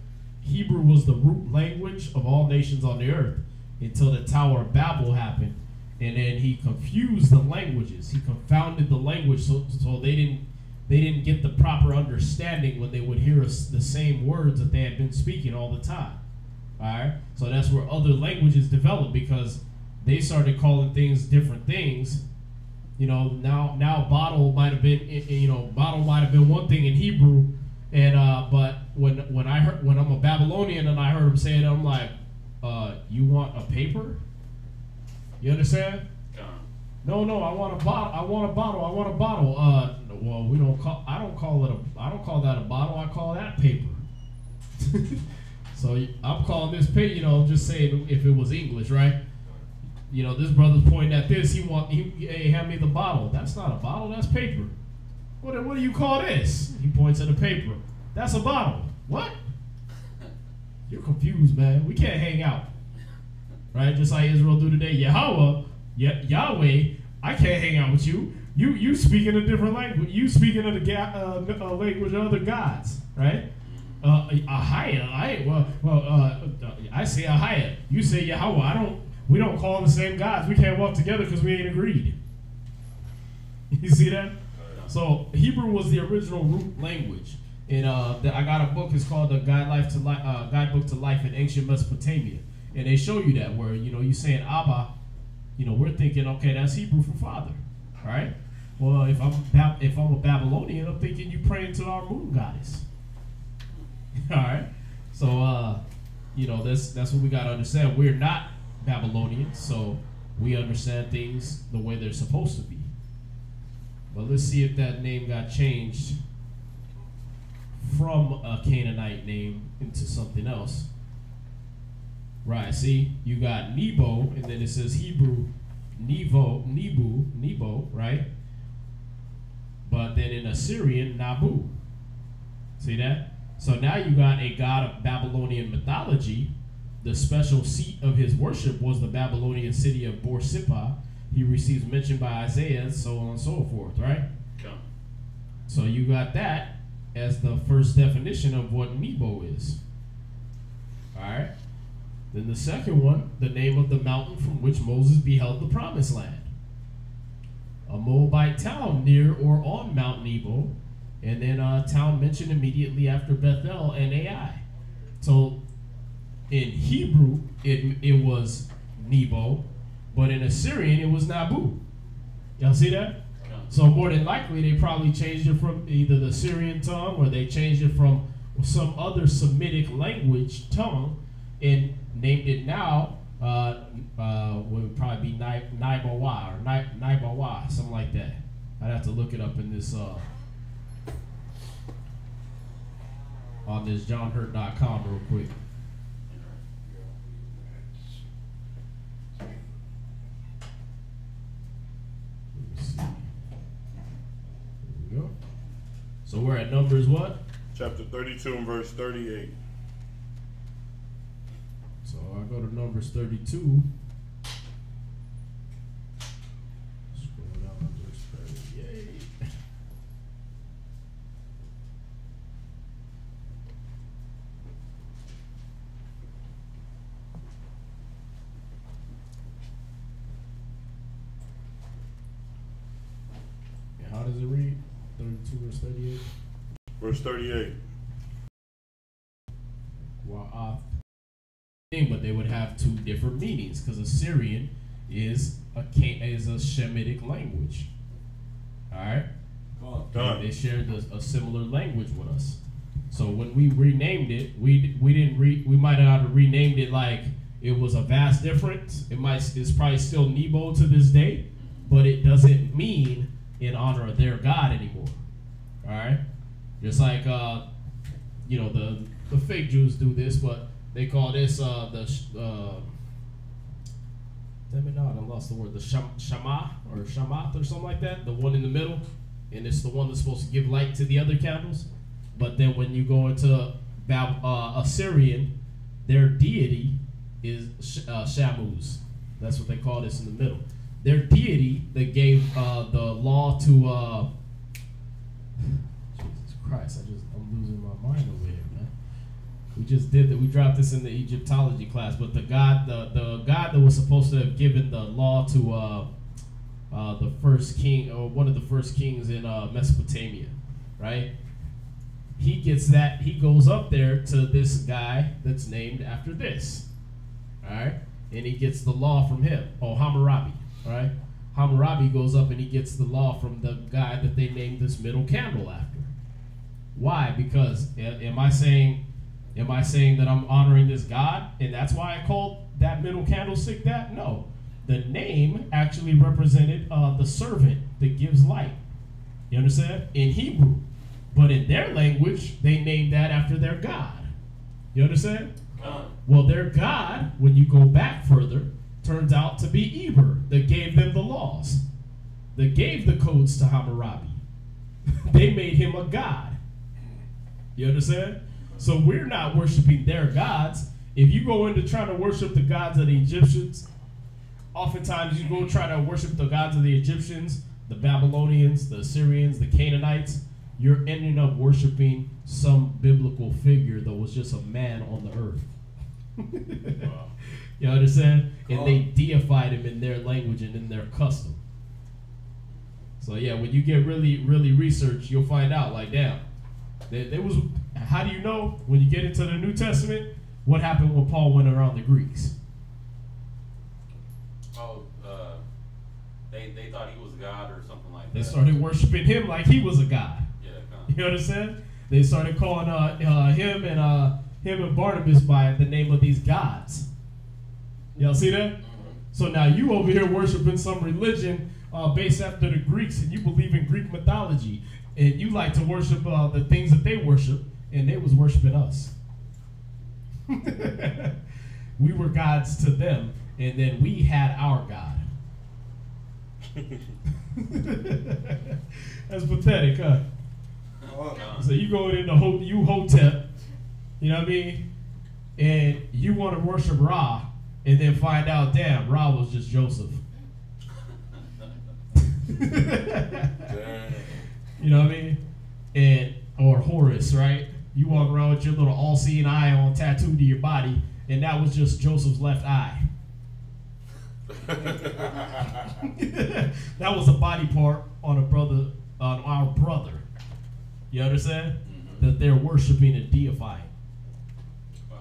Hebrew was the root language of all nations on the earth until the Tower of Babel happened, and then he confused the languages. He confounded the language, so they didn't get the proper understanding when they would hear the same words that they had been speaking all the time. All right, so that's where other languages developed, because they started calling things different things. You know, now bottle might have been one thing in Hebrew, and but when I'm a Babylonian and I heard him say it, I'm like, you want a paper? You understand? No, I want a bottle. I want a bottle. Well, I don't call that a bottle. I call that paper. So I'm calling this paper. You know, just saying if it was English, right? You know, this brother's pointing at this. Hey, hand me the bottle. That's not a bottle. That's paper. What do you call this? He points at the paper. That's a bottle. What? You're confused, man. We can't hang out, right? Just like Israel do today. Yahweh, I can't hang out with you. You speak in a different language. You speak in a language of other gods, right? Ahaya. I say Ahaya. You say Yahweh. We don't call the same gods. We can't walk together because we ain't agreed. You see that? So Hebrew was the original root language. And I got a book. It's called the Guidebook to Life in Ancient Mesopotamia. And they show you that where, you know, you saying Abba, you know, we're thinking, okay, that's Hebrew for father, right? Well, if I'm a Babylonian, I'm thinking you praying to our moon goddess. All right, so you know, that's what we gotta understand. We're not Babylonians, so we understand things the way they're supposed to be. But let's see if that name got changed from a Canaanite name into something else. Right, see, you got Nebo, and then it says Hebrew Nebo, right? But then in Assyrian, Nabu. See that? So now you got a god of Babylonian mythology. The special seat of his worship was the Babylonian city of Borsippa. He receives mention by Isaiah, so on and so forth, right? Okay. So you got that as the first definition of what Nebo is. All right. Then the second one, the name of the mountain from which Moses beheld the promised land. A Moabite town near or on Mount Nebo, and then a town mentioned immediately after Bethel and Ai. So in Hebrew, it was Nebo, but in Assyrian, it was Nabu. Y'all see that? Yeah. So more than likely, they probably changed it from either the Syrian tongue or they changed it from some other Semitic language tongue and named it now would probably be Naibawa or Naibawa, something like that. I'd have to look it up in this on this johnhurt.com real quick. Let me see. There we go. So we're at Numbers what? Chapter 32 and verse 38. So I go to Numbers 32. Scroll down to verse 38. And how does it read? 32 verse 38? Verse 38. But they would have two different meanings because Assyrian is a Shemitic language. All right, they shared a similar language with us. So when we renamed it, we might not have renamed it like it was a vast difference. It's probably still Nebo to this day, but it doesn't mean in honor of their God anymore. All right, just like the fake Jews do this, but they call this damn it, no, I lost the word. The Shama or Shamath or something like that. The one in the middle, and it's the one that's supposed to give light to the other candles. But then when you go into Assyrian, their deity is Shammuz. That's what they call this in the middle. Their deity that gave the law to Jesus Christ, I'm losing my mind over here, man. We just did that. We dropped this in the Egyptology class, but the god that was supposed to have given the law to the first king or one of the first kings in Mesopotamia, right? He gets that. He goes up there to this guy that's named after this, all right, and he gets the law from him. Oh, Hammurabi, all right. Hammurabi goes up and he gets the law from the guy that they named this middle candle after. Why? Because am I saying that I'm honoring this God and that's why I called that middle candlestick that? No. The name actually represented the servant that gives light. You understand? In Hebrew. But in their language, they named that after their God. You understand? Well, their God, when you go back further, turns out to be Eber that gave them the laws, that gave the codes to Hammurabi. They made him a god. You understand? So we're not worshiping their gods. If you go into trying to worship the gods of the Egyptians, oftentimes you go try to worship the gods of the Egyptians, the Babylonians, the Assyrians, the Canaanites, you're ending up worshiping some biblical figure that was just a man on the earth. Wow. You understand? And they deified him in their language and in their custom. So yeah, when you get really, really research, you'll find out, like, damn, there was, how do you know when you get into the New Testament, what happened when Paul went around the Greeks? Oh, they thought he was God or something like that. They started worshiping him like he was a god. Yeah, kind of. You understand? They started calling him and Barnabas by the name of these gods. Y'all see that? Mm-hmm. So now you over here worshiping some religion based after the Greeks, and you believe in Greek mythology, and you like to worship the things that they worship, and they was worshiping us. We were gods to them, and then we had our God. That's pathetic, huh? So you go into Hotep, you know what I mean, and you want to worship Ra, and then find out, damn, Ra was just Joseph. You know what I mean? Or Horus, right? You walk around with your little all-seeing eye on tattooed to your body, and that was just Joseph's left eye. That was a body part on our brother. You understand? Mm-hmm. That they're worshiping and deifying. Wow.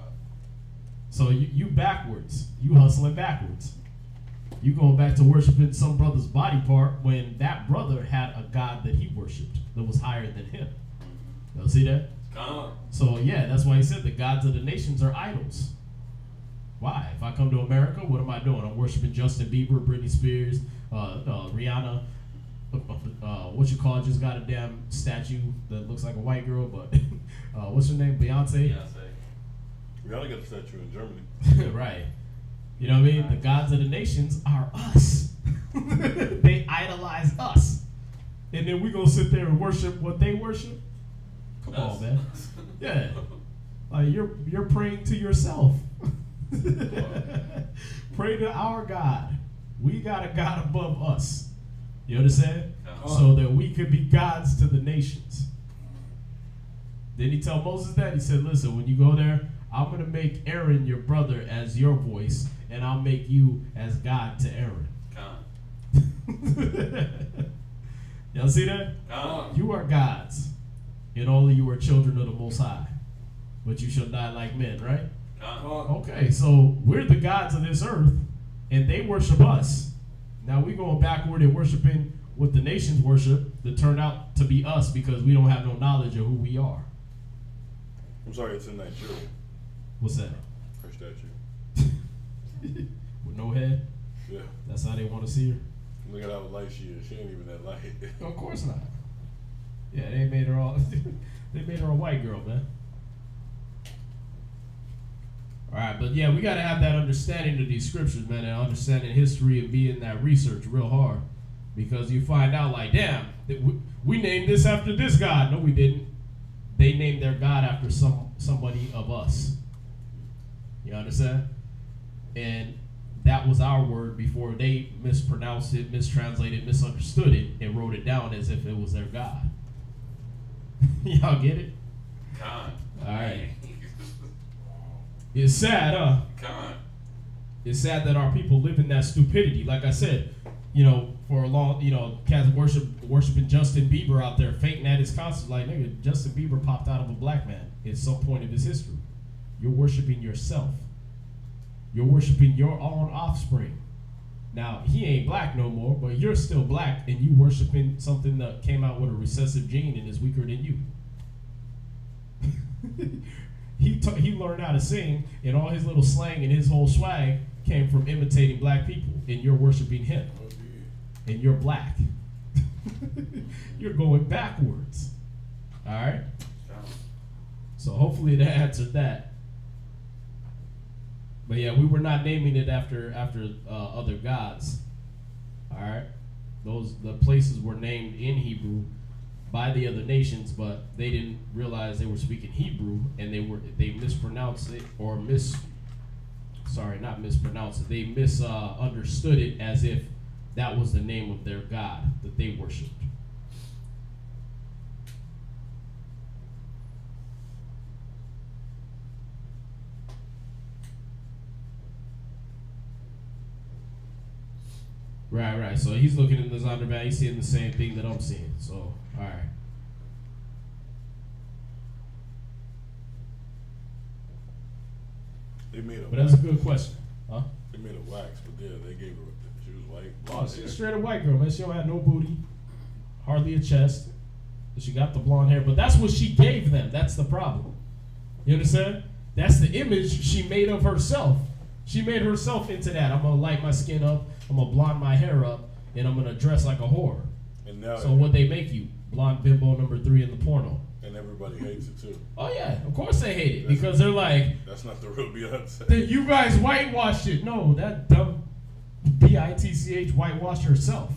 So you backwards. You hustling backwards. You going back to worshiping some brother's body part when that brother had a God that he worshipped that was higher than him. Y'all see that? Come on. So yeah, that's why he said the gods of the nations are idols. Why? If I come to America, what am I doing? I'm worshiping Justin Bieber, Britney Spears, Rihanna. What you call it? Just got a damn statue that looks like a white girl, but what's her name? Beyonce. Rihanna got a statue in Germany. Right. You know what I mean? The gods of the nations are us. They idolize us, and then we gonna sit there and worship what they worship. Come on, man. Yeah. You're praying to yourself. Pray to our God. We got a God above us. You understand? So that we could be gods to the nations. Didn't he tell Moses that? He said, listen, when you go there, I'm going to make Aaron your brother as your voice, and I'll make you as God to Aaron. Y'all see that? You are gods, and all of you are children of the Most High. But you shall die like men, right? Okay, so we're the gods of this earth, and they worship us. Now we're going backward and worshiping what the nations worship that turned out to be us because we don't have no knowledge of who we are. I'm sorry, it's in Nigeria. What's that? Her statue. With no head? Yeah. That's how they want to see her? Look at how light she is. She ain't even that light. Of course not. Yeah, they made her they made her a white girl, man. Alright, but yeah, we got to have that understanding of these scriptures, man, and understanding history and being that research real hard. Because you find out, like, damn, we named this after this God. No, we didn't. They named their God after somebody of us. You understand? And that was our word before they mispronounced it, mistranslated, misunderstood it, and wrote it down as if it was their God. Y'all get it? God. Alright. It's sad, huh? God. It's sad that our people live in that stupidity. Like I said, you know, for a long, you know, cats worshiping Justin Bieber out there, fainting at his concert. Like, nigga, Justin Bieber popped out of a black man at some point of his history. You're worshiping yourself. You're worshiping your own offspring. Now, he ain't black no more, but you're still black, and you worshiping something that came out with a recessive gene and is weaker than you. He learned how to sing, and all his little slang and his whole swag came from imitating black people, and you're worshiping him. And you're black. You're going backwards. All right? So hopefully that answered that. But yeah, we were not naming it after other gods. All right? The places were named in Hebrew by the other nations, but they didn't realize they were speaking Hebrew, and they mispronounced it, or not mispronounced it. They misunderstood it as if that was the name of their God that they worshipped. Right. So he's looking in the Zondervan, he's seeing the same thing that I'm seeing. So, all right. But that's a good question, huh? They made a wax, but yeah, they gave her. She was white. Oh, she's a straight up white girl, man. She don't have no booty, hardly a chest. She got the blonde hair, but that's what she gave them. That's the problem. You understand? That's the image she made of herself. She made herself into that. I'm gonna light my skin up. I'm gonna blonde my hair up, and I'm gonna dress like a whore. And now, so what they make you? Blonde bimbo number 3 in the porno. And everybody hates it too. Oh yeah, of course they hate it because they're like, that's not the real Beyonce. You guys whitewashed it. No, that dumb bitch whitewashed herself.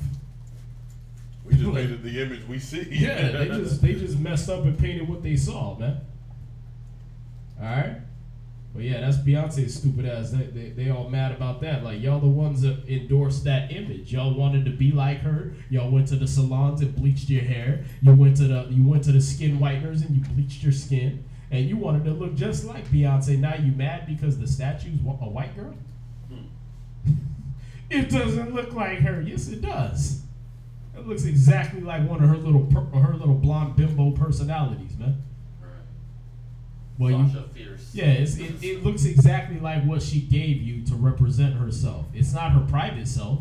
We just painted the image we see. Yeah, they just messed up and painted what they saw, man. All right. But yeah, that's Beyonce's stupid ass. They all mad about that. Like, y'all the ones that endorsed that image. Y'all wanted to be like her. Y'all went to the salons and bleached your hair. You went to the skin whiteners and you bleached your skin. And you wanted to look just like Beyonce. Now you mad because the statue's a white girl? It doesn't look like her. Yes, it does. It looks exactly like one of her little blonde bimbo personalities, man. Well, it looks exactly like what she gave you to represent herself. It's not her private self.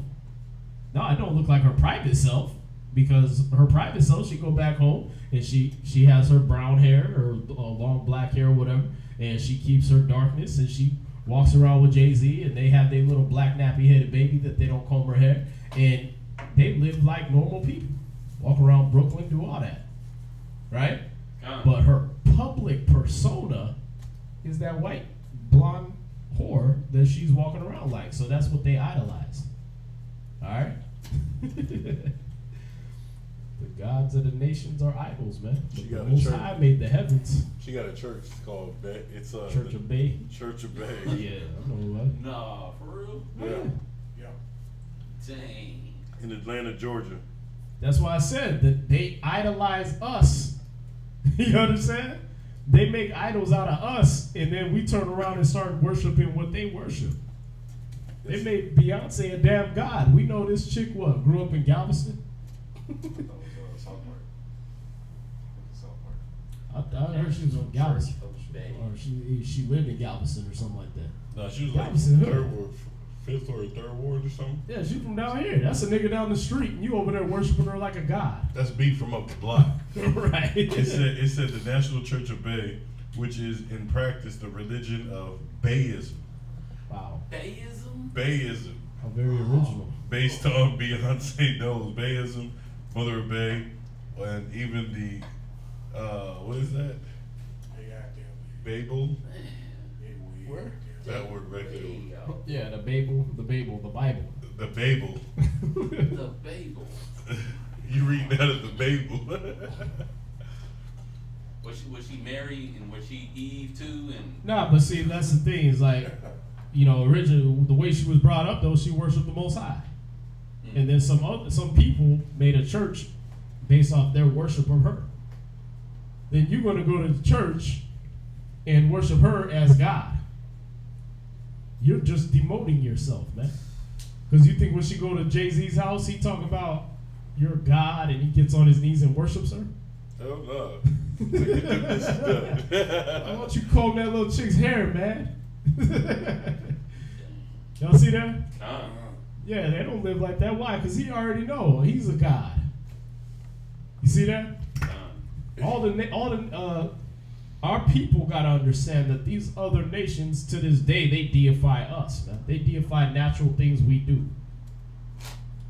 No, it don't look like her private self because her private self, she go back home and she has her brown hair or long black hair or whatever, and she keeps her darkness and she walks around with Jay-Z and they have their little black nappy-headed baby that they don't comb her hair, and they live like normal people, walk around Brooklyn, do all that, right? But her public persona is that white blonde whore that she's walking around like. So that's what they idolize. All right. The gods of the nations are idols, man. The Most High made the heavens. She got a church called it's Church of Bay. Church of Bay. Yeah, I know what. Nah, for real? Yeah. Dang. In Atlanta, Georgia. That's why I said that they idolize us. You understand? They make idols out of us, and then we turn around and start worshiping what they worship. They made Beyonce a damn god. We know this chick grew up in Galveston. I heard she was from Galveston, or she lived in Galveston or something like that. No, she was Galveston like fifth or third ward or something. Yeah, she's from down here. That's a nigga down the street, and you over there worshiping her like a god. That's beef from up the block. Right. It said the National Church of Bay, which is in practice the religion of Bayism. Wow. Bayism. How very original. Based on Beyonce knows Bayism, Mother of Bay, and even the what is that? Babel. Where? That word right there. Yeah, the Bible. The Babel. The Babel. You read that as the Babel. Was she Mary and was she Eve too? And nah, but see, that's the thing. Is like, originally the way she was brought up, though, she worshipped the Most High, and then some people made a church based off their worship of her. Then you're going to go to the church and worship her as God. You're just demoting yourself, man. Because you think when she go to Jay-Z's house, he talk about you're God and he gets on his knees and worships her? Hell no. Why don't you comb that little chick's hair, man? Y'all see that? Yeah, they don't live like that. Why? Because he already know he's a God. You see that? Our people gotta understand that these other nations to this day they deify us, man. They deify natural things we do.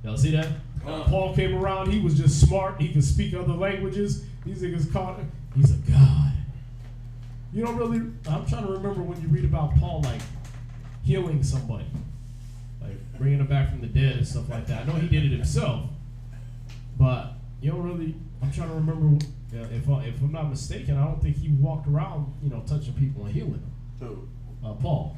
Y'all see that? Paul came around, he was just smart, he could speak other languages. These niggas called him, he's a god. You don't really, I'm trying to remember when you read about Paul like healing somebody, like bringing them back from the dead and stuff like that. I know he did it himself, but you don't really, I'm trying to remember. Yeah, if I'm not mistaken, I don't think he walked around, touching people and healing them. Who? Paul.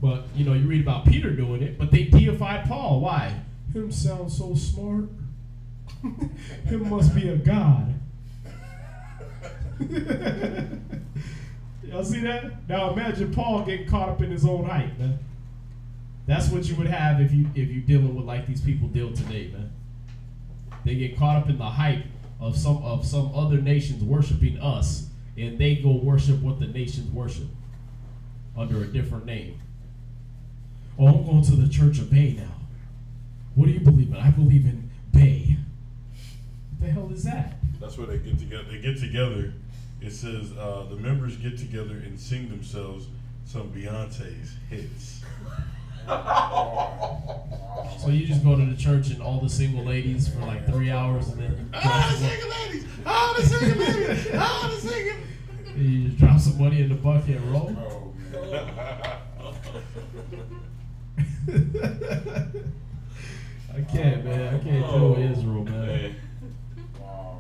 But you read about Peter doing it, but they deified Paul. Why? Him sounds so smart. Him must be a god. Y'all see that? Now imagine Paul getting caught up in his own hype, man. That's what you would have if you dealing with like these people deal today, man. They get caught up in the hype of some other nations worshiping us, and they go worship what the nations worship under a different name. Oh, I'm going to the Church of Bay now. What do you believe in? I believe in Bay. What the hell is that? That's where they get together. They get together. It says the members get together and sing themselves some Beyonce's hits. So So you just go to the church and all the single ladies for like 3 hours and then you All the single ladies! All the single ladies! All the single. and you just drop some money in the bucket and roll. Oh, I can't, man. I can't deal with Israel, man. wow.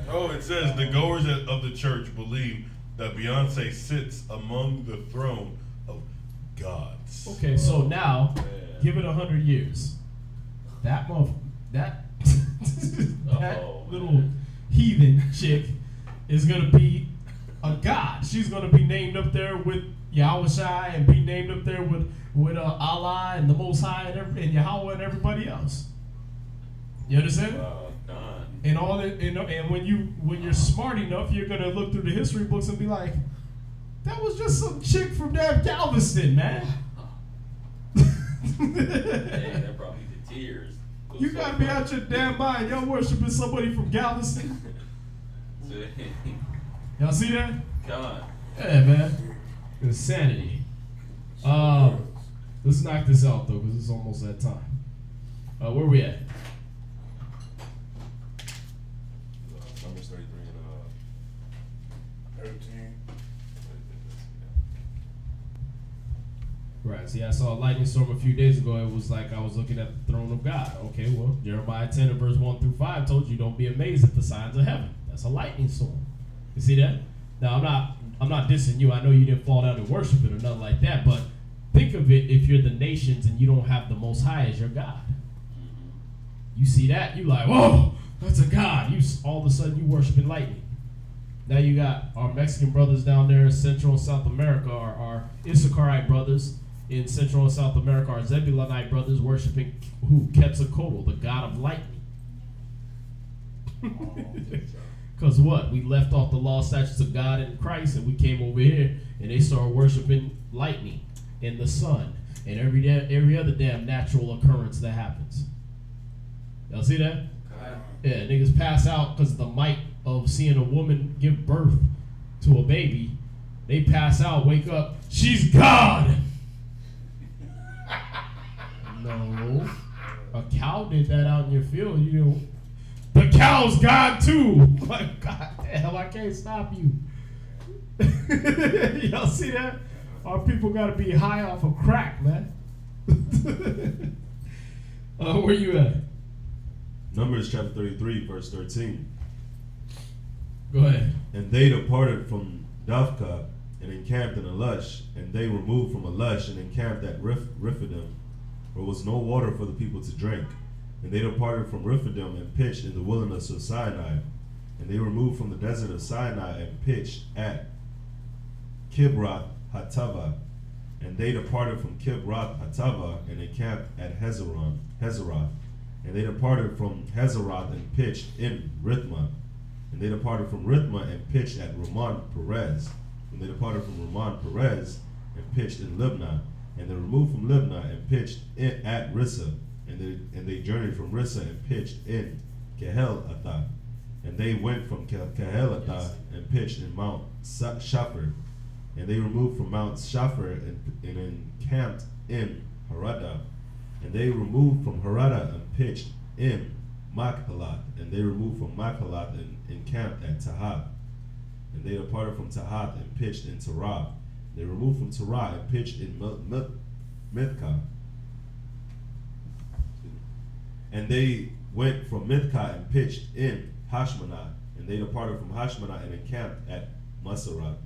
Oh, it says the goers of the church believe that Beyonce sits among the throne of gods. Okay, so now give it 100 years. That that little heathen chick is gonna be a god. She's gonna be named up there with Yahushua and be named up there with Allah and the Most High and Yahweh and everybody else. You understand? And all that, and when you're smart enough, you're gonna look through the history books and be like, that was just some chick from damn Galveston, man. Dang, that brought me to tears. You gotta be out your damn mind. Y'all worshiping somebody from Galveston. Y'all see that? God. Yeah, man. Insanity. Let's knock this out though, because it's almost that time. Where we at? Numbers 33 and 13. Right. See, I saw a lightning storm a few days ago. It was like I was looking at the throne of God. Okay, well, Jeremiah 10 and verse 1 through 5 told you don't be amazed at the signs of heaven. That's a lightning storm. You see that? Now I'm not dissing you. I know you didn't fall down and worship it or nothing like that, but think of it if you're the nations and you don't have the Most High as your God. You see that, you like, whoa, that's a God. You all of a sudden you worshiping lightning. Now you got our Mexican brothers down there in Central and South America, our Issacharite brothers in Central and South America, our Zebulonite brothers worshiping who? Quetzalcoatl, the God of lightning. Because what? We left off the law, statutes of God in Christ, and we came over here, and they started worshiping lightning and the sun and every other damn natural occurrence that happens. Y'all see that? Yeah, niggas pass out because of the might of seeing a woman give birth to a baby. They pass out, wake up, she's God! No. A cow did that out in your field. You know, the cow's God too. Like, God damn, I can't stop you. Y'all see that? Our people gotta be high off of crack, man. Where you at? Numbers chapter 33, verse 13. Go ahead. And they departed from Dafka and encamped in Alush, and they removed from Alush and encamped at Rephidim, where was no water for the people to drink. And they departed from Rephidim and pitched in the wilderness of Sinai. And they removed from the desert of Sinai and pitched at Kibroth Hatava. And they departed from Kibroth Hatava and encamped at Hazeroth. And they departed from Hazeroth and pitched in Rithma. And they departed from Rithma and pitched at Ramon Perez. And they departed from Ramon Perez and pitched in Libnah. And they removed from Libnah and pitched in at Rissa. And they journeyed from Rissa and pitched in Kehel-Athah. And they went from Kehel-Athah and pitched in Mount Shafir. And they removed from Mount Shafir and encamped in Harada. And they removed from Harada and pitched in Machpelah. And they removed from Machpelah and encamped at Tahath. And they departed from Tahath and pitched in Terah. They removed from Terah and pitched in Mithkah. And they went from Mithkah and pitched in Hashmanah. And they departed from Hashmanah and encamped at Masarath.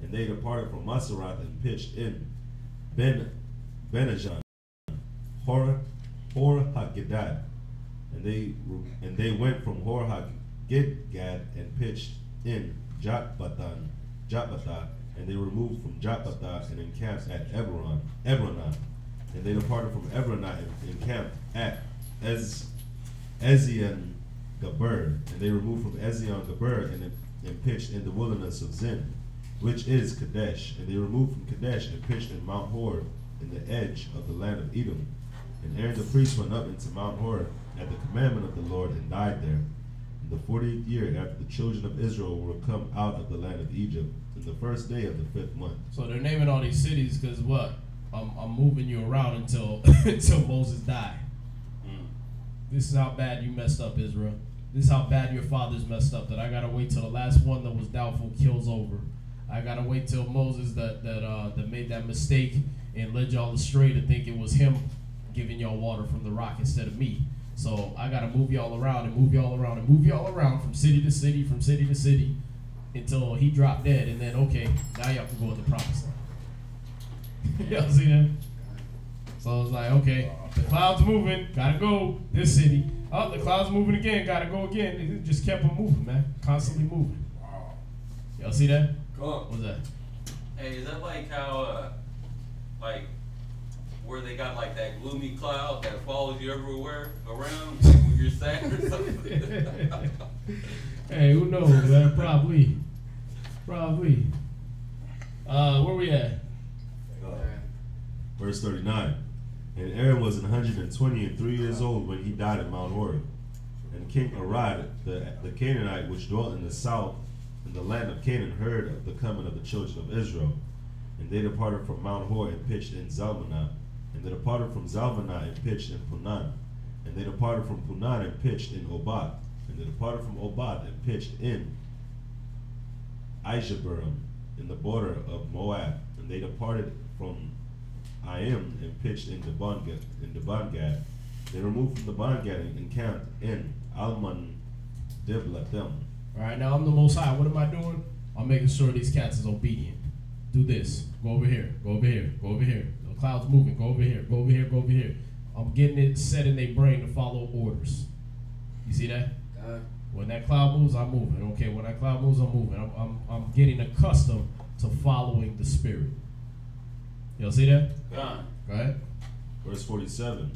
And they departed from Masarath and pitched in Benajan, Hor HaGedad. And they went from Hor HaGedgad and pitched in Jotbathah. And they removed from Jotbathah and encamped at Ebronah. And they departed from Ebronah and encamped at Ezion Geber. And they removed from Ezion Geber and pitched in the wilderness of Zin, which is Kadesh. And they removed from Kadesh and pitched in Mount Hor in the edge of the land of Edom. And Aaron the priest went up into Mount Hor at the commandment of the Lord and died there. In the 40th year after the children of Israel were come out of the land of Egypt, in the first day of the 5th month. So they're naming all these cities because what? I'm moving you around until until Moses died. This is how bad you messed up, Israel. This is how bad your fathers messed up, that I gotta wait till the last one that was doubtful kills over. I gotta wait till Moses that made that mistake and led y'all astray to think it was him giving y'all water from the rock instead of me. So I gotta move y'all around and move y'all around and move y'all around from city to city, from city to city, until he dropped dead, and then okay, now y'all can go in the promised land. Y'all see that? So it's like, okay, the cloud's moving, gotta go this city. Oh, the cloud's moving again, gotta go again. It just kept on moving, man, constantly moving. Wow. Y'all see that? Come on. What's that? Hey, is that like how, like, where they got like that gloomy cloud that follows you everywhere around like when you're sad or something? Hey, who knows, man? Probably. Where we at? Verse 39. And Aaron was 123 years old when he died at Mount Horeb. And King Arad, the Canaanite which dwelt in the south, in the land of Canaan, heard of the coming of the children of Israel. And they departed from Mount Hor and pitched in Zalmanah. And they departed from Zalmanah and pitched in Punan. And they departed from Punan and pitched in Obad. And they departed from Obad and pitched in Ijeburim, in the border of Moab. And they departed from Aim and pitched in Debongad. They removed from Debongad and encamped in Alman Diblatem. Alright, now I'm the Most High. What am I doing? I'm making sure these cats is obedient. Do this. Go over here. Go over here. Go over here. The cloud's moving. Go over here. Go over here. Go over here. I'm getting it set in their brain to follow orders. You see that? When that cloud moves, I'm moving. Okay, when that cloud moves, I'm moving. I'm getting accustomed to following the Spirit. Y'all see that? Gone. Go ahead. Verse 47.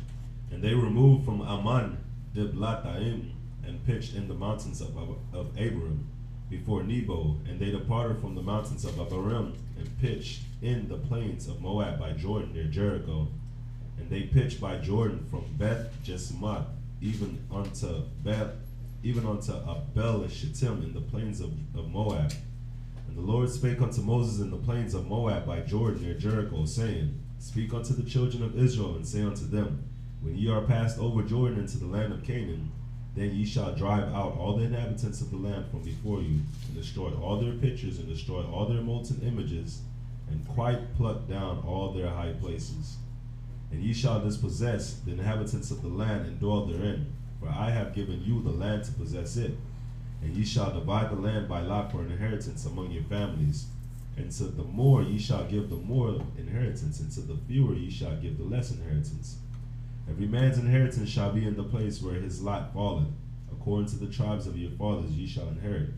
And they removed from Aman Diblataim and pitched in the mountains of Abiram before Nebo. And they departed from the mountains of Abiram and pitched in the plains of Moab by Jordan near Jericho. And they pitched by Jordan from Beth Jeshimoth even unto Abel Shittim in the plains of Moab. And the Lord spake unto Moses in the plains of Moab by Jordan near Jericho, saying, Speak unto the children of Israel, and say unto them, When ye are passed over Jordan into the land of Canaan, then ye shall drive out all the inhabitants of the land from before you, and destroy all their pictures, and destroy all their molten images, and quite pluck down all their high places. And ye shall dispossess the inhabitants of the land, and dwell therein, for I have given you the land to possess it. And ye shall divide the land by lot for an inheritance among your families. And to the more ye shall give the more inheritance, and to the fewer ye shall give the less inheritance. Every man's inheritance shall be in the place where his lot falleth. According to the tribes of your fathers ye shall inherit.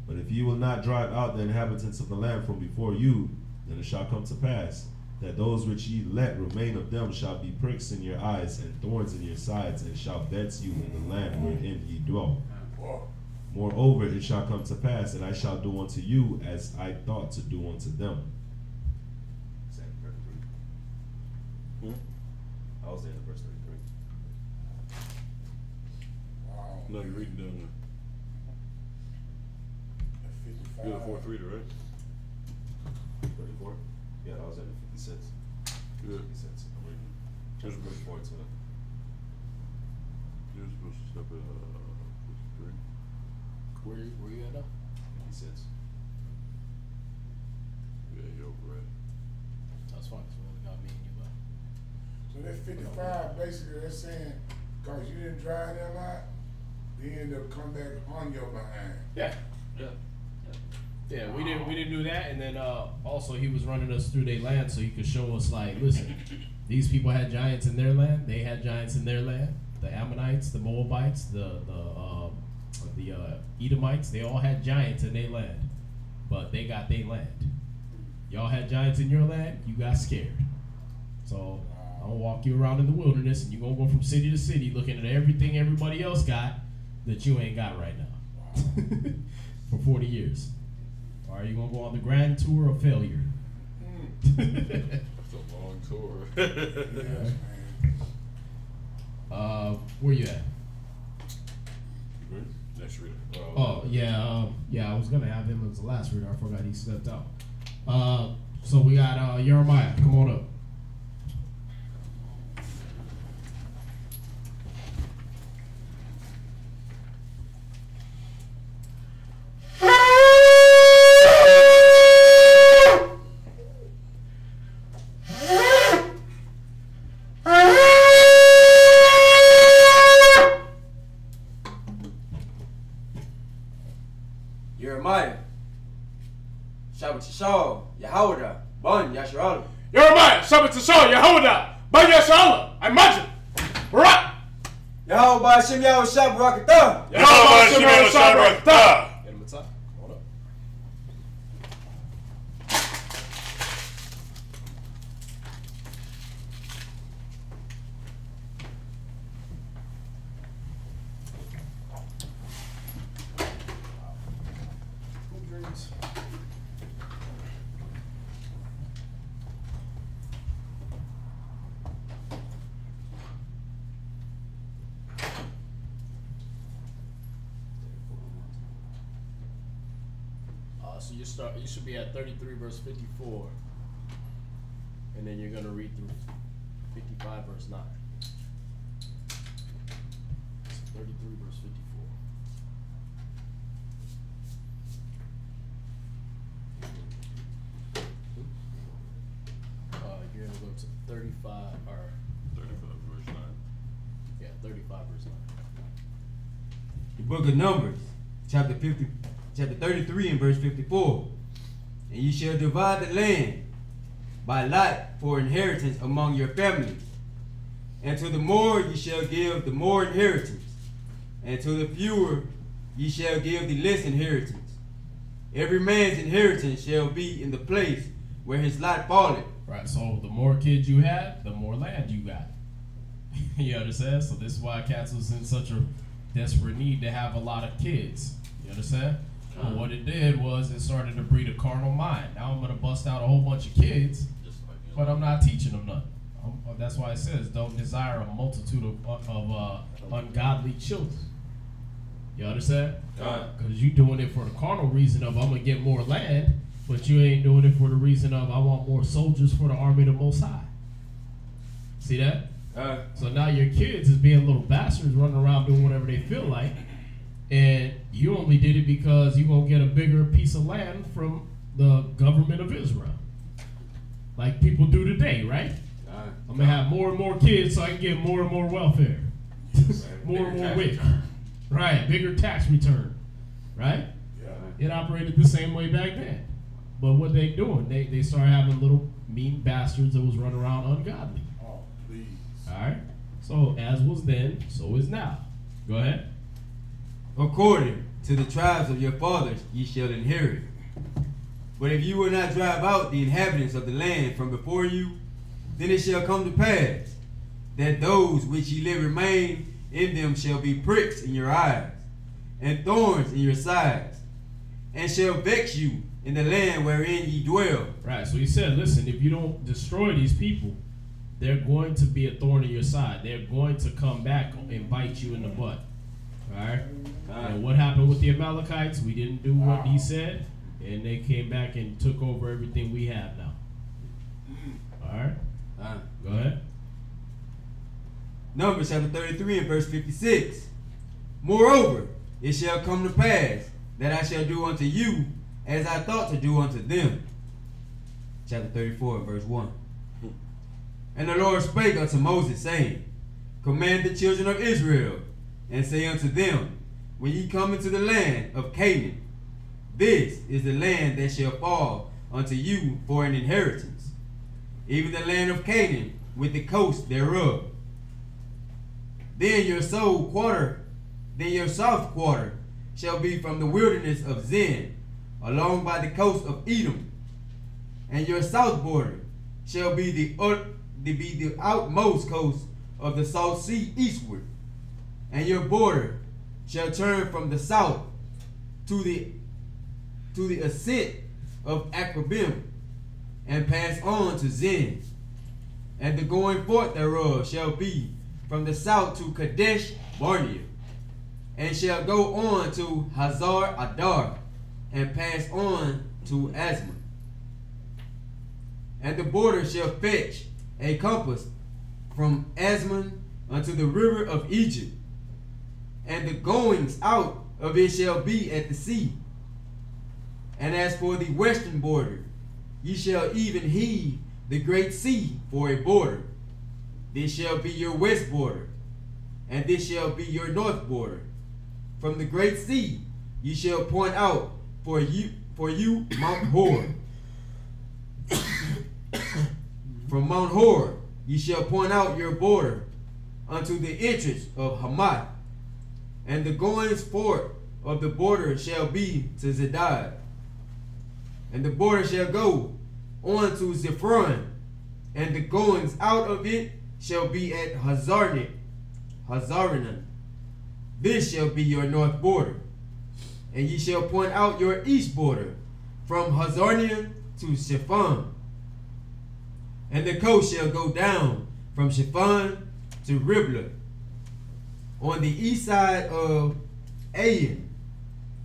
But if ye will not drive out the inhabitants of the land from before you, then it shall come to pass that those which ye let remain of them shall be pricks in your eyes and thorns in your sides, and shall vex you in the land wherein ye dwell. Moreover, it shall come to pass that I shall do unto you as I thought to do unto them. I was there in verse 33. Wow. No, you're reading down there. 55. You're the fourth reader, right? 34? Yeah, I was at 56. Good. 56. I'm reading. Just Verse 4 to it. You're supposed to step at 53. Where you at now? 56. Yeah, you're over it. That's fine. So we got me and you left. So that 55, basically, they're saying, because you didn't drive them out, then they'll come back on your behind. Yeah. Yeah. Yeah, we didn't do that, and then also he was running us through their land so he could show us, like, listen, these people had giants in their land, they had giants in their land. The Ammonites, the Moabites, the Edomites, they all had giants in their land, but they got their land. Y'all had giants in your land, you got scared. So I'm gonna walk you around in the wilderness, and you're gonna go from city to city looking at everything everybody else got that you ain't got right now for 40 years. Or are you gonna go on the grand tour of failure? That's a long tour. Yes, man. Where you at? Next reader. Oh yeah, I was gonna have him as the last reader. I forgot he stepped out. So we got Jeremiah. Come on up. Yahweh Hashem Yahweh Shah Barakatah. Yahweh Hashem Yahweh Shah Barakatah. Get him a top. Hold up. Who drinks? So you should be at 33 verse 54, and then you're gonna read through 55 verse 9. So 33 verse 54. You're gonna go to 35 or 35 verse 9. yeah, 35 verse 9. The book of Numbers, chapter 33 and verse 54. And ye shall divide the land by lot for inheritance among your families. And to the more ye shall give the more inheritance, and to the fewer ye shall give the less inheritance. Every man's inheritance shall be in the place where his lot falleth. Right, so the more kids you have, the more land you got. You understand? So this is why cats was in such a desperate need to have a lot of kids. You understand? But what it did was it started to breed a carnal mind. Now I'm going to bust out a whole bunch of kids, but I'm not teaching them nothing. That's why it says don't desire a multitude of ungodly children. You understand? Because you doing it for the carnal reason of I'm going to get more land, but you ain't doing it for the reason of I want more soldiers for the army of the Most High. See that? So now your kids is being little bastards running around doing whatever they feel like, and you only did it because you're going to get a bigger piece of land from the government of Israel. Like people do today, right? I'm going to have more and more kids so I can get more and more welfare. More and more WIC. Right, bigger tax return. Right? Yeah. It operated the same way back then. But what they doing, they started having little mean bastards that was running around ungodly. Oh, please. Alright? So as was then, so is now. Go ahead. According to the tribes of your fathers ye shall inherit. But if you will not drive out the inhabitants of the land from before you, then it shall come to pass that those which ye live remain in them shall be pricks in your eyes, and thorns in your sides, and shall vex you in the land wherein ye dwell. Right, so he said, listen, if you don't destroy these people, they're going to be a thorn in your side. They're going to come back and bite you in the butt. Alright? And what happened with the Amalekites? We didn't do what he said, and they came back and took over everything we have now. Alright? Go ahead. Numbers chapter 33 and verse 56. Moreover, it shall come to pass that I shall do unto you as I thought to do unto them. Chapter 34 and verse 1. And the Lord spake unto Moses, saying, Command the children of Israel, and say unto them, When ye come into the land of Canaan, this is the land that shall fall unto you for an inheritance, even the land of Canaan with the coast thereof. Then your south quarter shall be from the wilderness of Zin, along by the coast of Edom, and your south border shall be the outmost coast of the Salt Sea eastward, and your border shall turn from the south to the ascent of Akrabim, and pass on to Zin, and the going forth thereof shall be from the south to Kadesh Barnea, and shall go on to Hazar Adar, and pass on to Asmon. And the border shall fetch a compass from Asmon unto the river of Egypt, and the goings out of it shall be at the sea. And as for the western border, ye shall even heave the great sea for a border. This shall be your west border, and this shall be your north border. From the great sea ye shall point out for you Mount Hor. From Mount Hor ye shall point out your border unto the entrance of Hamath, and the goings forth of the border shall be to Zedad, and the border shall go on to Zephron, and the goings out of it shall be at Hazarenan. This shall be your north border, and ye shall point out your east border from Hazarenan to Shepham, and the coast shall go down from Shepham to Riblah on the east side of Ain,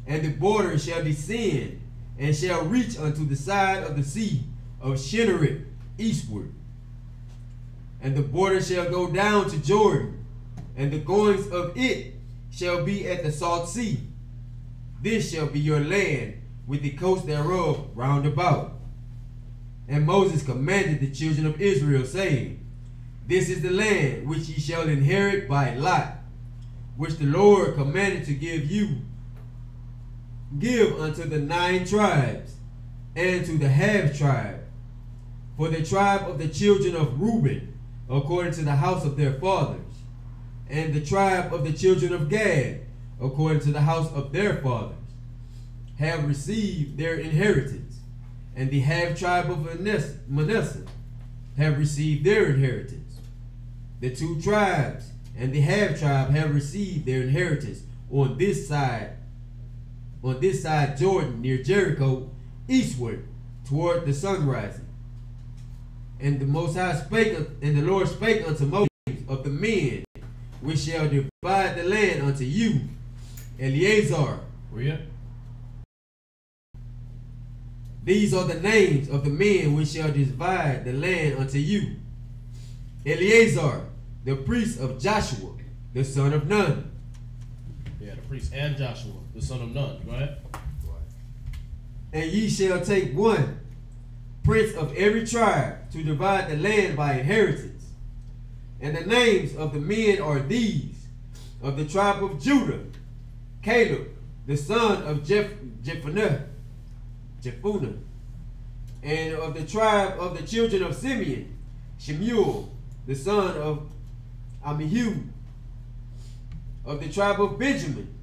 and the border shall descend and shall reach unto the side of the sea of Shinneret eastward. And the border shall go down to Jordan, and the goings of it shall be at the salt sea. This shall be your land with the coast thereof round about. And Moses commanded the children of Israel, saying, This is the land which ye shall inherit by lot, which the Lord commanded to give you. Give unto the 9 tribes, and to the half tribe, for the tribe of the children of Reuben, according to the house of their fathers, and the tribe of the children of Gad, according to the house of their fathers, have received their inheritance, and the half tribe of Manasseh have received their inheritance. The 2 tribes and the half tribe have received their inheritance on this side Jordan, near Jericho, eastward toward the sun rising. And the Most High spake, and the Lord spake unto Moses of the men which shall divide the land unto you, Eleazar. Where you at? These are the names of the men which shall divide the land unto you: Eleazar, the priest of Joshua, the son of Nun. Yeah, the priest and Joshua, the son of Nun. Go ahead. And ye shall take one prince of every tribe to divide the land by inheritance. And the names of the men are these: of the tribe of Judah, Caleb, the son of Jephunneh, and of the tribe of the children of Simeon, Shemuel, the son of Amihud. Of the tribe of Benjamin,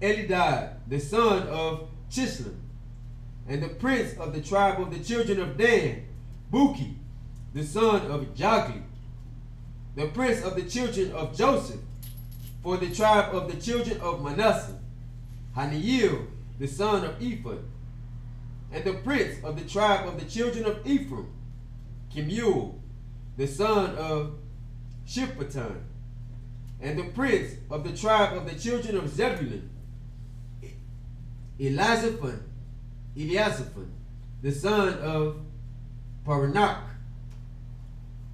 Elidad, the son of Chislam. And the prince of the tribe of the children of Dan, Buki, the son of Jogli. The prince of the children of Joseph, for the tribe of the children of Manasseh, Haniel, the son of Ephod. And the prince of the tribe of the children of Ephraim, Kemuel, the son of Shiphaton. And the prince of the tribe of the children of Zebulun, Eliasaphan, the son of Paranach.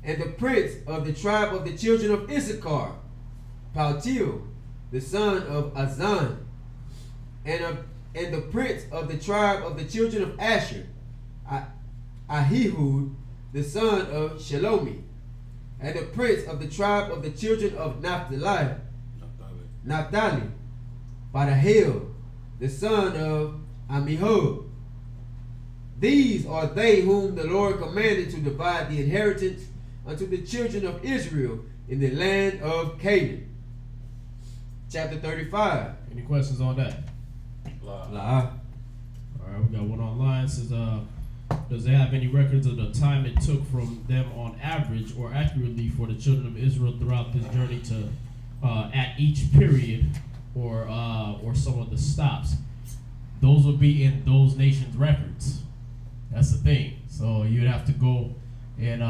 And the prince of the tribe of the children of Issachar, Paltiel, the son of Azan. And the prince of the tribe of the children of Asher, Ahihud, the son of Shelomi. And the prince of the tribe of the children of Naphtali, Badahel, the son of Amihud. These are they whom the Lord commanded to divide the inheritance unto the children of Israel in the land of Canaan. Chapter 35. Any questions on that? La. All right, we got one online. It says, does it have any records of the time it took from them on average or accurately for the children of Israel throughout this journey to at each period or some of the stops? Those will be in those nations' records. That's the thing. So you'd have to go and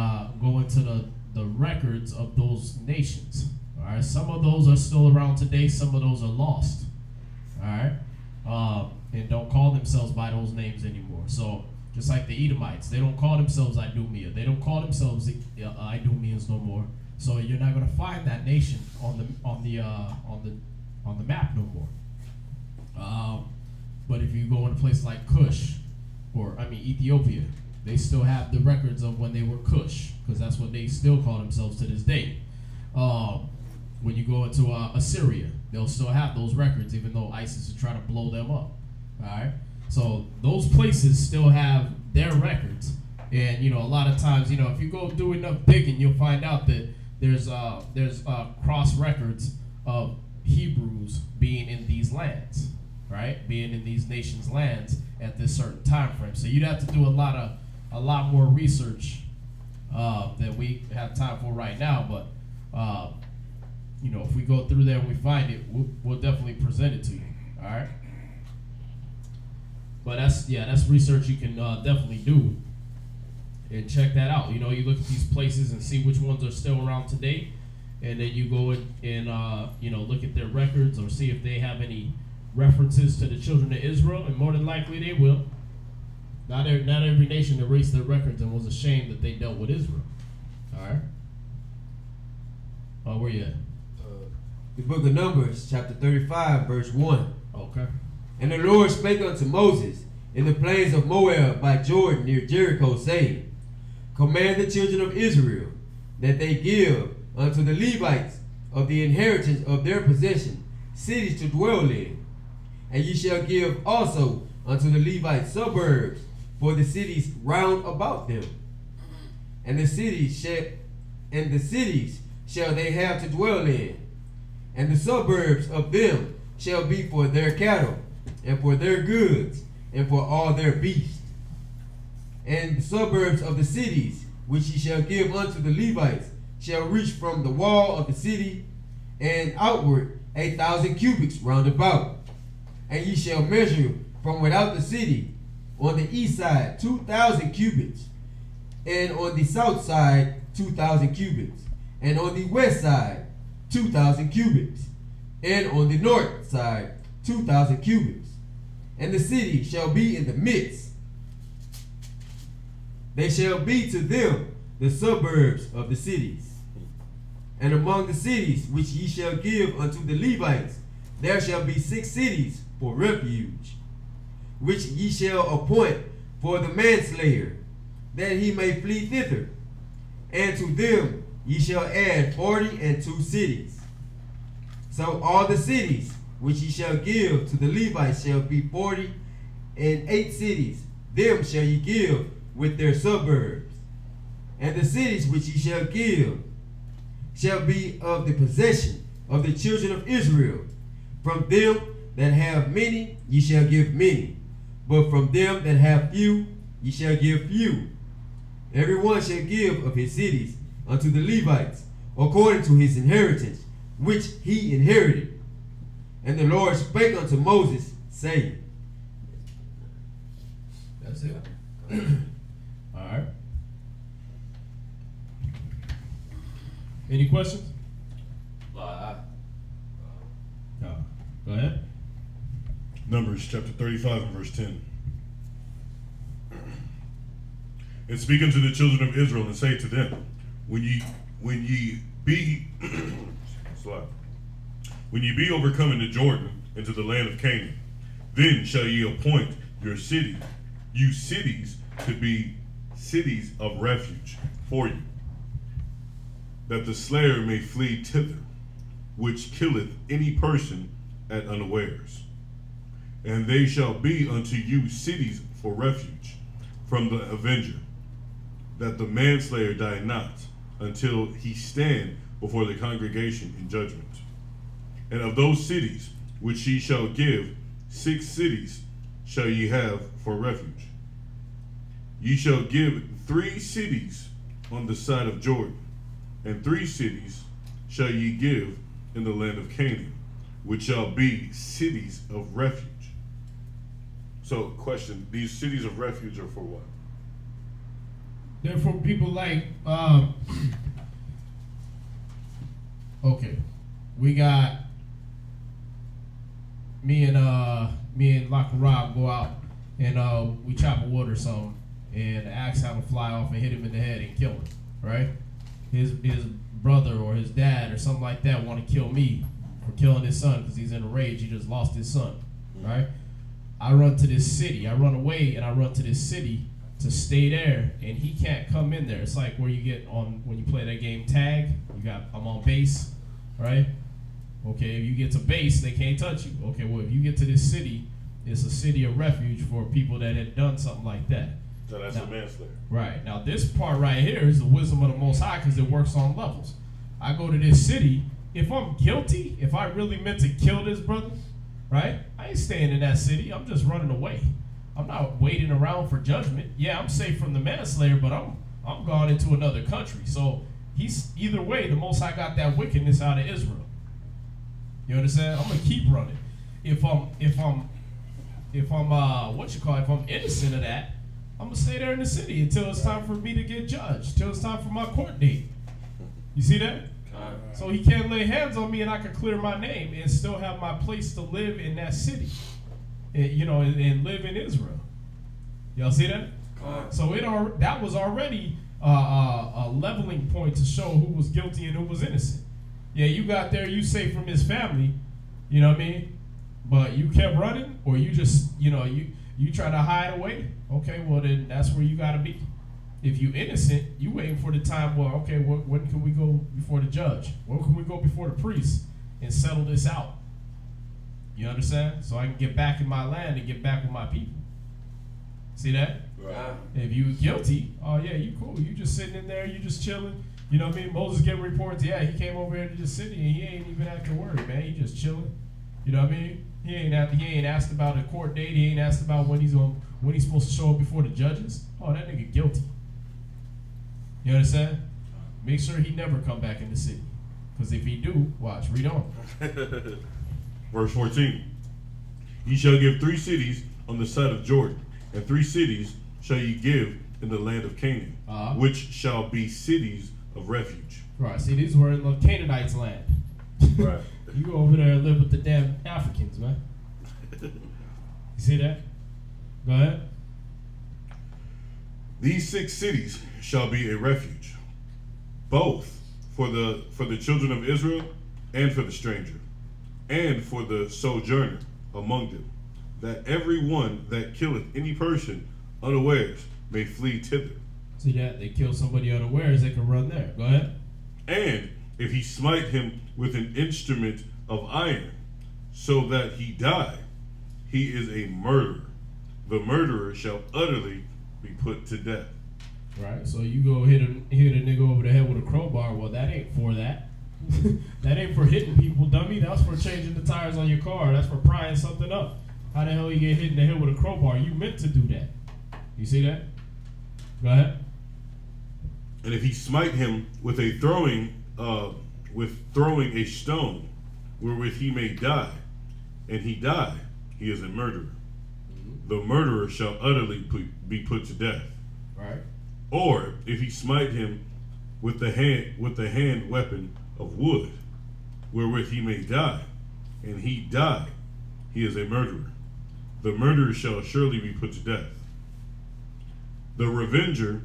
go into the records of those nations. All right. Some of those are still around today. Some of those are lost. All right. And don't call themselves by those names anymore. So just like the Edomites, they don't call themselves Idumea. They don't call themselves Idumeans no more. So you're not going to find that nation on the map no more. But if you go in places like Cush, Ethiopia, they still have the records of when they were Cush, because that's what they still call themselves to this day. When you go into Assyria, they'll still have those records, even though ISIS is trying to blow them up. All right, so those places still have their records, and a lot of times, if you go do enough digging, you'll find out that there's cross records of Hebrews being in these lands, right? Being in these nations' lands at this certain time frame. So you'd have to do a lot more research than we have time for right now. But if we go through there and we find it, we'll definitely present it to you. All right. But that's research you can definitely do and check that out. You look at these places and see which ones are still around today, and then you go in and look at their records or see if they have any references to the children of Israel, and more than likely they will. Not every nation erased their records and was ashamed that they dealt with Israel. All right. Oh, where you at? The book of Numbers, chapter 35, verse 1. Okay. And the Lord spake unto Moses in the plains of Moab by Jordan near Jericho, saying, Command the children of Israel that they give unto the Levites of the inheritance of their possession cities to dwell in. And ye shall give also unto the Levites suburbs for the cities round about them. And the cities shall they have to dwell in, and the suburbs of them shall be for their cattle, and for their goods, and for all their beasts. And the suburbs of the cities which ye shall give unto the Levites shall reach from the wall of the city and outward 1,000 cubits round about. And ye shall measure from without the city on the east side 2,000 cubits, and on the south side 2,000 cubits, and on the west side 2,000 cubits, and on the north side 2,000 cubits. And the city shall be in the midst. They shall be to them the suburbs of the cities. And among the cities which ye shall give unto the Levites, there shall be 6 cities for refuge, which ye shall appoint for the manslayer, that he may flee thither. And to them ye shall add 42 cities. So all the cities which ye shall give to the Levites shall be 48 cities. Them shall ye give with their suburbs. And the cities which ye shall give shall be of the possession of the children of Israel. From them that have many ye shall give many, but from them that have few ye shall give few. Every one shall give of his cities unto the Levites, according to his inheritance, which he inherited. And the Lord spake unto Moses, saying. That's it. All right. Any questions? Go ahead. Numbers chapter 35 and verse 10. And speak unto the children of Israel, and say to them, when ye be overcome in the Jordan into the land of Canaan, then shall ye appoint you cities to be cities of refuge for you, that the slayer may flee thither, which killeth any person at unawares. And they shall be unto you cities for refuge from the avenger, that the manslayer die not, until he stand before the congregation in judgment. And of those cities which ye shall give, 6 cities shall ye have for refuge. Ye shall give 3 cities on the side of Jordan, and 3 cities shall ye give in the land of Canaan, which shall be cities of refuge. So, question, these cities of refuge are for what? They're for people like, okay, we got me and Lock and Rob go out and we chop a wood or something, and the axe have a fly off and hit him in the head and kill him, right? His brother or his dad or something like that want to kill me for killing his son because he's in a rage. He just lost his son, right? I run to this city. I run away and I run to this city to stay there, and he can't come in there. It's like where you get on when you play that game tag. I'm on base, right? Okay, if you get to base, they can't touch you. Okay, well, if you get to this city, it's a city of refuge for people that had done something like that. So that's a manslayer. Right. Now, this part right here is the wisdom of the Most High because it works on levels. I go to this city. If I'm guilty, if I really meant to kill this brother, right? I ain't staying in that city. I'm just running away. I'm not waiting around for judgment. Yeah, I'm safe from the manslayer, but I'm gone into another country. So he's either way, the Most High got that wickedness out of Israel. You understand? I'm gonna keep running. If I'm if I'm innocent of that, I'm gonna stay there in the city until it's time for me to get judged, till it's time for my court date. You see that? So he can't lay hands on me and I can clear my name and still have my place to live in that city, and live in Israel. Y'all see that? So that was already a leveling point to show who was guilty and who was innocent. Yeah, you got there, you safe from his family, you know what I mean? But you kept running, or you just, you try to hide away. Okay, well then that's where you gotta be. If you innocent, you waiting for the time, well, okay, when can we go before the judge? When can we go before the priest and settle this out? You understand? So I can get back in my land and get back with my people. See that? Right. If you guilty, oh yeah, you cool. You just sitting in there, you just chilling. You know what I mean? Moses getting reports, yeah, he came over here to the city and he ain't even acting worried, man. He just chilling. You know what I mean? He ain't asked about a court date. He ain't asked about when he's supposed to show up before the judges. Oh, that nigga guilty. You understand? Make sure he never come back in the city. Because if he do, watch, read on. Verse 14. Ye shall give 3 cities on the side of Jordan, and 3 cities shall ye give in the land of Canaan, which shall be cities of refuge. Right, see, these were in the Canaanites' land. Right. You go over there and live with the damn Africans, man. You see that? Go ahead. These 6 cities shall be a refuge, both for the children of Israel and for the stranger, and for the sojourner among them, that every one that killeth any person unawares may flee thither. See that? They kill somebody unawares, they can run there. Go ahead. And if he smite him with an instrument of iron, so that he die, he is a murderer. The murderer shall utterly be put to death. Right, so you go hit a nigga over the head with a crowbar. Well, that ain't for that. That ain't for hitting people, dummy. That's for changing the tires on your car. That's for prying something up. How the hell you get hit in the head with a crowbar? You meant to do that. You see that? Go ahead. And if he smite him with throwing a stone, wherewith he may die, and he die, he is a murderer. The murderer shall utterly be put to death. Right. Or if he smite him with the hand weapon of wood, wherewith he may die, and he die, he is a murderer. The murderer shall surely be put to death. The revenger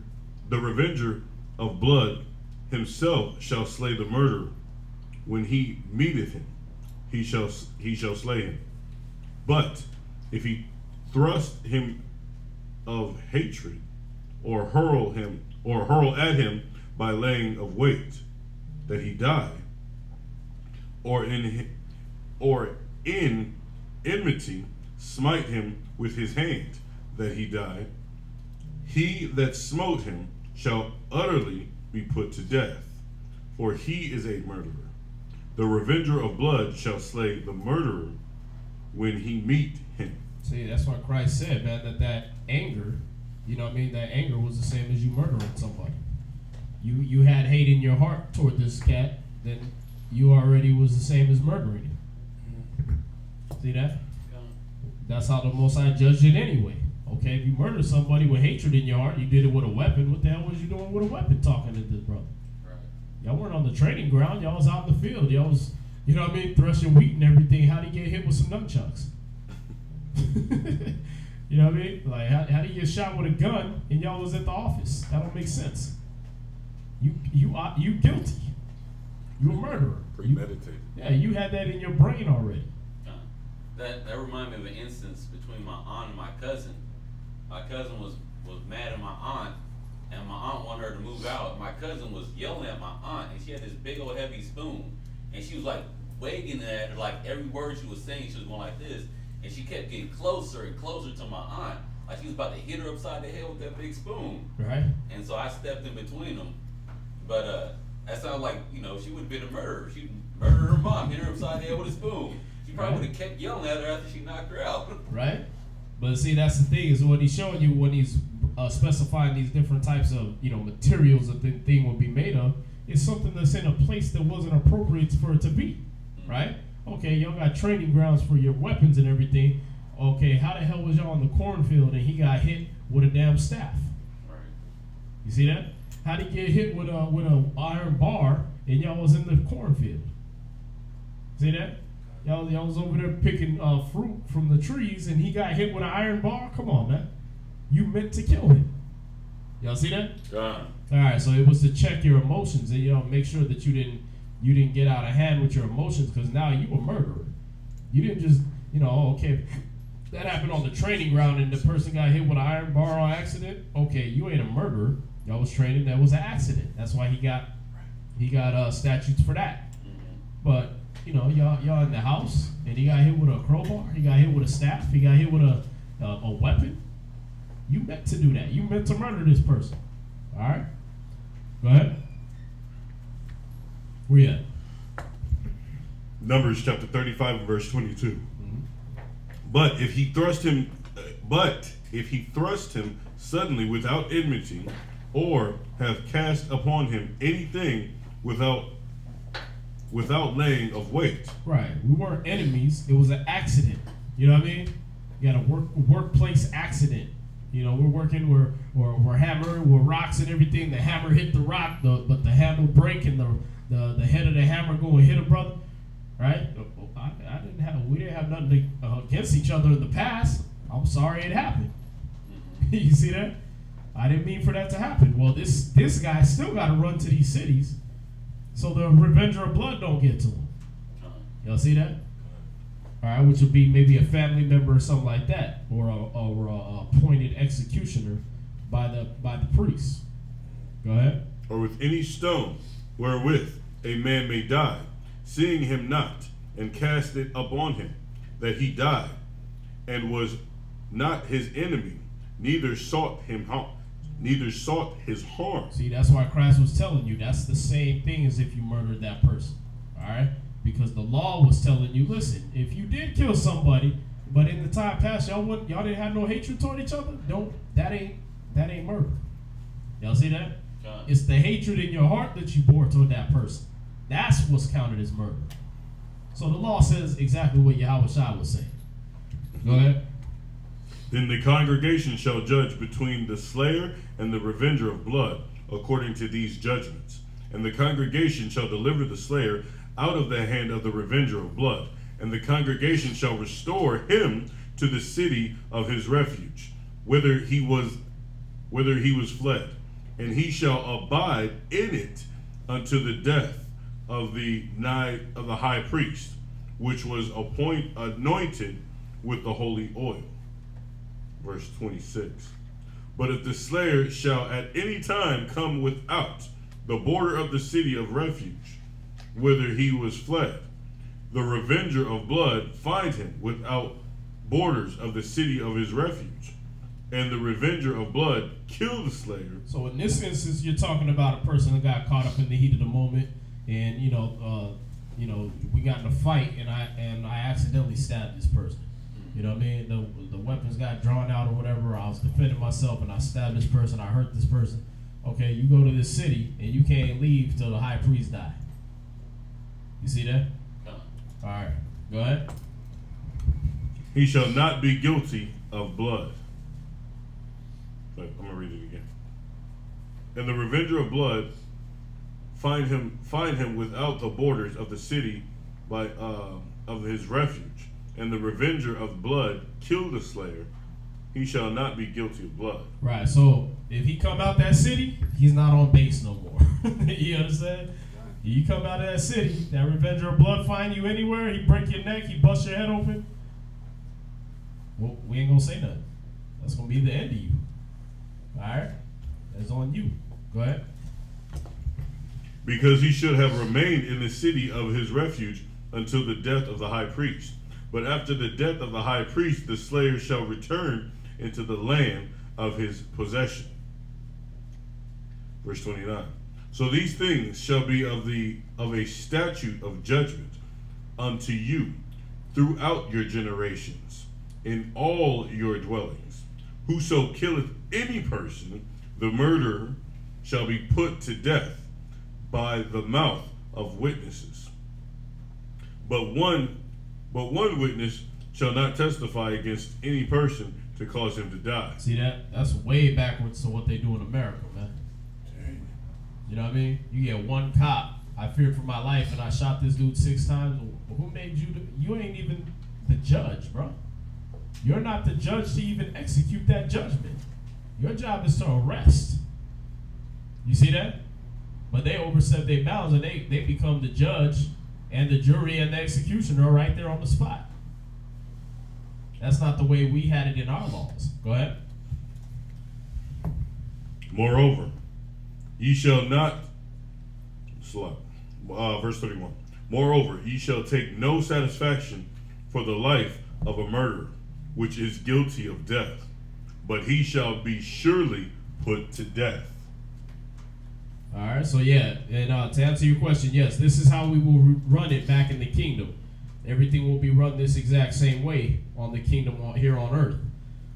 of blood himself shall slay the murderer. When he meeteth him, he shall slay him. But if he thrust him of hatred, or hurl at him by laying of weight, that he die, or in enmity smite him with his hand, that he die, he that smote him shall utterly be put to death, for he is a murderer. The revenger of blood shall slay the murderer when he meet him. See, that's why Christ said, man, that anger, you know what I mean? That anger was the same as you murdering somebody. You had hate in your heart toward this cat, then you already was the same as murdering him. See that? That's how the Most High judged it anyway. Okay, if you murder somebody with hatred in your heart, you did it with a weapon. What the hell was you doing with a weapon talking to this brother? Right. Y'all weren't on the training ground. Y'all was out in the field. Y'all was, you know what I mean, threshing wheat and everything. How'd he get hit with some nunchucks? You know what I mean? Like, how do you get shot with a gun and y'all was at the office? That don't make sense. You guilty. You a murderer. Premeditated. Yeah, you had that in your brain already. That reminded me of an instance between my aunt and my cousin. My cousin was mad at my aunt, and my aunt wanted her to move out. My cousin was yelling at my aunt, and she had this big old heavy spoon, and she was like wagging at her, like every word she was saying, she was going like this, and she kept getting closer and closer to my aunt, like she was about to hit her upside the head with that big spoon. Right. And so I stepped in between them, but That sounds like, you know, she would have been a murderer. She murdered her mom, hit her upside the head with a spoon. She probably would have kept yelling at her after she knocked her out. Right? But see, that's the thing, is what he's showing you when he's specifying these different types of, you know, materials that the thing will be made of, is something that's in a place that wasn't appropriate for it to be, right? Okay, y'all got training grounds for your weapons and everything. Okay, how the hell was y'all in the cornfield and he got hit with a damn staff? Right. You see that? How did he get hit with a iron bar and y'all was in the cornfield? See that? Y'all was over there picking fruit from the trees and he got hit with an iron bar? Come on, man. You meant to kill him. Y'all see that? All right, so it was to check your emotions and, you know, make sure that you didn't get out of hand with your emotions, because now you a murderer. You didn't just, you know, oh, okay, that happened on the training ground and the person got hit with an iron bar on accident. Okay, you ain't a murderer. Y'all was training. That was an accident. That's why he got statutes for that. But you know, y'all in the house and he got hit with a crowbar. He got hit with a staff. He got hit with a weapon. You meant to do that. You meant to murder this person. All right. Go ahead. Where you at? Numbers chapter 35 and verse 22. But if he thrust him suddenly without enmity, or have cast upon him anything without laying of weight. Right. We weren't enemies. It was an accident. You know what I mean? You got a workplace accident. You know, we're working, we're hammering with rocks and everything. The hammer hit the rock, but the handle break and the head of the hammer go and hit a brother. Right? We didn't have nothing against each other in the past. I'm sorry it happened. You see that? I didn't mean for that to happen. Well, this guy still got to run to these cities, so the revenger of blood don't get to him. Y'all see that? All right, which would be maybe a family member or something like that, or a appointed executioner by the priest. Go ahead. Or with any stone wherewith a man may die, seeing him not, and cast it upon him, that he died, and was not his enemy, neither sought his harm. See, that's why Christ was telling you that's the same thing as if you murdered that person. All right? Because the law was telling you, listen, if you did kill somebody, but in the time past y'all didn't have no hatred toward each other, that ain't murder. Y'all see that? It's the hatred in your heart that you bore toward that person. That's what's counted as murder. So the law says exactly what Yahweh Shai was saying. Go ahead. Then the congregation shall judge between the slayer and the revenger of blood, according to these judgments. And the congregation shall deliver the slayer out of the hand of the revenger of blood. And the congregation shall restore him to the city of his refuge, whither he was fled. And he shall abide in it unto the death of the high priest, which was anointed with the holy oil. Verse 26. But if the slayer shall at any time come without the border of the city of refuge, whither he was fled, the revenger of blood find him without borders of the city of his refuge, and the revenger of blood kill the slayer. So in this instance, you're talking about a person that got caught up in the heat of the moment, and we got in a fight, and I accidentally stabbed this person. You know what I mean? The weapons got drawn out or whatever. I was defending myself, and I stabbed this person. I hurt this person. Okay, you go to this city, and you can't leave till the high priest die. You see that? All right, go ahead. He shall not be guilty of blood. I'm gonna read it again. And the revenger of blood find him without the borders of the city of his refuge, and the revenger of blood kill the slayer. He shall not be guilty of blood. Right. So if he come out that city, he's not on base no more. You understand? You come out of that city, that revenger of blood find you anywhere, he break your neck, he bust your head open. Well, we ain't gonna say nothing. That's gonna be the end of you. All right? That's on you. Go ahead. Because he should have remained in the city of his refuge until the death of the high priest. But after the death of the high priest, the slayer shall return into the land of his possession. Verse 29. So these things shall be of a statute of judgment unto you throughout your generations, in all your dwellings. Whoso killeth any person, the murderer shall be put to death by the mouth of witnesses. But one witness shall not testify against any person to cause him to die. See that? That's way backwards to what they do in America, man. You know what I mean? You get one cop. I feared for my life and I shot this dude 6 times. Well, who made you? You ain't even the judge, bro. You're not the judge to even execute that judgment. Your job is to arrest. You see that? But they overstep their bounds and they become the judge and the jury and the executioner right there on the spot. That's not the way we had it in our laws. Go ahead. Moreover, ye shall not verse 31. Moreover, ye shall take no satisfaction for the life of a murderer, which is guilty of death, but he shall be surely put to death. All right, so yeah, and to answer your question, yes, this is how we will run it back in the kingdom. Everything will be run this exact same way on the kingdom here on earth.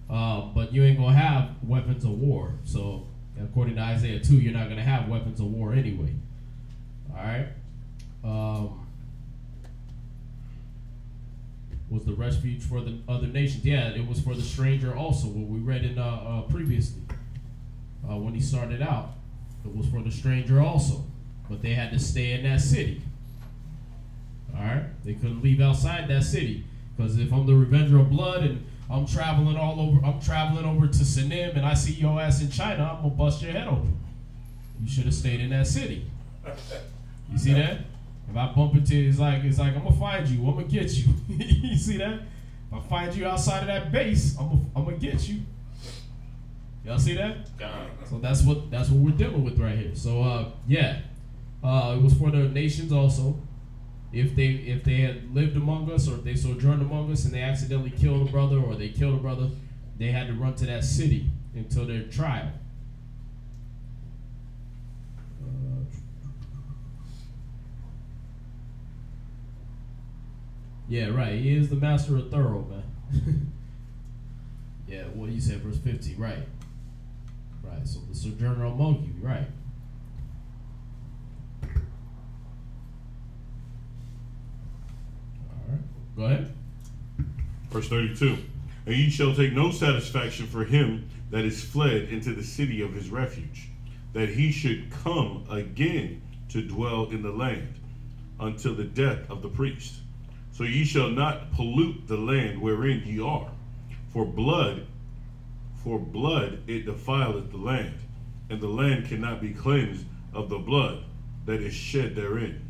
But you ain't going to have weapons of war. So according to Isaiah 2, you're not going to have weapons of war anyway. All right. Was the refuge for the other nations? Yeah, it was for the stranger also. What we read in previously when he started out, it was for the stranger also. But they had to stay in that city. All right, they couldn't leave outside that city because if I'm the revenger of blood and I'm traveling over to Sanim and I see your ass in China, I'm gonna bust your head open. You should have stayed in that city. You see that? If I bump into you, it's like I'm gonna find you. I'm gonna get you. You see that? If I find you outside of that base, I'm gonna get you. Y'all see that? So that's what we're dealing with right here. So yeah, it was for the nations also. If they had lived among us or if they sojourned among us and they accidentally killed a brother or they killed a brother, they had to run to that city until their trial. Yeah, right. He is the master of thorough, man. Yeah, what you said, verse 50, right. Right, so the sojourner among you, right. Go ahead. Verse 32. And ye shall take no satisfaction for him that is fled into the city of his refuge, that he should come again to dwell in the land until the death of the priest. So ye shall not pollute the land wherein ye are, for blood it defileth the land, and the land cannot be cleansed of the blood that is shed therein,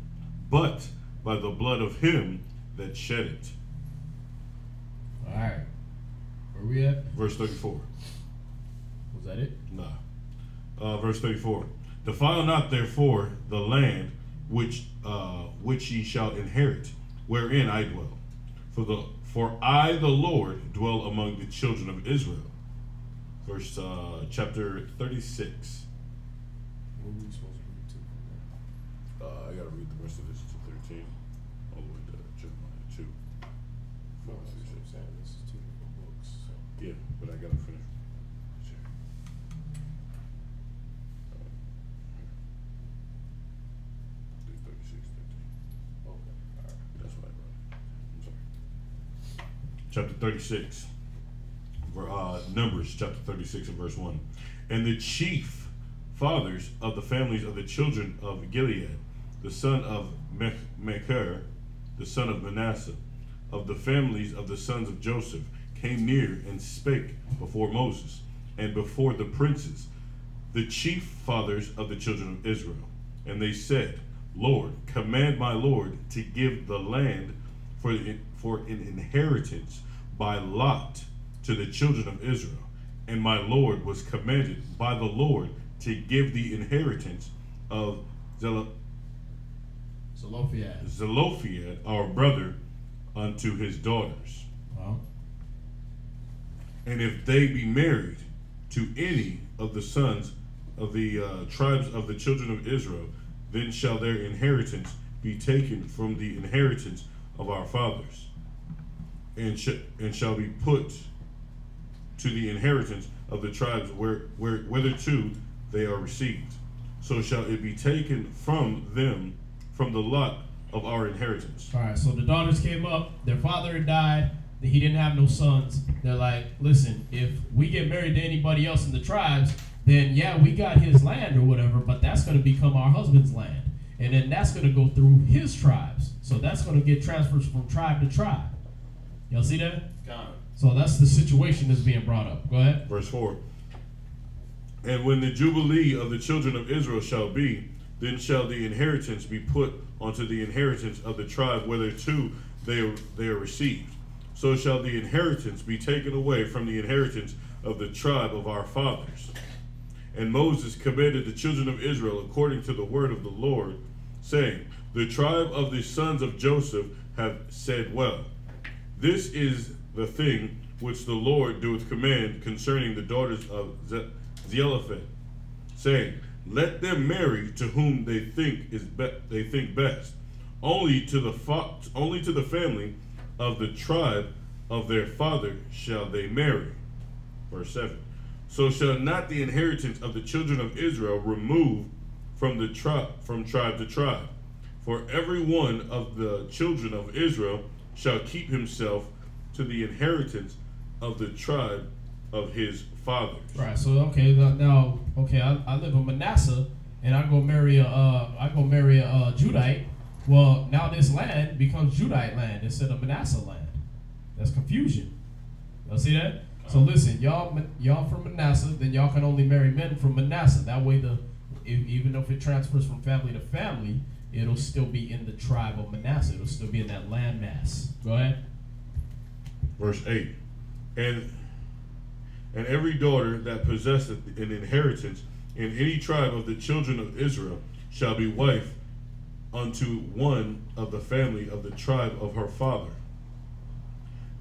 but by the blood of him that shed it. All right. Where we at? Verse 34. Was that it? Nah. Verse 34. Defile not therefore the land which ye shall inherit, wherein I dwell. For I, the Lord, dwell among the children of Israel. Verse chapter 36. What were we supposed to read to? I gotta read the rest of this to 13. All the way to Jeremiah 2. No, that's what I'm saying. This is 2 different books. So. Yeah, but I gotta finish. Sure. 36, 13. Okay. All right. That's what I wrote. I'm sorry. Chapter 36. Numbers chapter 36 and verse 1. And the chief fathers of the families of the children of Gilead, the son of Machir, the son of Manasseh, of the families of the sons of Joseph, came near and spake before Moses and before the princes, the chief fathers of the children of Israel. And they said, Lord, command my Lord to give the land for an inheritance by lot to the children of Israel. And my Lord was commanded by the Lord to give the inheritance of Zelophehad, our brother, unto his daughters. Wow. And if they be married to any of the sons tribes of the children of Israel, then shall their inheritance be taken from the inheritance of our fathers, and shall be put to the inheritance of the tribes whitherto they are received. So shall it be taken from them, from the lot of our inheritance. All right, so the daughters came up, their father had died, he didn't have no sons. They're like, listen, if we get married to anybody else in the tribes, then yeah, we got his land or whatever, but that's going to become our husband's land. And then that's going to go through his tribes. So that's going to get transfers from tribe to tribe. Y'all see that? Got it. So that's the situation that's being brought up. Go ahead. Verse 4. And when the jubilee of the children of Israel shall be, then shall the inheritance be put onto the inheritance of the tribe whitherto they are received. So shall the inheritance be taken away from the inheritance of the tribe of our fathers. And Moses commanded the children of Israel according to the word of the Lord, saying, the tribe of the sons of Joseph have said well. This is the thing which the Lord doeth command concerning the daughters of Zelophehad, saying, let them marry to whom they think best, only to the family of the tribe of their father shall they marry. Verse 7. So shall not the inheritance of the children of Israel remove from tribe to tribe, for every one of the children of Israel shall keep himself to the inheritance of the tribe of his fathers. Right. So okay, now I live in Manasseh, and I go marry a Judite. Well, now this land becomes Judite land instead of Manasseh land. That's confusion. Y'all see that? So listen, y'all from Manasseh, then y'all can only marry men from Manasseh. That way, even if it transfers from family to family, it'll still be in the tribe of Manasseh. It'll still be in that land mass. Go ahead. Verse 8. And every daughter that possesseth an inheritance in any tribe of the children of Israel shall be wife unto one of the family of the tribe of her father,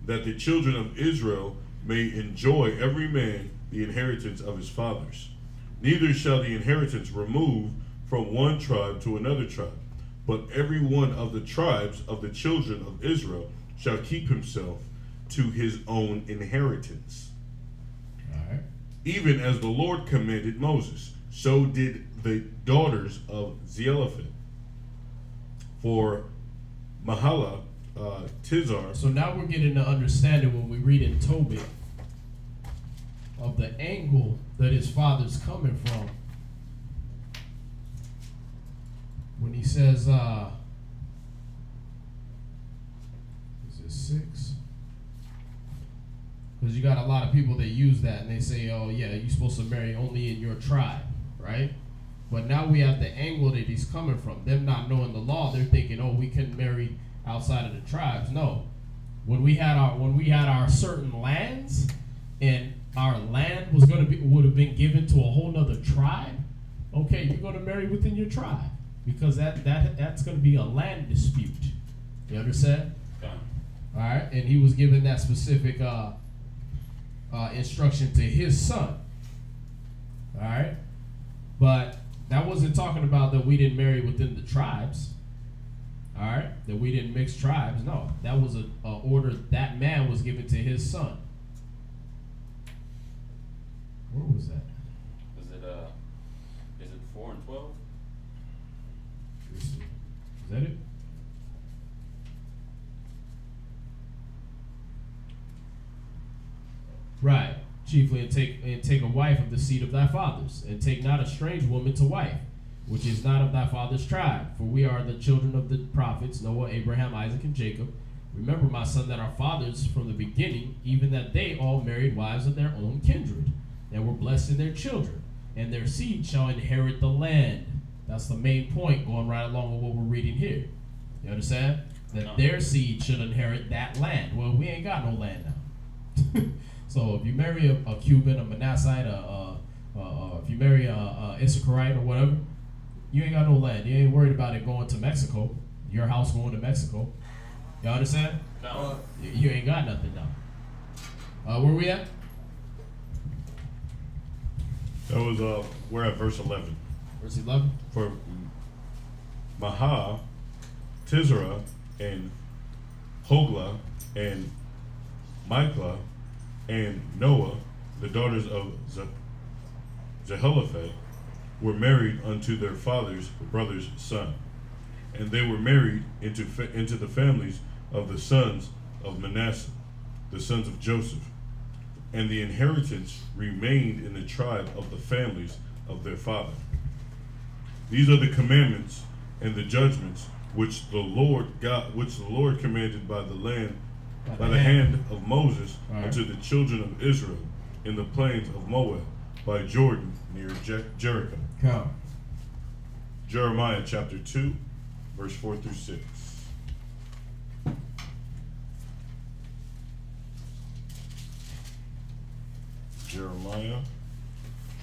that the children of Israel may enjoy every man the inheritance of his fathers. Neither shall the inheritance remove from one tribe to another tribe, but every one of the tribes of the children of Israel shall keep himself to his own inheritance. All right. Even as the Lord commanded Moses, so did the daughters of Zelophehad. For Mahalath, Tizar. So now we're getting to understanding when we read in Tobit of the angle that his father's coming from. When he says, is it 6? Because you got a lot of people that use that and they say, oh yeah, you're supposed to marry only in your tribe, right? But now we have the angle that he's coming from. Them not knowing the law, they're thinking, oh, we couldn't marry outside of the tribes. No. When we had our certain lands and our land would have been given to a whole nother tribe, okay, you're gonna marry within your tribe. Because that's gonna be a land dispute. You understand? Yeah. All right, and he was given that specific instruction to his son. All right, but that wasn't talking about that we didn't marry within the tribes. All right, that we didn't mix tribes. No, that was a order that man was given to his son. Where was that? Is it 4 and 12? Is that it? Right. Chiefly, and take a wife of the seed of thy fathers, and take not a strange woman to wife, which is not of thy father's tribe. For we are the children of the prophets, Noah, Abraham, Isaac, and Jacob. Remember, my son, that our fathers from the beginning, even that they all married wives of their own kindred, and were blessed in their children, and their seed shall inherit the land. That's the main point going right along with what we're reading here. You understand? That their seed should inherit that land. Well, we ain't got no land now. So if you marry a Cuban, a Manassite, if you marry a Issacharite or whatever, you ain't got no land. You ain't worried about it going to Mexico. Your house going to Mexico. You understand? No. You ain't got nothing now. Where we at? That was we're at verse 11. Verse 11. For Maha, Tizra, and Hogla, and Michla, and Noah, the daughters of Jehoshaphat, were married unto their father's brother's son, and they were married into the families of the sons of Manasseh, the sons of Joseph, and the inheritance remained in the tribe of the families of their father. These are the commandments and the judgments which the Lord commanded by the hand of Moses unto the children of Israel in the plains of Moab by Jordan near Jericho. Come. Jeremiah chapter 2, verse 4 through 6. Jeremiah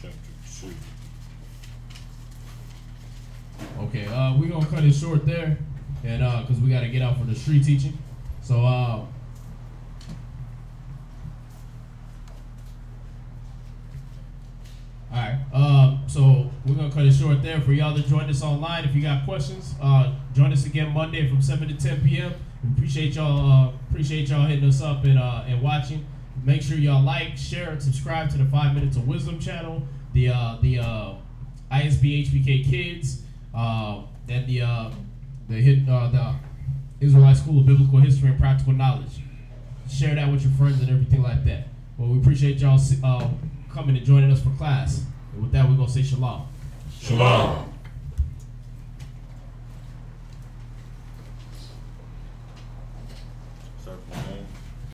chapter 2. Okay, we're gonna cut it short there, and because we got to get out for the street teaching. So, all right. So we're gonna cut it short there. For y'all that joined us online, if you got questions, join us again Monday from 7 to 10 p.m. We appreciate y'all hitting us up and watching. Make sure y'all like, share, and subscribe to the 5 Minutes of Wisdom channel, the ISB HBK Kids, and the Israelite School of Biblical History and Practical Knowledge. Share that with your friends and everything like that. Well, we appreciate y'all coming and joining us for class. And with that, we're gonna say shalom. Shalom.